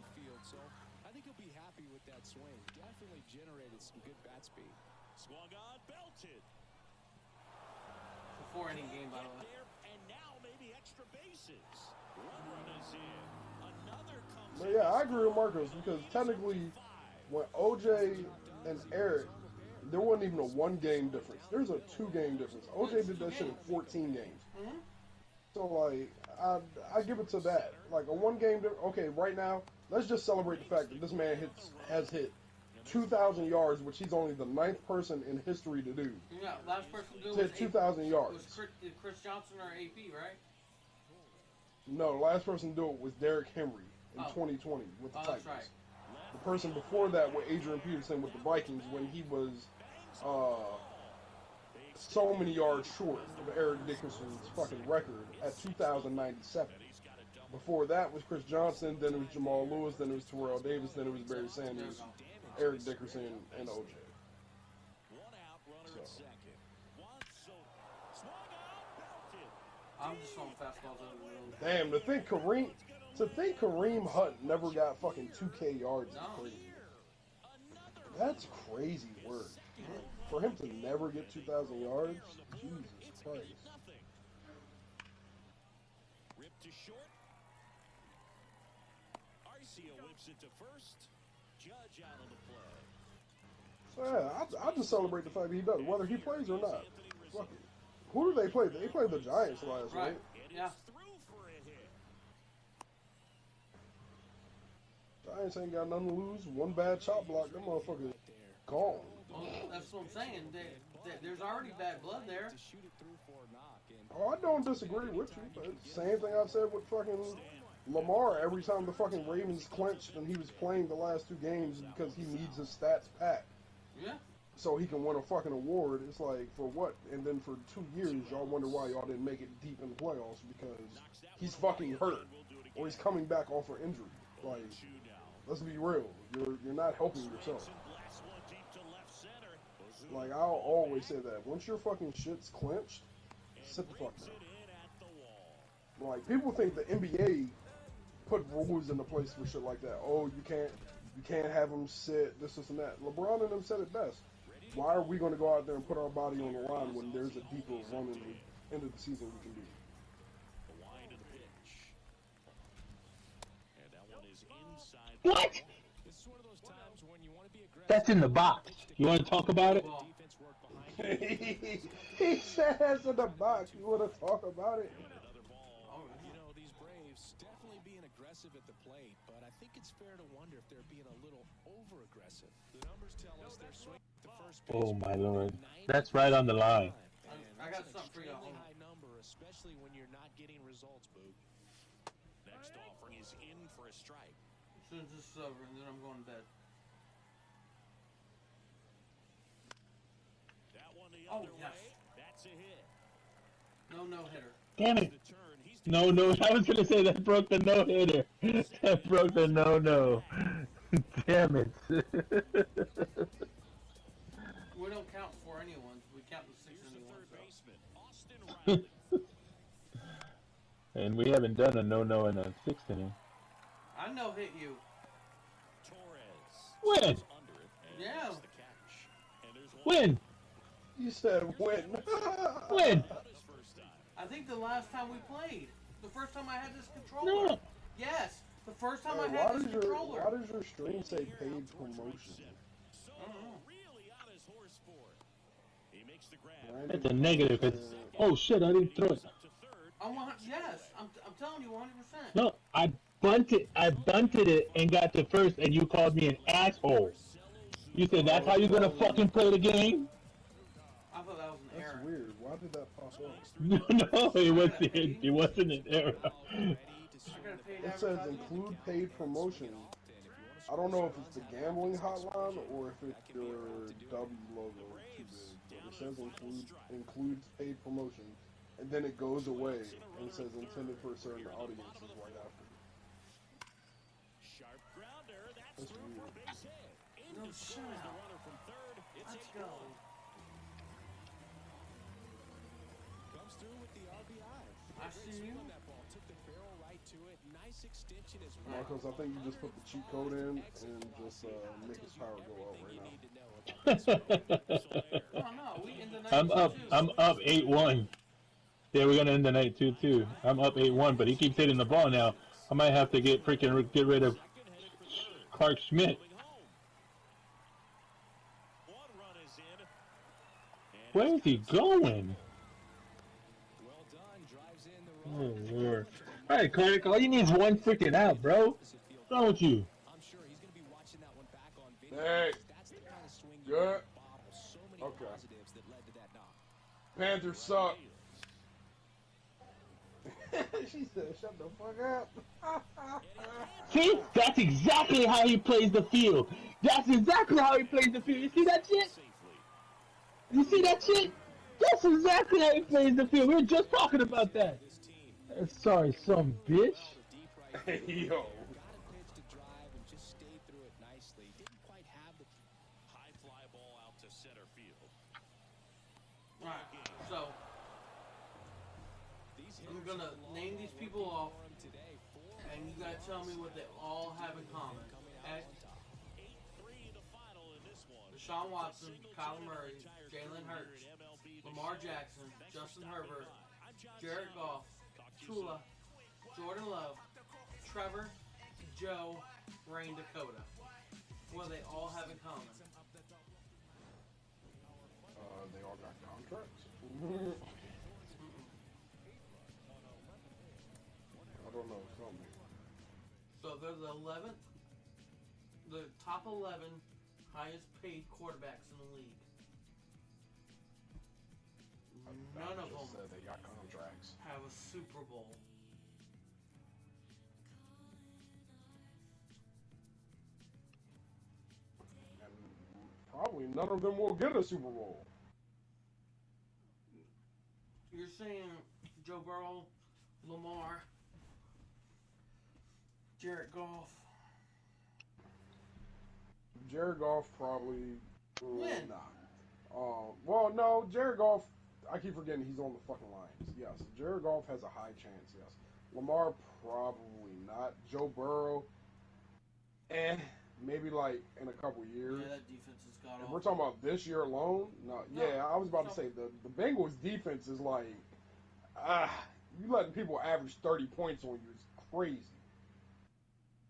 I think he'll be happy with that swing. Definitely generated some good bat speed. Swung on, belted. Before any game, by the way. And now maybe extra bases. One run is in. Another comes But yeah, I agree with Marcos because technically, when OJ and Eric, there wasn't even a 1-game difference. There's a 2-game difference. OJ did that shit in 14 games. Mm-hmm. So like, I give it to that. Like a 1-game difference. Okay, right now, let's just celebrate the fact that this man has hit 2,000 yards, which he's only the 9th person in history to do. Yeah, last person to do To it hit 2,000 yards. was Chris Johnson or AP, right? No, the last person to do it was Derrick Henry in 2020 with the Titans. That's right. The person before that was Adrian Peterson with the Vikings when he was so many yards short of Eric Dickerson's fucking record at 2,097. Before that was Chris Johnson, then it was Jamal Lewis, then it was Terrell Davis, then it was Barry Sanders, Eric Dickerson, and OJ. So. I'm just throwing fastballs over the middle. Damn, to think Kareem Hunt never got fucking 2K yards is crazy. That's crazy work. For him to never get 2,000 yards, Jesus Christ. Ripped to short. Arcia whips it to first. Judge out of the play. So yeah, I just celebrate the fact that he does, whether he plays or not. Fuck it. Who do they play? They played the Giants last, right? Yeah. Giants ain't got nothing to lose. One bad chop block, them motherfuckers gone. Well, that's what I'm saying. There's already bad blood there. Oh, I don't disagree with you. But same thing I've said with fucking Lamar. Every time the fucking Ravens clinched and he was playing the last 2 games because he needs his stats packed. Yeah. So he can win a fucking award. It's like, for what? And then for 2 years, y'all wonder why y'all didn't make it deep in the playoffs because he's fucking hurt or he's coming back off an injury. Like, let's be real. You're not helping yourself. Like, I'll always say that. Once your fucking shit's clenched, sit the fuck down. Like, people think the NBA put rules into place for shit like that. Oh, you can't have them sit, this and that. LeBron and them said it best. Why are we going to go out there and put our body on the line when there's a deeper run in the end of the season we can do? What? That's in the box. You want to talk about it? He says in the box. You want to talk about it? You know, these Braves definitely being aggressive at the plate, but I think it's fair to wonder if they're being a little over-aggressive. The numbers tell us they're swinging the first base. Oh my lord. That's right on the line. I got something for you at home. High number, especially when you're not getting results, Boog. Next offering is in for a strike. As soon as this is over, and then I'm going to bed. That one the Oh, other yes. way. That's a hit. No hitter. Damn it. The turn. He's No, I was going to say that broke the no-hitter. That broke the no. Damn it. We don't count 4 anyones. We count the 6 Here's the anyones. third baseman, Austin Riley. And we haven't done a no in a 6th inning. I no hit you. Torres. When? Under it, and Yeah. makes the catch. And there's one When? You said when? When? out his first time. I think the last time we played. The first time I had this controller. No. Yes. The first time Hey, I had this controller. why does your stream say paid promotion? So really on his horse for it. He makes the grab. That's a negative. Oh shit, I didn't throw it. Up to third. Yes. I'm telling you 100%. No, I bunted it and got to first, and you called me an asshole. You said that's how you're gonna fucking play the game? I thought that was an That's error. weird. Why did that pop up? No, it wasn't. It wasn't an error. I got a paid It says advertisement. include paid promotion. I don't know if it's the gambling hotline or if it's your W logo too big. But it says includes paid promotion, and then it goes away and it says intended for certain audiences right after. Sharp grounder. That's That's through for a weird. base hit. In No, to shut score is the up. runner from third. It's Let's a go. Comes through with the RBI. I see you. That ball took the barrel right to it. Nice extension as well. Marcos, I think you just put the cheat code in and just make his power go out right You now. need to know about Oh no, we in the night I'm up. 2-2. I'm up 8-1. Yeah, we're gonna end the night 2-2. I'm up 8-1, but he keeps hitting the ball now. I might have to get rid of Clark Schmidt. going home. One run is in. And Where is he going? well done. Drives in the Oh Lord! All right, Clark. All you need is one freaking out, bro. What's wrong with you? I'm sure he's going to be watching that one back on video. Hey, Good. bottle. So many Okay. positives that led to that knock. Panthers suck. She said, "Shut the fuck up." See, that's exactly how he plays the field. That's exactly how he plays the field. You see that shit? You see that shit? That's exactly how he plays the field. We were just talking about that. This team Sorry, some bitch. well to deep right Hey, field. yo. Got a pitch to drive and just stayed through it nicely. Didn't quite have the High fly ball out to center field. All right. So these I'm hitters gonna have long name these been people working off, for him today. and you gotta tell me what they all have in common. Okay? 8-3 the final in this one. Deshaun Watson, Kyler Murray, Jalen Hurts, Lamar Jackson, Justin Herbert, Jared Goff, Tula, Jordan Love, Trevor, Joe, Rain Dakota. What do they all have in common? They all got contracts. I don't know. Tell me. So they're the 11th, the top 11 highest paid quarterbacks in the league. None of Just them said they got contracts. have a Super Bowl. And probably none of them will get a Super Bowl. You're saying Joe Burrow, Lamar, Jared Goff. Jared Goff probably When? not. Well, no, Jared Goff. I keep forgetting he's on the fucking Lions. Yes, Jared Goff has a high chance. Yes, Lamar probably not. Joe Burrow, maybe like in a couple years. Yeah, that defense has got If off. we're talking about this year alone, no. Yeah, I was about to say the Bengals defense is like, you letting people average 30 points on you is crazy.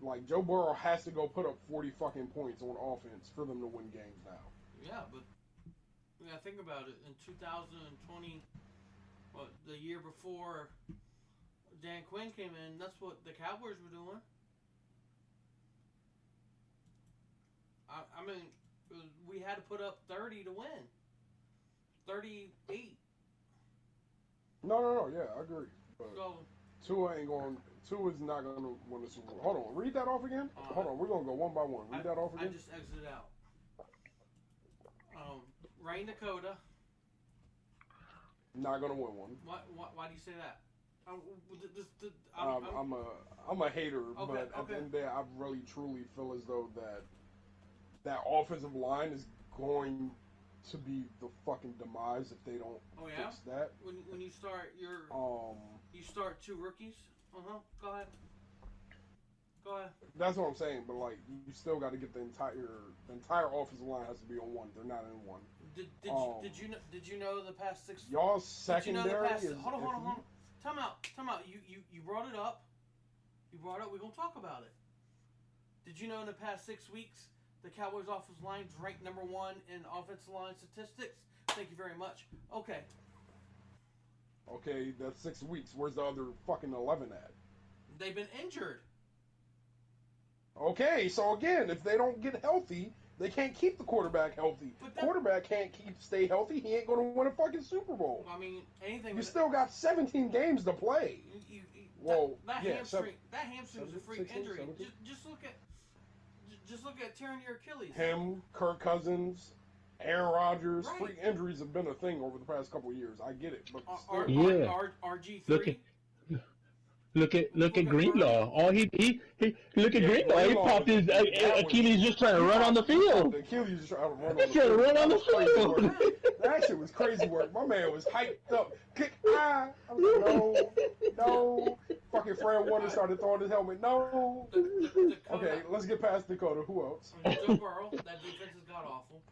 Like Joe Burrow has to go put up 40 fucking points on offense for them to win games now. Yeah, but yeah, think about it. In 2020, the year before Dan Quinn came in, that's what the Cowboys were doing. I mean, we had to put up 30 to win. 38. No, yeah, I agree. But So, Tua's not going to win the Super Bowl. Hold on, read that off again. Hold on, we're going to go one by one. Read that off I again. just exited out. Rain Dakota. Not going to win one. Why do you say that? I'm a hater, Okay, but at okay. the end of the day, I really truly feel as though that offensive line is going to be the fucking demise if they don't fix that. When you start you start two rookies. Go ahead. That's what I'm saying, but like you still got to get the entire offensive line has to be on one. They're not in one. Did you know the past 6? Y'all's secondary is. Hold on. Time out. You brought it up. We're gonna talk about it. Did you know in the past 6 weeks the Cowboys' offensive line's ranked number 1 in offensive line statistics? Thank you very much. Okay. Okay, that's 6 weeks. Where's the other fucking 11 at? They've been injured. Okay, so again, if they don't get healthy, they can't keep the quarterback healthy. Quarterback can't stay healthy. He ain't going to win a fucking Super Bowl. I mean, anything. You still got 17 games to play. That hamstring's a freak 16, injury. 17. Just look at tearing your Achilles. Him, Kirk Cousins, Aaron Rodgers, Right. freak injuries have been a thing over the past couple of years. I get it, but still. RG3. Look at Greenlaw. All he look at Greenlaw. He popped his Achilles just trying to run on the field. The Achilles just trying to run on He's trying to run on the field. That shit was crazy work. My man was hyped up. Kick, I was like, no. Fucking Fred Warner started throwing his helmet. No. Okay, let's get past Dakota. Who else? Joe Burrow. That defense has got awful.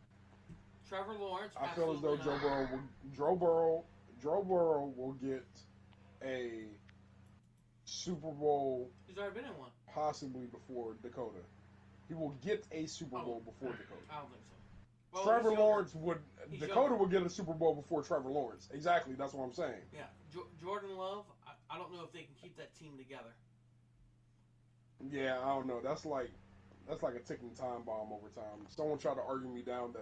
Trevor Lawrence. I feel as though Joe Burrow will get a Super Bowl. He's already been in one. Possibly before Dakota. He will get a Super Bowl before Dakota. I don't think so. Well, Trevor Lawrence He's Dakota younger. would get a Super Bowl before Trevor Lawrence. Exactly, that's what I'm saying. Yeah, Jordan Love. I don't know if they can keep that team together. Yeah, I don't know. That's like a ticking time bomb over time. Someone tried to argue me down.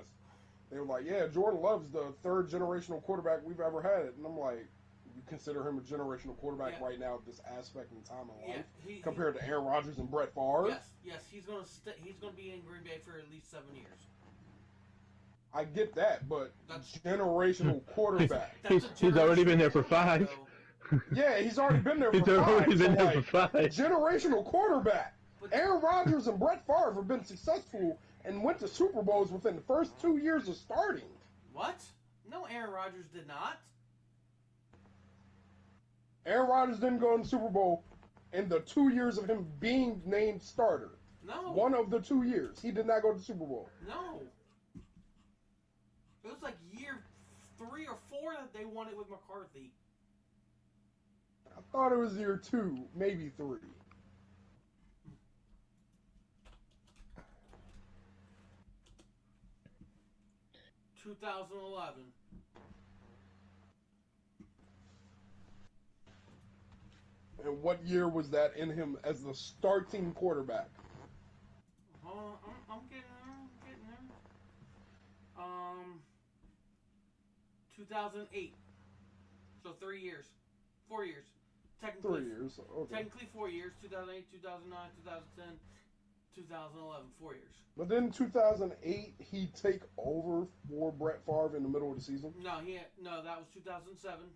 They were like, yeah, Jordan Love's the third generational quarterback we've ever had. And I'm like, you consider him a generational quarterback right now at this aspect in time in life compared to Aaron Rodgers and Brett Favre? Yes, he's gonna be in Green Bay for at least 7 years. I get that, but that's generational quarterback. He's already been there for 5. Yeah, he's already been there for 5. Generational quarterback. Aaron Rodgers and Brett Favre have been successful and went to Super Bowls within the first 2 years of starting. What? No, Aaron Rodgers did not. Aaron Rodgers didn't go in the Super Bowl in the 2 years of him being named starter. No. One of the 2 years. He did not go to the Super Bowl. No. It was like year 3 or 4 that they won it with McCarthy. I thought it was year 2, maybe 3. – 2011. And what year was that in him as the starting quarterback? I'm getting there. 2008. So 3 years. 4 years. Technically, 3 years. Okay. Technically 4 years. 2008, 2009, 2010, 2011. 4 years. But then 2008, he take over for Brett Favre in the middle of the season? No, that was 2007.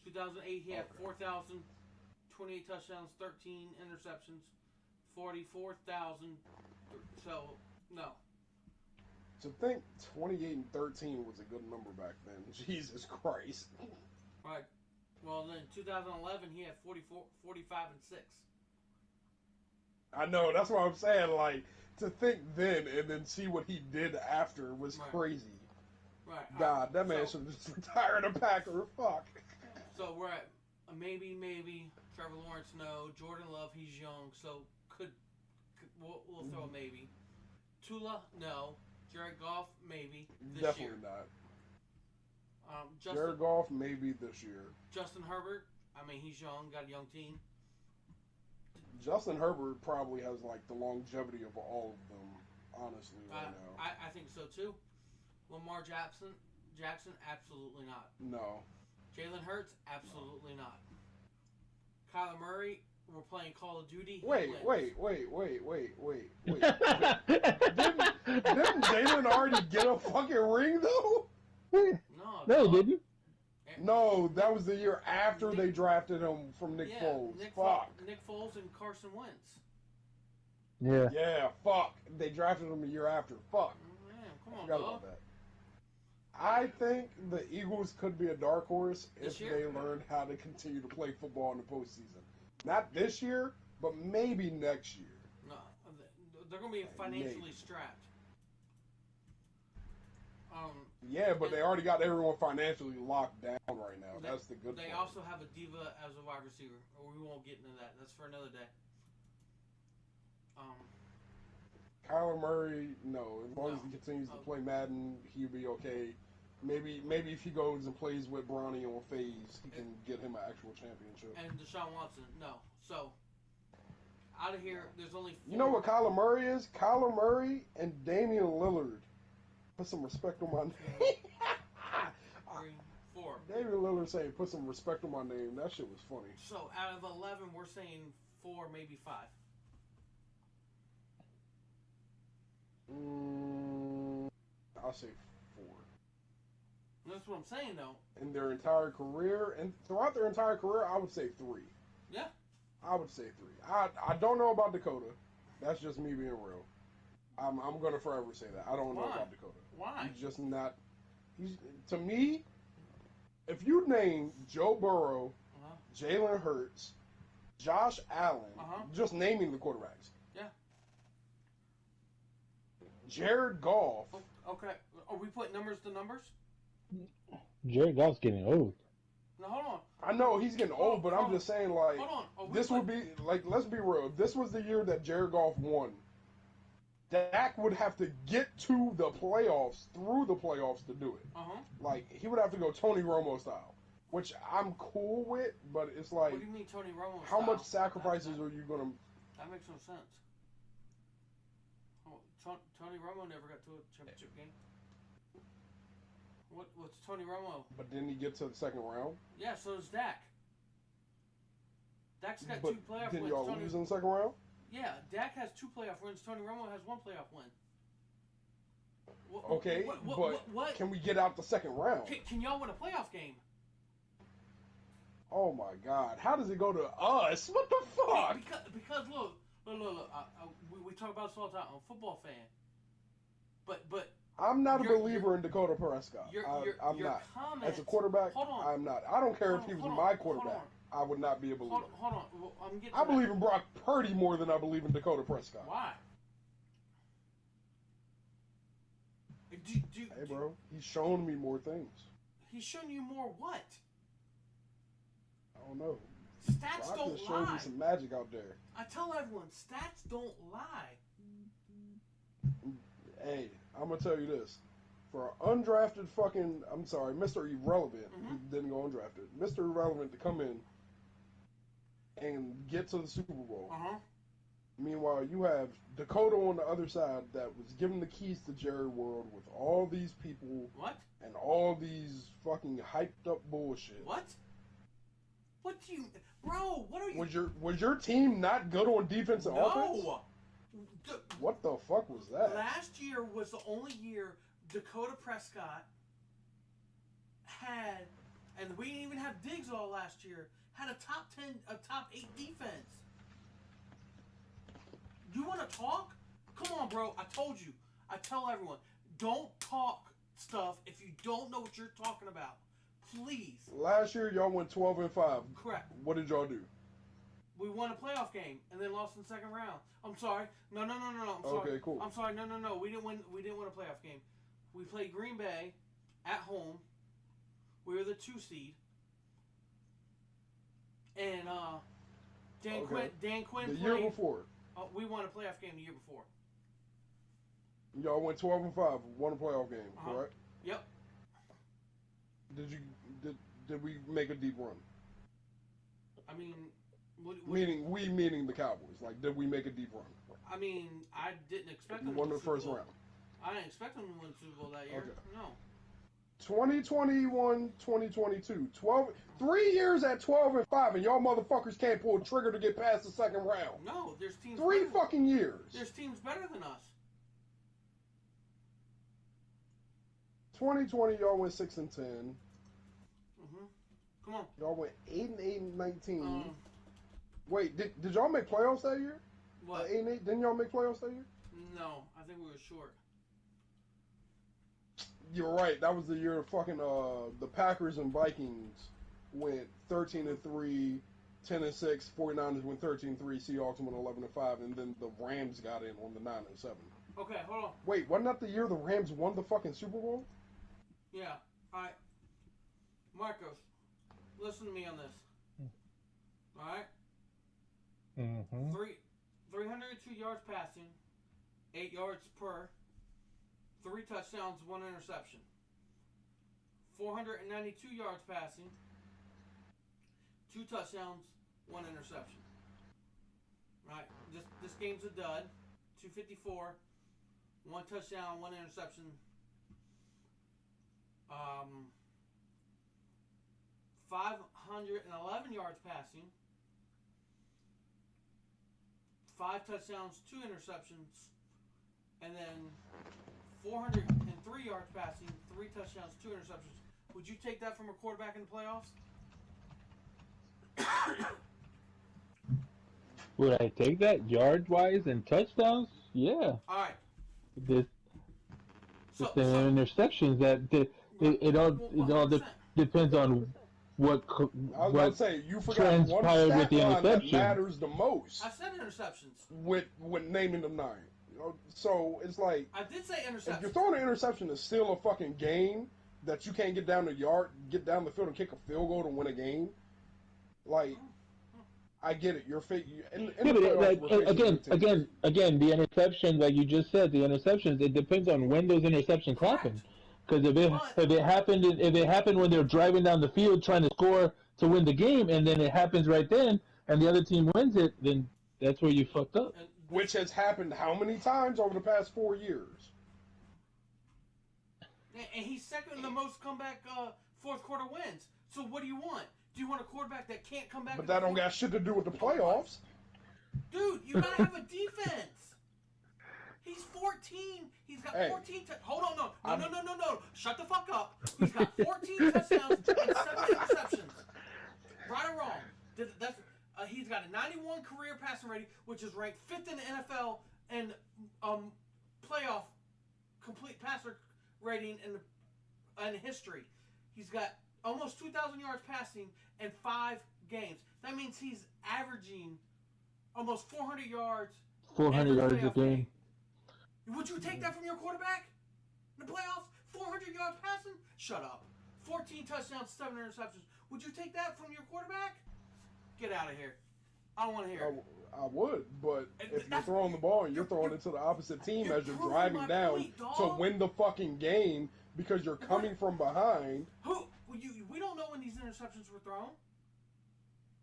2008, he had 4,028 touchdowns, 13 interceptions, 44,000. So, no. To think 28 and 13 was a good number back then. Jesus Christ. Right. Well, then 2011, he had 45 and 6. I know, that's what I'm saying. Like, to think then and then see what he did after was crazy. Right. God, that man should have just retired a Packer. Fuck. So we're at maybe. Trevor Lawrence, no. Jordan Love, he's young, so we'll throw a maybe. Tula, no. Jared Goff, maybe. Definitely not. Jared Goff, maybe this year. Justin Herbert, I mean, he's young, got a young team. Justin Herbert probably has, like, the longevity of all of them, honestly, right now. I think so, too. Lamar Jackson, absolutely not. No. Jalen Hurts, absolutely not. Kyler Murray, we're playing Call of Duty. Wait. Didn't Jalen already get a fucking ring, though? No, didn't. No, that was the year after they drafted him from Nick Foles. Fuck. Nick Foles and Carson Wentz. Yeah. Yeah, fuck. They drafted him a year after. Fuck. Man, come on, I forgot about that. I think the Eagles could be a dark horse if they learned how to continue to play football in the postseason. Not this year, but maybe next year. No, they're going to be financially strapped. Yeah, but they already got everyone financially locked down right now. That's the good part. They also have a diva as a wide receiver. We won't get into that. That's for another day. Kyler Murray, no. As long as he continues to play Madden, he'll be okay. Maybe if he goes and plays with Bronny on FaZe, he can get him an actual championship. And Deshaun Watson, no. So, out of here, there's only 4. You know what Kyler Murray is? Kyler Murray and Damian Lillard. Put some respect on my name. 3, 4. Damian Lillard saying, put some respect on my name. That shit was funny. So, out of 11, we're saying 4, maybe 5. I'll say 4. That's what I'm saying, though. In their entire career, and throughout their entire career, I would say 3. Yeah. I would say 3. I don't know about Dakota. That's just me being real. I'm gonna forever say that. I don't know about Dakota. Why? He's just not. To me, if you name Joe Burrow, Jalen Hurts, Josh Allen, just naming the quarterbacks. Yeah. Jared Goff. Okay. Are we putting numbers to numbers? Jared Goff's getting old. No, hold on. I know he's getting old, but I'm just saying, like, this would be, like, let's be real. If this was the year that Jared Goff won, Dak would have to get to the playoffs, through the playoffs to do it. Like, he would have to go Tony Romo style, which I'm cool with, but it's like... What do you mean Tony Romo How style? much sacrifices are you going to... That makes no sense. Tony Romo never got to a championship game. What's Tony Romo? But didn't he get to the second round? Yeah, so does Dak. Dak's got But 2 playoff didn't wins. y'all lose in the second round? Yeah, Dak has 2 playoff wins. Tony Romo has 1 playoff win. Okay, what? Can we get out the second round? Can y'all win a playoff game? Oh my God! How does it go to us? What the fuck? Because look. We talk about this all the time. I'm a football fan, but I'm not a believer in Dakota Prescott. I'm not. Comments, as a quarterback, hold on. I'm not. I don't care if he was my quarterback. I would not be a believer. Hold on. Well, I believe in Brock Purdy more than I believe in Dakota Prescott. Why? Hey, bro, he's shown me more things. He's shown you more what? I don't know. Stats Brock don't just showed me some magic out there. I tell everyone, stats don't lie. Hey, I'm gonna tell you this: for an undrafted Mr. Irrelevant, he didn't go undrafted. Mr. Irrelevant to come in and get to the Super Bowl. Meanwhile, you have Dakota on the other side that was given the keys to Jerry World with all these people. What? And all these fucking hyped up bullshit. What? What do you... Bro, what are you... Was your team not good on defense and offense? No! What the fuck was that? Last year was the only year Dakota Prescott had, and we didn't even have Diggs all last year, had a top 8 defense. You want to talk? Come on, bro. I told you. I tell everyone, don't talk stuff if you don't know what you're talking about. Please. Last year, y'all went 12-5. Correct. What did y'all do? We won a playoff game and then lost in the second round. I'm sorry. No. I'm sorry. Okay, cool. I'm sorry. No. We didn't win a playoff game. We played Green Bay at home. We were the 2 seed. And Dan Quinn the played. year before. We won a playoff game the year before. Y'all went 12-5, won a playoff game, correct? Yep. Did we make a deep run? I mean, meaning the Cowboys. Like, did we make a deep run? I mean, I didn't expect them You to won win the first round. I didn't expect them to win the Super Bowl that year. Okay. No. 2021, 2022. 3 years at 12-5, and y'all motherfuckers can't pull a trigger to get past the second round. No, there's teams. 3 fucking years. There's teams better than us. 2020, y'all went 6-10. Come on. Y'all went 8-8-19. Wait, did y'all make playoffs that year? What? 8-8. Didn't y'all make playoffs that year? No, I think we were short. You're right. That was the year fucking the Packers and Vikings went 13-3, 10-6. 49ers went 13-3. Seahawks went 11-5, and then the Rams got in on the 9-7. Okay, hold on. Wait, wasn't that the year the Rams won the fucking Super Bowl? Yeah. All right. Marcos, listen to me on this. All right. 302 yards passing, 8 yards per. 3 touchdowns, 1 interception. 492 yards passing, 2 touchdowns, 1 interception. Right, this game's a dud. 254, 1 touchdown, 1 interception. 511 yards passing, 5 touchdowns, 2 interceptions, and then 403 yards passing, 3 touchdowns, 2 interceptions. Would you take that from a quarterback in the playoffs? Would I take that yard-wise and touchdowns? Yeah. All right. The interceptions it all depends on what I was about to say, you forgot one transpired stat with the line that interception. matters the most I said interceptions. with naming them 9. You know, so it's like I did say if you're interceptions. throwing an interception to steal a fucking game that you can't get down the field and kick a field goal to win a game, like I get it. You're fake. Again, the interceptions, like you just said, the interceptions. It depends on when those interceptions happen. Because if it happened when they're driving down the field trying to score to win the game, and then it happens right then, and the other team wins it, then that's where you fucked up. Which has happened how many times over the past 4 years? And he's second in the most comeback fourth quarter wins. So what do you want? Do you want a quarterback that can't come back? But that don't got shit to do with the playoffs. Dude, you gotta have a defense. He's 14. He's got 14. Hold on, no. Shut the fuck up. He's got 14 touchdowns and 7 interceptions. Right or wrong? That's he's got a 91 career passing rating, which is ranked 5th in the NFL and playoff complete passer rating in history. He's got almost 2,000 yards passing in 5 games. That means he's averaging almost 400 yards. 400 yards a game. Would you take that from your quarterback in the playoffs? 400 yards passing? Shut up. 14 touchdowns, 7 interceptions. Would you take that from your quarterback? Get out of here. I don't want to hear it. I would, but if you're throwing the ball and you're throwing it to the opposite team as you're driving down to win the fucking game because you're coming from behind. We don't know when these interceptions were thrown.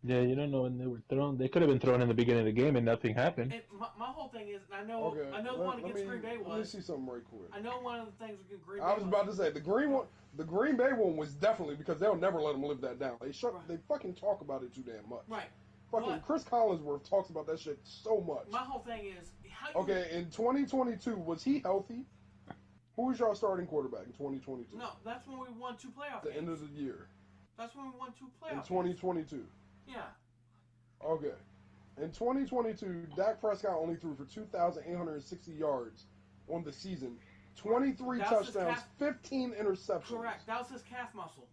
Yeah, you don't know when they were thrown. They could have been thrown in the beginning of the game and nothing happened. And my whole thing is, I know one against Green Bay was. Let me see something right quick. I know one of the things against Green Bay. I was about to say the Green Bay one was definitely because they'll never let them live that down. They fucking talk about it too damn much. Right. Fucking Chris Collinsworth talks about that shit so much. My whole thing is in 2022, was he healthy? Who was y'all starting quarterback in 2022? No, that's when we won 2 playoff games. The games. end of the year. That's when we won 2 playoff in 2022. Games. Yeah. Okay. In 2022, Dak Prescott only threw for 2,860 yards on the season, 23 touchdowns, 15 interceptions. Correct. That was his calf muscle.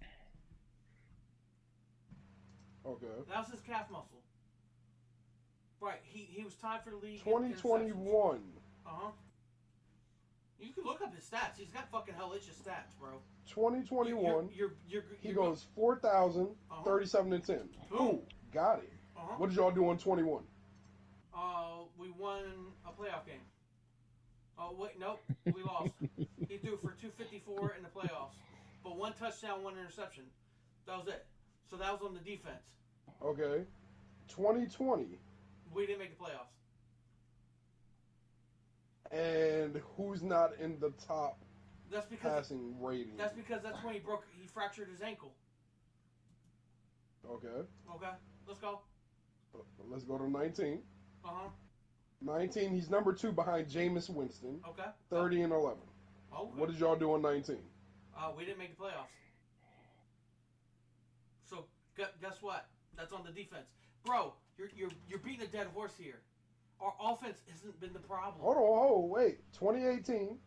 Okay. That was his calf muscle. Right. He was tied for the league. 2021. You can look up his stats. He's got fucking hellacious stats, bro. 2021. He goes 4,037 and 10. Boom. Got it. What did y'all do in 21? We won a playoff game. Oh wait, nope, we lost. He threw for 254 in the playoffs, but 1 touchdown, 1 interception. That was it. So that was on the defense. Okay. 2020. We didn't make the playoffs. And who's not in the top passing rating? That's because that's when he fractured his ankle. Okay. Okay, let's go. Let's go to 19. 19, he's number 2 behind Jameis Winston. Okay. 30 and 11. Okay. What did y'all do in 19? We didn't make the playoffs. So guess what? That's on the defense, bro. You're beating a dead horse here. Our offense hasn't been the problem. Wait. 2018.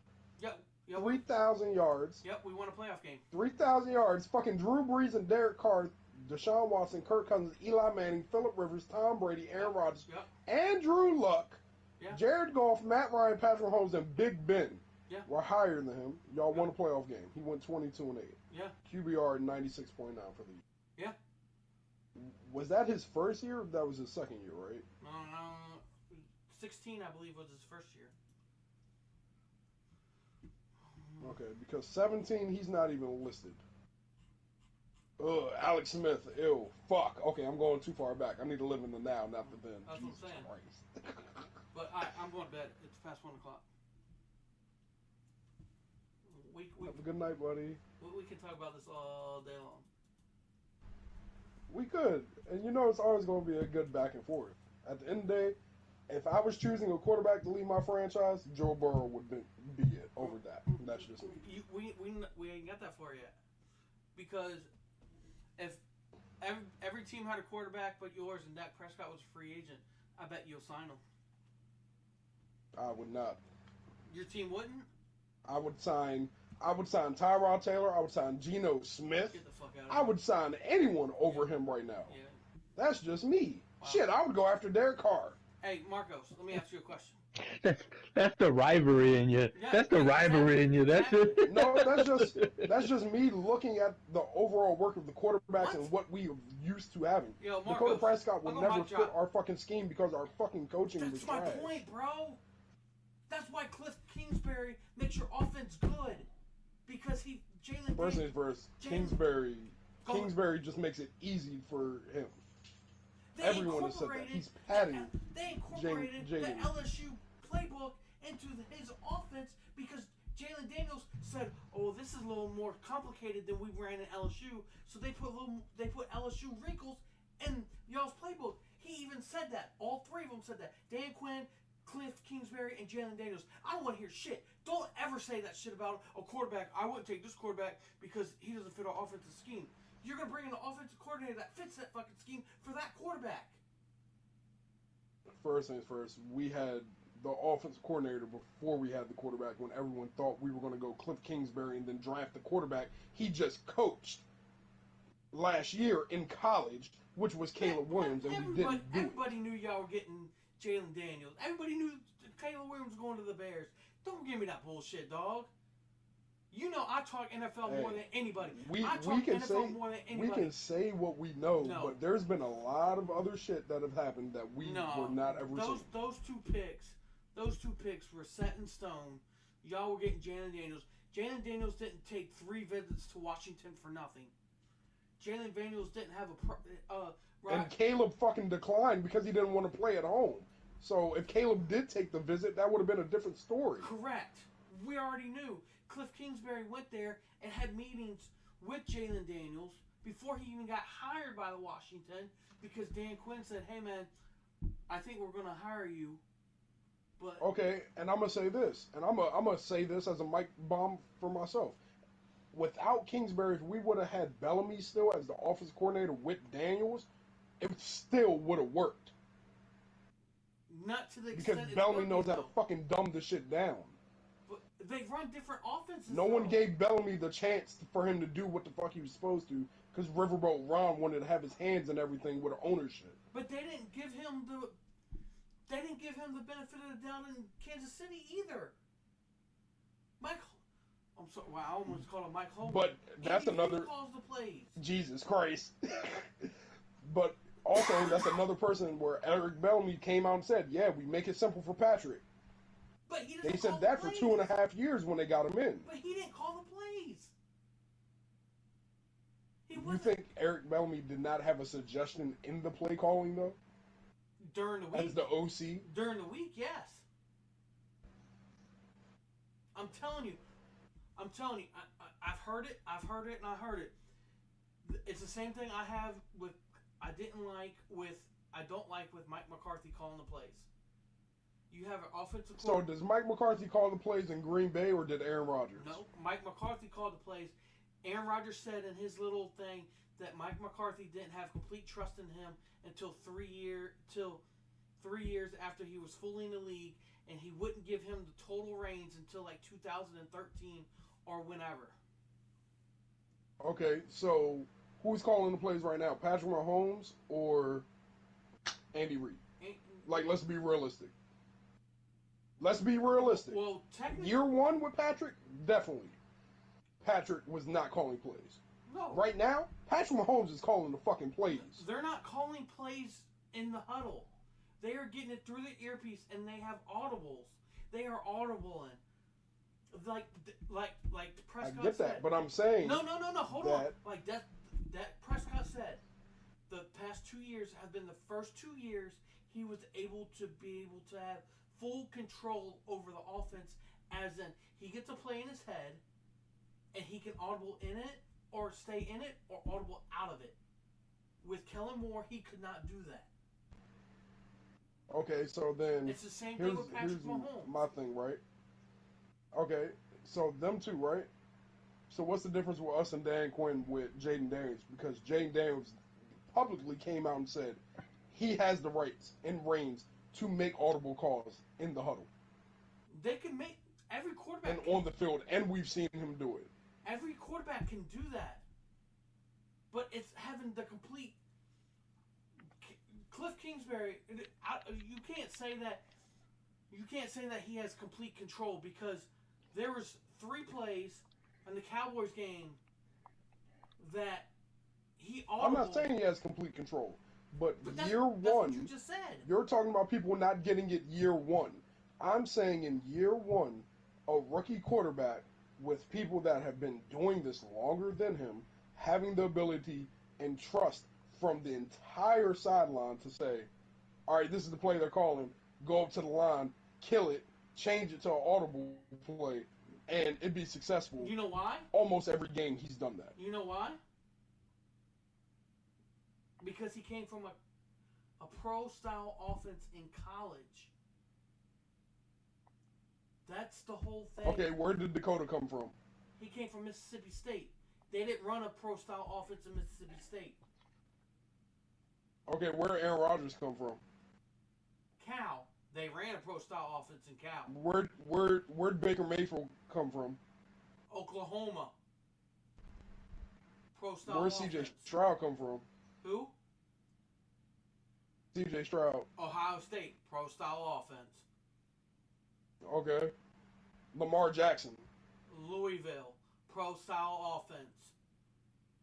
Yep. 3,000 yards. Yep, we won a playoff game. 3,000 yards. Fucking Drew Brees and Derek Carr, Deshaun Watson, Kirk Cousins, Eli Manning, Phillip Rivers, Tom Brady, Aaron Rodgers, Andrew Luck, Jared Goff, Matt Ryan, Patrick Mahomes, and Big Ben were higher than him. Y'all won a playoff game. He went 22 and 8. Yeah. QBR 96.9 for the year. Yeah. Was that his first year? That was his second year, right? 16, I believe, was his first year. Okay, because 17, he's not even listed. Ugh, Alex Smith, ew, fuck. Okay, I'm going too far back. I need to live in the now, not the then. That's Jesus what I'm saying. Christ. But I'm going to bed. It's past 1 o'clock. Have a good night, buddy. We can talk about this all day long. We could. And you know it's always going to be a good back and forth. At the end of the day, if I was choosing a quarterback to lead my franchise, Joe Burrow would be it over that. That's just me. We ain't got that far yet. Because if every team had a quarterback but yours and Dak Prescott was a free agent, I bet you'll sign him. I would not. Your team wouldn't? I would sign Tyrod Taylor. I would sign Geno Smith. Get the fuck out of I here. would sign anyone over him right now. Yeah. That's just me. Wow. Shit, I would go after Derek Carr. Hey, Marcos, let me ask you a question. That's the rivalry in you. That's the rivalry in you. That's it. No, that's just me looking at the overall work of the quarterbacks and what we are used to having. Yo, Marcos, Dakota Prescott would never fit our fucking scheme because our fucking coaching was That's my trash. point, bro. That's why Cliff Kingsbury makes your offense good. Because Jalen First things first, Kingsbury just makes it easy for him. Everyone has said that. He's padding. They incorporated the Jaden. LSU playbook into his offense because Jalen Daniels said, "Oh, this is a little more complicated than we ran in LSU." So they put LSU wrinkles in y'all's playbook. He even said that. All three of them said that. Dan Quinn, Cliff Kingsbury, and Jalen Daniels. I don't want to hear shit. Don't ever say that shit about a quarterback. I wouldn't take this quarterback because he doesn't fit our offensive scheme. You're going to bring in an offensive coordinator that fits that fucking scheme for that quarterback. First things first, we had the offensive coordinator before we had the quarterback when everyone thought we were going to go Cliff Kingsbury and then draft the quarterback. He just coached last year in college, which was Caleb Williams, and we didn't do it. Everybody knew y'all were getting Jalen Daniels. Everybody knew Caleb Williams was going to the Bears. Don't give me that bullshit, dog. You know I talk NFL more than anybody. We can say what we know, but there's been a lot of other shit that have happened that we were not ever seeing. Those two picks were set in stone. Y'all were getting Jalen Daniels. Jalen Daniels didn't take 3 visits to Washington for nothing. Jalen Daniels didn't have and Caleb fucking declined because he didn't want to play at home. So if Caleb did take the visit, that would have been a different story. Correct. We already knew. Cliff Kingsbury went there and had meetings with Jalen Daniels before he even got hired by the Washington because Dan Quinn said, "Hey man, I think we're gonna hire you." But okay, and I'm gonna say this, and I'm gonna say this as a mic bomb for myself. Without Kingsbury, if we would have had Bellamy still as the offensive coordinator with Daniels, it still would have worked. Not to the extent because Bellamy knows how to fucking dumb the shit down. They run different offenses. No one gave Bellamy the chance for him to do what the fuck he was supposed to because Riverboat Ron wanted to have his hands in everything with ownership. But they didn't give him the benefit of the doubt in Kansas City either. I'm sorry, wow, I almost called him Mike Holmgren. But that's another. He calls the plays. Jesus Christ. But also, that's another person where Eric Bellamy came out and said, "Yeah, we make it simple for Patrick." But he they said that for 2.5 years when they got him in. But he didn't call the plays. You think Eric Bellamy did not have a suggestion in the play calling, though? During the week? As the OC? During the week, yes. I'm telling you. I've heard it, and I heard it. It's the same thing I have with, I don't like with Mike McCarthy calling the plays. You have an offensive coordinator. So does Mike McCarthy call the plays in Green Bay or did Aaron Rodgers? No, Mike McCarthy called the plays. Aaron Rodgers said in his little thing that Mike McCarthy didn't have complete trust in him until 3 years after he was fully in the league, and he wouldn't give him the total reins until like 2013 or whenever. Okay, so who's calling the plays right now? Patrick Mahomes or Andy Reid? Like, let's be realistic. Well, technically, year one with Patrick, definitely. Patrick was not calling plays. No. Right now, Patrick Mahomes is calling the fucking plays. They're not calling plays in the huddle. They are getting it through the earpiece, and they have audibles. They are audibling. Like Prescott said. I get that, but I'm saying... No, hold on. Like that Prescott said, the past 2 years have been the first 2 years he was able to have full control over the offense, as in he gets a play in his head and he can audible in it or stay in it or audible out of it. With Kellen Moore, he could not do that. Okay, so then it's the same thing with Patrick Mahomes. My thing, right? Okay, so them two, right? So what's the difference with us and Dan Quinn with Jayden Daniels? Because Jayden Daniels publicly came out and said he has the rights and reins to make audible calls in the huddle. They can make every quarterback and on the field, and we've seen him do it. Every quarterback can do that, but it's having the complete. Cliff Kingsbury, you can't say that. You can't say that he has complete control because there was 3 plays in the Cowboys game that he audibled. I'm not saying he has complete control. But year one, that's what you just said. You're talking about people not getting it year one. I'm saying in year one, a rookie quarterback with people that have been doing this longer than him, having the ability and trust from the entire sideline to say, all right, this is the play they're calling. Go up to the line, kill it, change it to an audible play, and it'd be successful. You know why? Almost every game he's done that. You know why? Because he came from a pro-style offense in college. That's the whole thing. Okay, where did Dakota come from? He came from Mississippi State. They didn't run a pro-style offense in Mississippi State. Okay, where did Aaron Rodgers come from? Cal. They ran a pro-style offense in Cal. Where'd Baker Mayfield come from? Oklahoma. Pro-style Where'd offense. C.J. Stroud come from? Who? C.J. Stroud. Ohio State. Pro-style offense. Okay. Lamar Jackson. Louisville. Pro-style offense.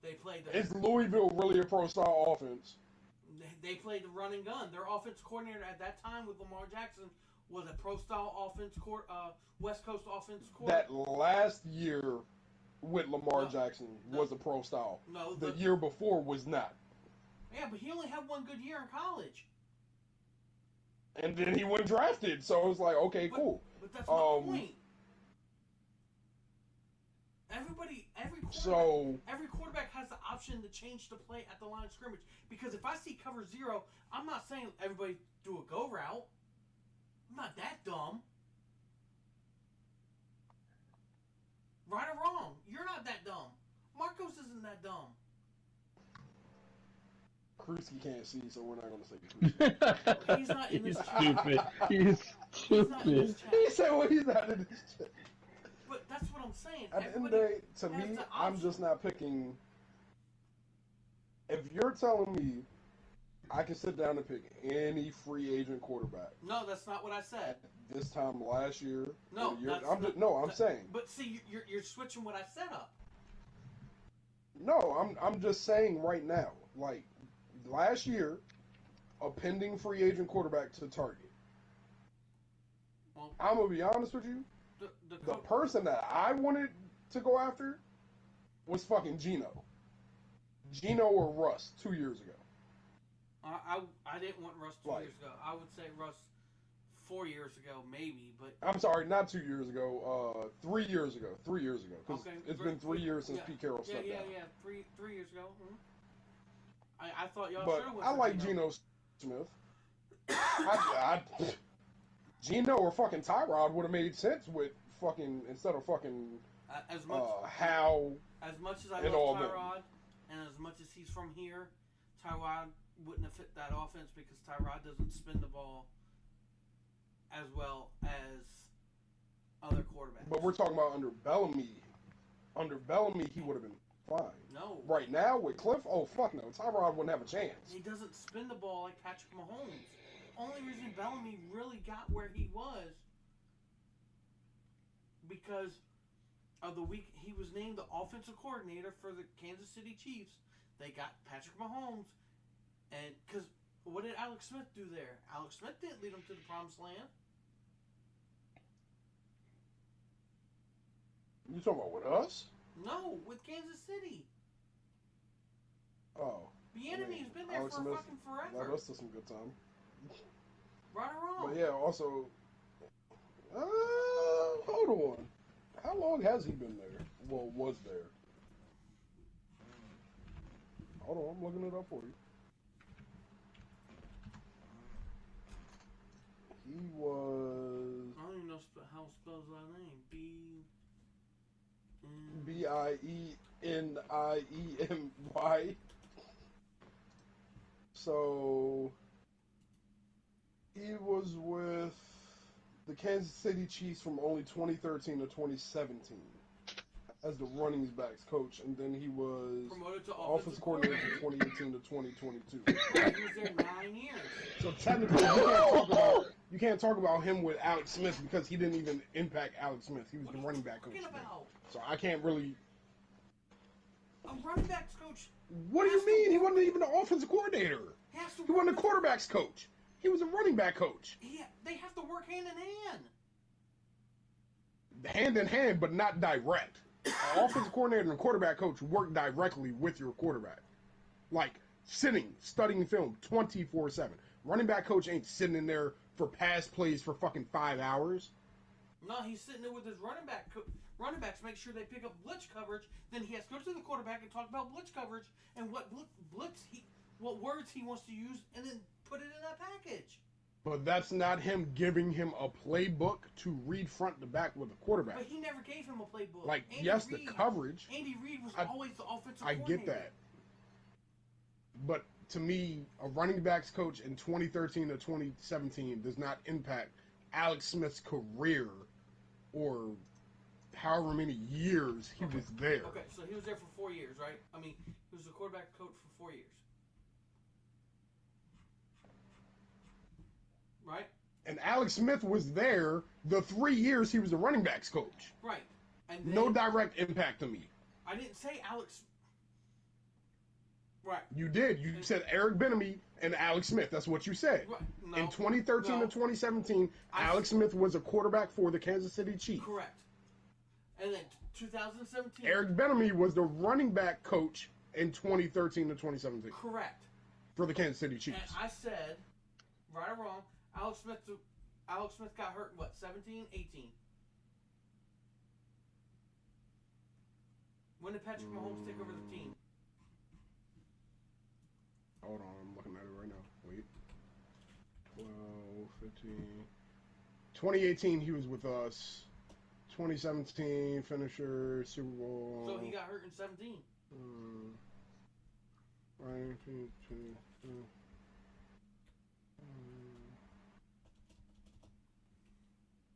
They played the... Is Louisville really a pro-style offense? They played the run and gun. Their offense coordinator at that time with Lamar Jackson was a pro-style offense West Coast offense coordinator. That last year with Lamar Jackson was a pro-style. No. The year before was not. Yeah, but he only had one good year in college. And then he went drafted, so it was like, okay, cool. But that's my point. Every quarterback has the option to change the play at the line of scrimmage. Because if I see cover 0, I'm not saying everybody do a go route. I'm not that dumb. Right or wrong, you're not that dumb. Marcos isn't that dumb. Krusky can't see, so we're not going to say Krusky. He's not in this chat. Stupid. He's stupid. He said, well, he's not in this chat. But that's what I'm saying. At the end of the day, to me, I'm just not picking. If you're telling me I can sit down and pick any free agent quarterback. No, that's not what I said. At this time last year. No, I'm saying. But see, you're switching what I set up. No, I'm just saying right now. Like last year, a pending free agent quarterback to target. Well, I'm gonna be honest with you. The person that I wanted to go after was fucking Geno. Geno or Russ 2 years ago. I didn't want Russ 2 years ago. I would say Russ 4 years ago, maybe, but... I'm sorry, not 2 years ago. 3 years ago. 3 years ago. Because it's been 3 years since Pete Carroll stepped down. Yeah. 3 years ago. Mm-hmm. I thought y'all but should have went I like Geno Smith. Geno or fucking Tyrod would have made sense with fucking instead of fucking how. As much as I love Tyrod, and as much as he's from here, Tyrod wouldn't have fit that offense because Tyrod doesn't spin the ball as well as other quarterbacks. But we're talking about under Bellamy. Under Bellamy, he would have been fine. No. Right now with Cliff, oh fuck no, Tyrod wouldn't have a chance. He doesn't spin the ball like Patrick Mahomes. Only reason Bellamy really got where he was because of the week he was named the offensive coordinator for the Kansas City Chiefs. They got Patrick Mahomes, and because what did Alex Smith do there? Alex Smith didn't lead them to the promised land. You talking about with us? No, with Kansas City. Oh. Bieniemy's been there Alex for Smith fucking forever. led us to some good time. Right or wrong? But yeah, also, hold on. How long has he been there? Well, was there? Hold on, I'm looking it up for you. He was... I don't even know how it spells that name. Bieniemy. So... He was with the Kansas City Chiefs from only 2013 to 2017 as the running backs coach, and then he was promoted to offensive coordinator from 2018 to 2022. He was there 9 years. So technically, you can't talk about him with Alex Smith because he didn't even impact Alex Smith. He was the running back coach. So I can't really. A running backs coach. What do you mean? He wasn't even the offensive coordinator. He wasn't the quarterbacks coach. He was a running back coach. Yeah, they have to work hand in hand. Hand in hand, but not direct. An offensive coordinator and quarterback coach work directly with your quarterback. Like, sitting, studying film 24/7. Running back coach ain't sitting in there for pass plays for fucking 5 hours. No, he's sitting there with his running backs, make sure they pick up blitz coverage. Then he has to go to the quarterback and talk about blitz coverage and what words he wants to use, and then put it in that package. But that's not him giving him a playbook to read front to back with a quarterback. But he never gave him a playbook. Like, yes, the coverage. Andy Reid was always the offensive I coordinator. get that. But to me, a running backs coach in 2013 to 2017 does not impact Alex Smith's career or however many years he was there. Okay, so he was there for 4 years, right? I mean, he was a quarterback coach for 4 years. Right? And Alex Smith was there the 3 years he was a running backs coach. Right. And then, No direct impact to me. I didn't say Alex. Right. You did. You said Eric Bieniemy and Alex Smith. That's what you said. Right. No, In 2013 to 2017, Alex Smith was a quarterback for the Kansas City Chiefs. Correct. And then 2017. Eric Bieniemy was the running back coach in 2013 to 2017 Correct. for the Kansas City And Chiefs. I said, right or wrong, Alex Smith got hurt, 17, 18? When did Patrick Mahomes take over the team? Hold on, I'm looking at it right now. Wait. 12, 15. 2018, he was with us. 2017, finisher, Super Bowl. So he got hurt in 17. Right.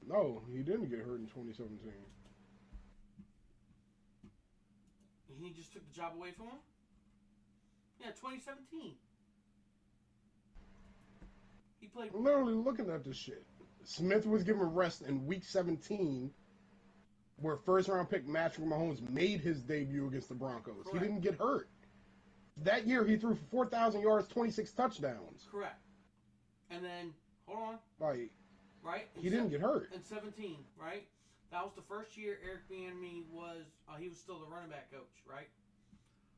No, he didn't get hurt in 2017. He just took the job away from him? Yeah, 2017. He played. I'm literally looking at this shit. Smith was given rest in week 17, where first-round pick Patrick Mahomes made his debut against the Broncos. Correct. He didn't get hurt. That year, he threw for 4,000 yards, 26 touchdowns. Correct. And then, hold on, Like, right? he didn't get hurt. In 17, right? That was the first year Eric Bieniemy was, he was still the running back coach, right?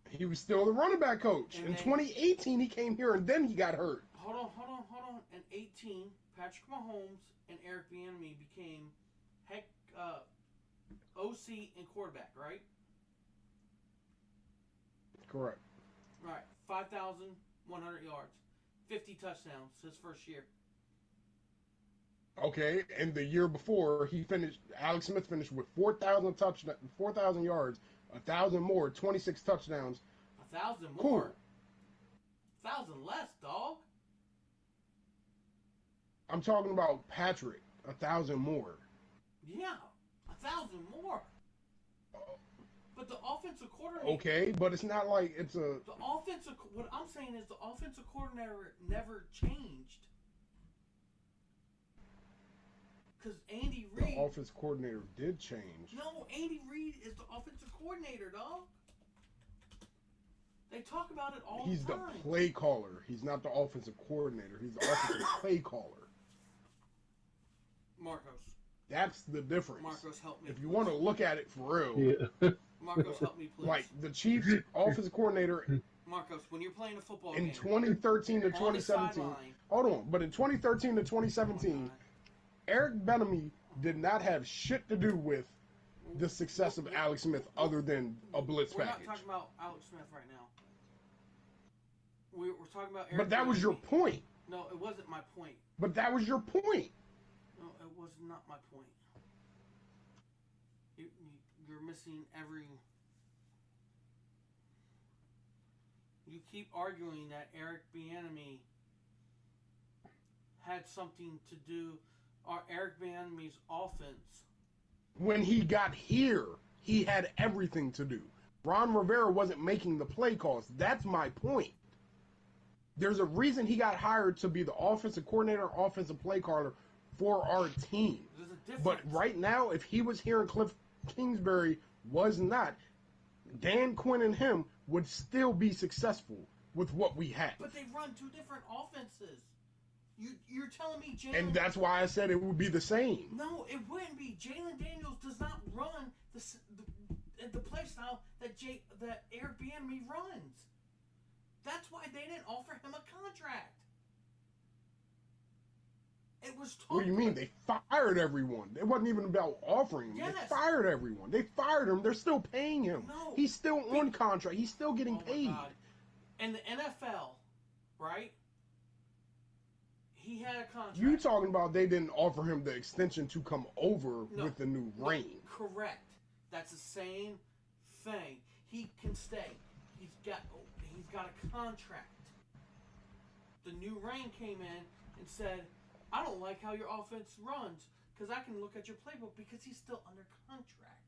He was still the running back coach. And In then- 2018, he came here, and then he got hurt. Hold on. In 18, Patrick Mahomes and Eric Bieniemy became OC and quarterback, right? Correct. Right. 5,100 yards, 50 touchdowns his first year. Okay, and the year before, Alex Smith finished with 4,000 yards, 1,000 more, 26 touchdowns. 1,000 more. Cool. 1,000 less, dog. I'm talking about Patrick, 1,000 more. Yeah, 1,000 more. But the offensive coordinator. Okay, but it's not like it's a... What I'm saying is the offensive coordinator never changed. Because Andy Reid. The offense coordinator did change. No, Andy Reid is the offensive coordinator, dog. They talk about it all He's the the time. play caller. He's not the offensive coordinator. He's the offensive play caller. Marcos. That's the difference. Marcos, help me. If you want to look at it for real, Yeah. Marcos, help me, please. like the Chiefs offensive coordinator Marcos, when you're playing a football in game. 2013 to on the 2017. sideline. Hold on, but in 2013 to 2017, Eric Bieniemy did not have shit to do with the success of Alex Smith other than a blitz We're package. not talking about Alex Smith right now. We're talking about Eric But that was your Bieniemy. point. No, it wasn't my point. But that was your point. No, it was not my point. You're missing every... You keep arguing that Eric Bieniemy had something to do, or Eric Bieniemy's offense. When he got here, he had everything to do. Ron Rivera wasn't making the play calls. That's my point. There's a reason he got hired to be the offensive coordinator, offensive play caller for our team. There's a difference. But right now, if he was here and Cliff Kingsbury was not, Dan Quinn and him would still be successful with what we have. But they run two different offenses. You're telling me Jalen... And that's why I said it would be the same. No, it wouldn't be. Jalen Daniels does not run the play style that Eric Bieniemy runs. That's why they didn't offer him a contract. It was talked. What do you mean? They fired everyone. It wasn't even about offering him. Yes. They fired everyone. They fired him. They're still paying him. No. He's still on contract. He's still getting paid. God. And the NFL, right? He had a contract. You talking about they didn't offer him the extension to come over with the new reign? Correct. That's the same thing. He can stay. He's got a contract. The new reign came in and said, I don't like how your offense runs because I can look at your playbook because he's still under contract,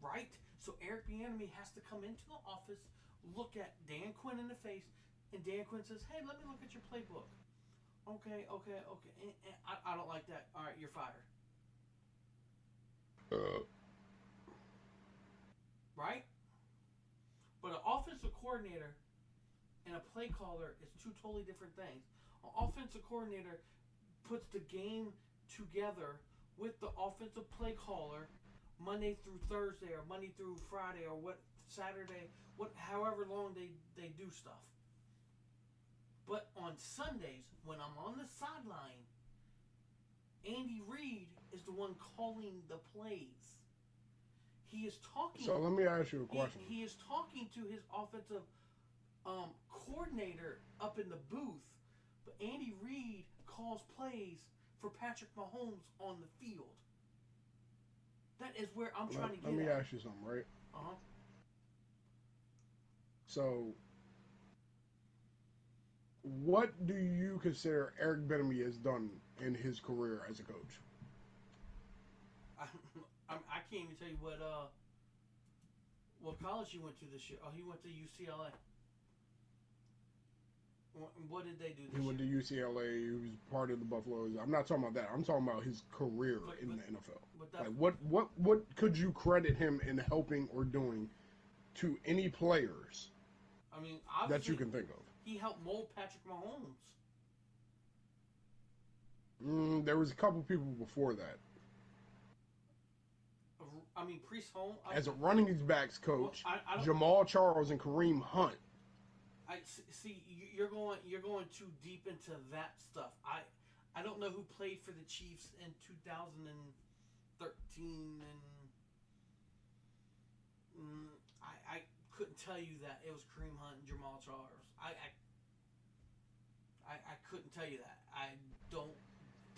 right? So Eric Bieniemy has to come into the office, look at Dan Quinn in the face, and Dan Quinn says, hey, let me look at your playbook. Okay. I don't like that. All right, you're fired. Right? But an offensive coordinator and a play caller is two totally different things. An offensive coordinator puts the game together with the offensive play caller Monday through Thursday or Monday through Friday or Saturday, however long they do stuff. But on Sundays, when I'm on the sideline, Andy Reid is the one calling the plays. He is talking. So let me ask you a question. He is talking to his offensive coordinator up in the booth, but Andy Reid calls plays for Patrick Mahomes on the field. That is where I'm trying to get at. Let me ask you something, right? Uh-huh. So, what do you consider Eric Bieniemy has done in his career as a coach? I can't even tell you what college he went to this year. Oh, he went to UCLA. What did they do this year? He went to UCLA. He was part of the Buffaloes. I'm not talking about that. I'm talking about his career in the NFL. Like, what could you credit him in helping or doing to any players? I mean, that you can think of. He helped mold Patrick Mahomes. There was a couple people before that. I mean, Priest Holmes. As a running backs coach, I Jamal Charles and Kareem Hunt. I see you're going too deep into that stuff. I don't know who played for the Chiefs in 2013, and I couldn't tell you that it was Kareem Hunt and Jamal Charles. I couldn't tell you that. I don't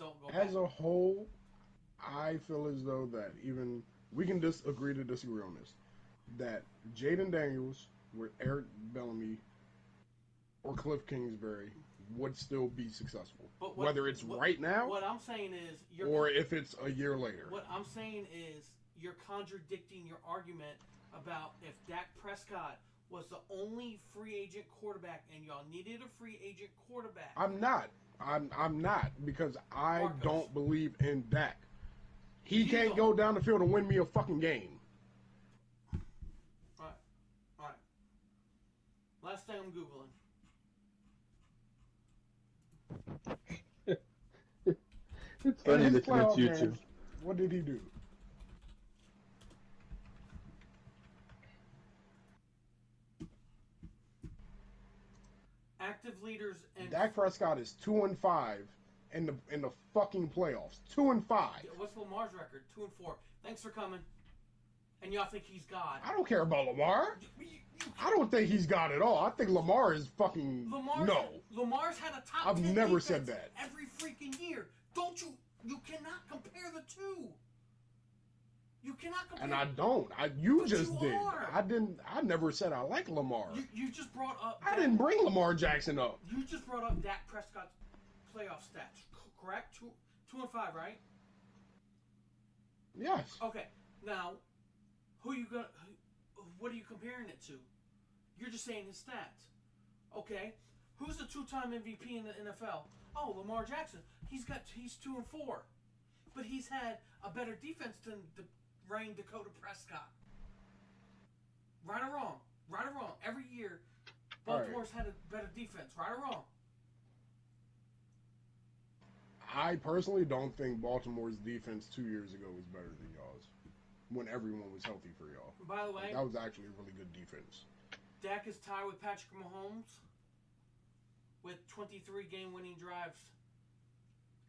go. As a whole, I feel as though that even we can agree to disagree on this. That Jaden Daniels with Eric Bieniemy or Cliff Kingsbury would still be successful. Whether it's right now what I'm saying is or if it's a year later. What I'm saying is you're contradicting your argument about if Dak Prescott was the only free agent quarterback and y'all needed a free agent quarterback. I'm not because I Marcos. don't believe in Dak. He can't go down the field and win me a fucking game. All right. Last thing I'm Googling. It's funny looking at you two. What did he do? Active leaders and Dak Prescott is 2-5 in the fucking playoffs. 2-5. What's Lamar's record? 2-4. Thanks for coming. And y'all think he's God? I don't care about Lamar. I don't think he's God at all. I think Lamar is fucking Lamar's had a top. I've 10 never said that. Every freaking year. Don't you? You cannot compare the two. You cannot compare. And I don't. You just did. Are. I never said I like Lamar. You just brought up. I didn't bring Lamar Jackson up. You just brought up Dak Prescott's playoff stats, correct? 2-5, right? Yes. Okay. Now, what are you comparing it to? You're just saying his stats. Okay. Who's the two-time MVP in the NFL? Oh, Lamar Jackson. He's 2-4, but he's had a better defense than the reigning Dakota Prescott. Right or wrong? Right or wrong? Every year, Baltimore's had a better defense. Right or wrong? I personally don't think Baltimore's defense 2 years ago was better than y'all's when everyone was healthy for y'all. By the way, that was actually a really good defense. Dak is tied with Patrick Mahomes with 23 game-winning drives,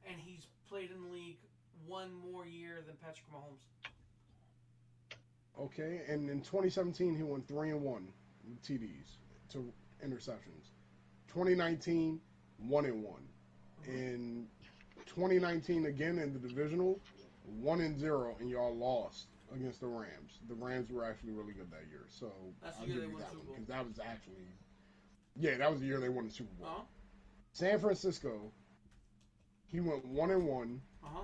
and he's played in the league one more year than Patrick Mahomes. Okay, and in 2017 he went 3-1 with TDs to interceptions. 2019, 1-1. In 2019 again in the divisional, 1-0, and y'all lost against the Rams. The Rams were actually really good that year, so That's I'll the year give they you won that the one Super Bowl. because that was actually, yeah, that was the year they won the Super Bowl. Uh-huh. San Francisco, he went 1-1, Uh-huh.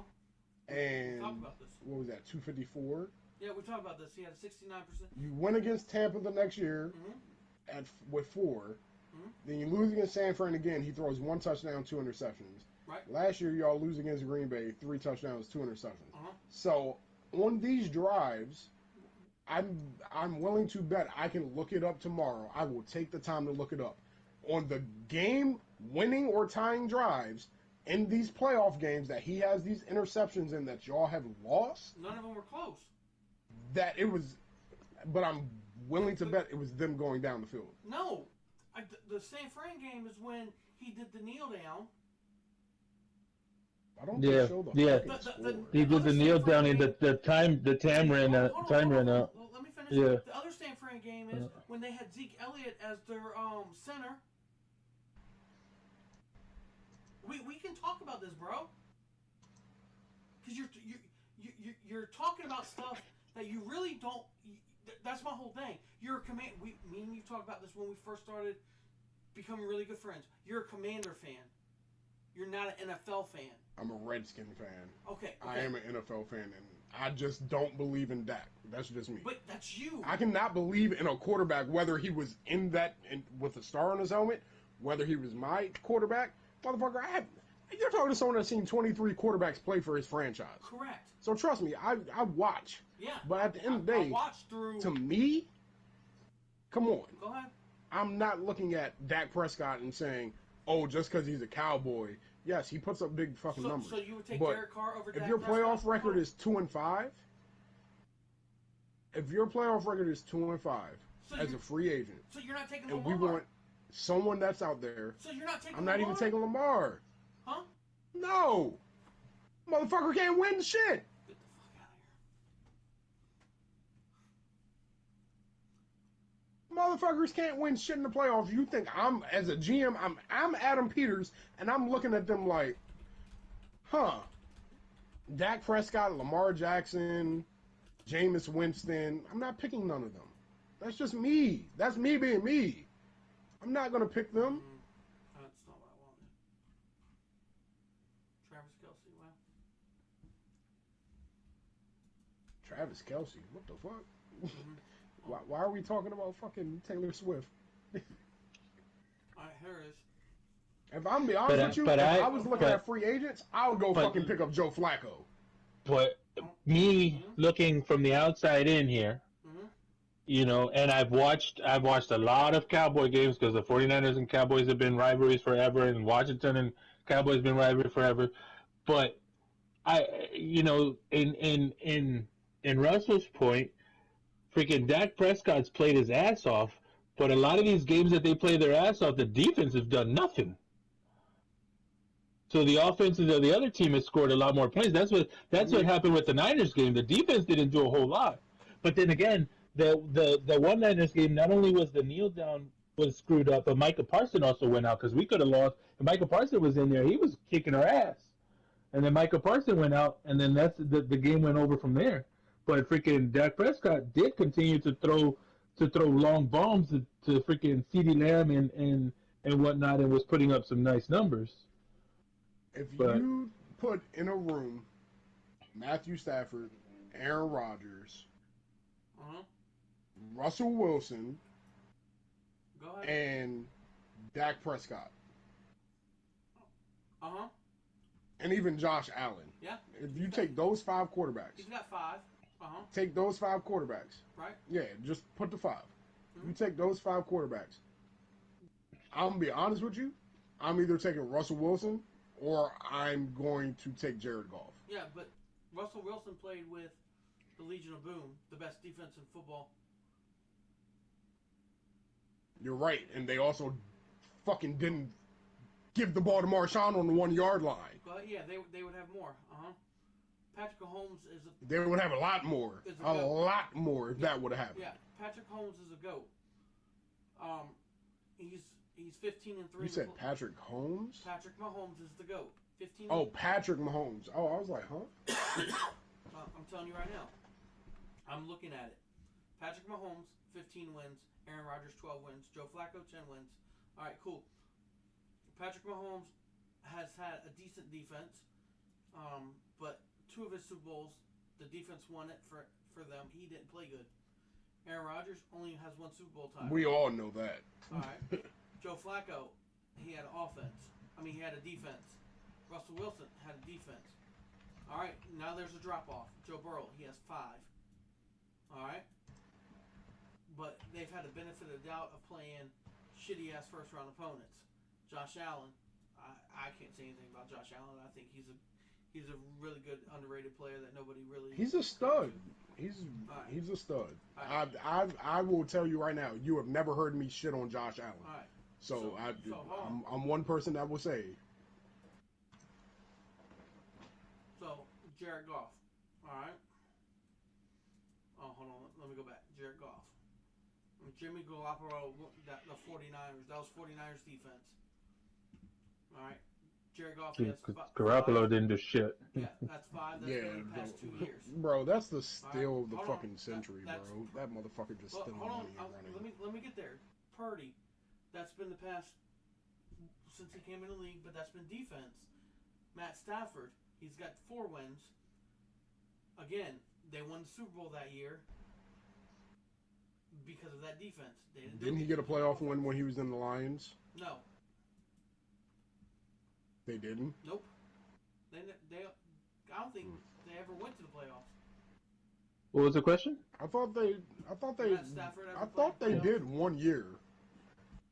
and We talked about this. what was that? 254. Yeah, we talked about this. He had a 69%. You win against Tampa the next year Mm-hmm. with 4. Mhm. Then you lose against San Fran again. He throws 1 touchdown, 2 interceptions. Right. Last year, y'all lose against Green Bay, 3 touchdowns, 2 interceptions. Uh-huh. So on these drives, I'm willing to bet I can look it up tomorrow. I will take the time to look it up. On the game winning or tying drives in these playoff games that he has these interceptions in that y'all have lost, None of them were close. that it was, but I'm willing to bet it was them going down the field. No. The San Fran game is when he did the kneel down. I don't Yeah, show the yeah. fucking score. He did the kneel down in the time ran out. Hold on. Let me finish. Yeah. The other San Fran game is when they had Zeke Elliott as their center. We can talk about this, bro. Because you're talking about stuff that you really don't. That's my whole thing. You're a command. Me and you talked about this when we first started becoming really good friends. You're a Commander fan. You're not an NFL fan. I'm a Redskin fan. Okay. I am an NFL fan, and I just don't believe in Dak. That's just me. But that's you. I cannot believe in a quarterback, whether he was in that with a star on his helmet, whether he was my quarterback. Motherfucker, you're talking to someone that's seen 23 quarterbacks play for his franchise. Correct. So trust me, I watch. Yeah. But at the end of the day, I watched through. to me, come on. Go ahead. I'm not looking at Dak Prescott and saying, oh, just because he's a Cowboy. Yes, he puts up big fucking numbers. So you would take But Derek Carr over Dak if your Prescott? playoff record is 2-5, if your playoff record is 2-5 as a free agent, so you're not taking and Lamar. we want someone that's out there, So you're not taking. I'm not Lamar? even taking Lamar. Huh? No, motherfucker can't win shit. Get the fuck out of here. Motherfuckers can't win shit in the playoffs. You think I'm, as a GM, I'm Adam Peters, and I'm looking at them like, huh? Dak Prescott, Lamar Jackson, Jameis Winston. I'm not picking none of them. That's just me. That's me being me. I'm not gonna pick them. That's not what I wanted. Travis Kelce, wow. Travis Kelce, what the fuck? Why are we talking about fucking Taylor Swift? Alright, here it is. If I'm be honest with you, if I was looking but- at free agents, I would go fucking pick up Joe Flacco. But me looking from the outside in here, you know, and I've watched a lot of Cowboy games because the 49ers and Cowboys have been rivalries forever, and Washington and Cowboys have been rivalry forever. But you know, in Russell's point, freaking Dak Prescott's played his ass off, but a lot of these games that they play their ass off, the defense has done nothing. So the offense of the other team has scored a lot more points. That's what happened with the Niners game. The defense didn't do a whole lot. But then again, the one Niners game, not only was the kneel down was screwed up, but Micah Parsons also went out because we could have lost. And Micah Parsons was in there. He was kicking our ass. And then Micah Parsons went out, and then that's the game went over from there. But freaking Dak Prescott did continue to throw long bombs to freaking CeeDee Lamb and whatnot, and was putting up some nice numbers. If you put in a room Matthew Stafford, Aaron Rodgers, Russell Wilson, Go ahead. and Dak Prescott, Uh-huh. and even Josh Allen. Yeah. If you take those 5 quarterbacks, He's got 5. Uh-huh. take those 5 quarterbacks. Right? Yeah, just put the 5. You take those 5 quarterbacks. I'm gonna be honest with you. I'm either taking Russell Wilson or I'm going to take Jared Goff. Yeah, but Russell Wilson played with the Legion of Boom, the best defense in football. You're right, and they also fucking didn't give the ball to Marshawn on the 1 yard line. But yeah, they would have more. Patrick Mahomes is a. They would have a lot more. A lot more if that would have happened. Yeah, Patrick Mahomes is a GOAT. He's 15-3. You said Patrick Holmes? Patrick Mahomes is the GOAT. 15. Oh, Patrick Mahomes. Oh, I was like, huh? I'm telling you right now. I'm looking at it. Patrick Mahomes, 15 wins. Aaron Rodgers, 12 wins. Joe Flacco, 10 wins. All right, cool. Patrick Mahomes has had a decent defense, but 2 of his Super Bowls, the defense won it for them. He didn't play good. Aaron Rodgers only has 1 Super Bowl title. We all know that. All right. Joe Flacco, he had an offense. He had a defense. Russell Wilson had a defense. All right, now there's a drop-off. Joe Burrow, he has 5. All right? But they've had the benefit of the doubt of playing shitty-ass first-round opponents. Josh Allen, I can't say anything about Josh Allen. I think he's a really good underrated player that nobody really. He's a stud. He's a stud. Right. I will tell you right now, you have never heard me shit on Josh Allen. All right. So I'm one person that will say. So Jared Goff, all right. Oh, hold on. Let me go back. Jared Goff. Jimmy Garoppolo, the 49ers. That was 49ers defense. All right. Jared Goff has Garoppolo didn't do shit. Yeah, that's 5. That's been the past 2 years. Bro, that's the steal of the Hold fucking on. century, bro. That motherfucker just stealing money and running. Let me get there. Purdy. That's been the past since he came in the league, but that's been defense. Matt Stafford. He's got 4 wins. Again, they won the Super Bowl that year because of that defense. Didn't he get a playoff win when he was in the Lions? No. They didn't? Nope. I don't think they ever went to the playoffs. What was the question? I thought they Matt Stafford did 1 year.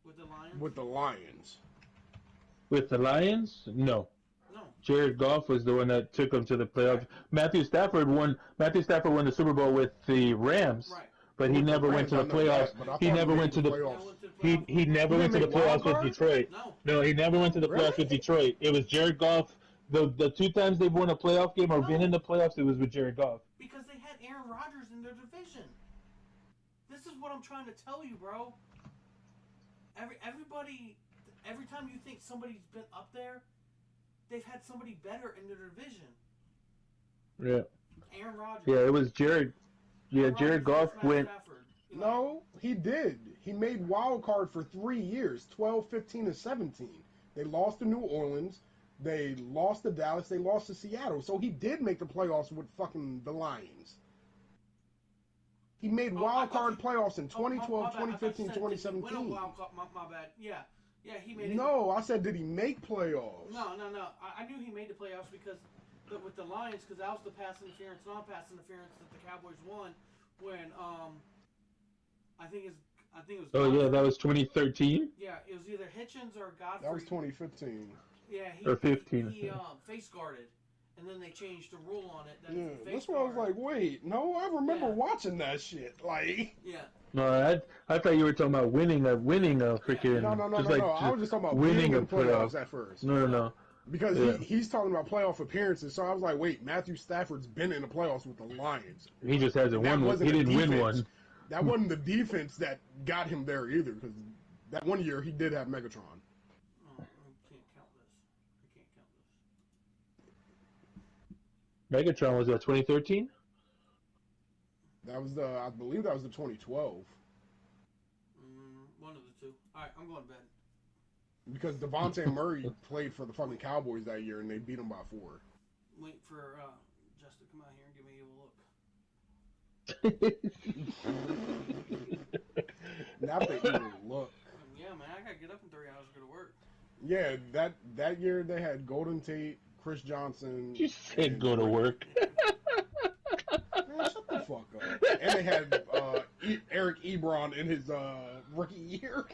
With the Lions? With the Lions. With the Lions? No. No. Jared Goff was the one that took them to the playoffs. Right. Matthew Stafford won the Super Bowl with the Rams. Right. But he never went to the playoffs. He never went to the he never went to the playoffs with Detroit. No, he never went to the playoffs with Detroit. It was Jared Goff. The 2 times they've won a playoff game or been in the playoffs, it was with Jared Goff. Because they had Aaron Rodgers in their division. This is what I'm trying to tell you, bro. Every time you think somebody's been up there, they've had somebody better in their division. Yeah. Aaron Rodgers. Yeah, it was Jared. Yeah, Jared Goff went. No, he did. He made wild card for 3 years, 12, 15, and 17. They lost to New Orleans. They lost to Dallas. They lost to Seattle. So he did make the playoffs with fucking the Lions. He made wild card playoffs in 2012, 2015, 2017. My bad. Yeah, he made it. No, I said, did he make playoffs? No. I knew he made the playoffs because with the Lions, because that was the pass interference, non-pass interference that the Cowboys won when I think it was. Oh Godfrey. yeah, that was 2013. Yeah, it was either Hitchens or Godfrey. That was 2015. Yeah, or 15. He face guarded, and then they changed the rule on it. Yeah, that's why I was like, wait, no, I remember watching that shit. Like, yeah. No, I thought you were talking about winning a freaking. No. I was just talking about winning a playoffs at first. No. Because he's talking about playoff appearances, so I was like, wait, Matthew Stafford's been in the playoffs with the Lions. He just hasn't won one. He didn't win one. That wasn't the defense that got him there either, because that 1 year he did have Megatron. Oh, I can't count this. Megatron was that 2013? That was I believe that was the 2012. One of the two. All right, I'm going to bed. Because Devontae Murray played for the fucking Cowboys that year, and they beat him by 4. Wait for Just to come out here and give me a look. Not the evil look. Yeah, man, I gotta get up in 3 hours to go to work. Yeah, that year they had Golden Tate, Chris Johnson. You said go to work. Man, shut the fuck up. And they had Eric Ebron in his rookie year.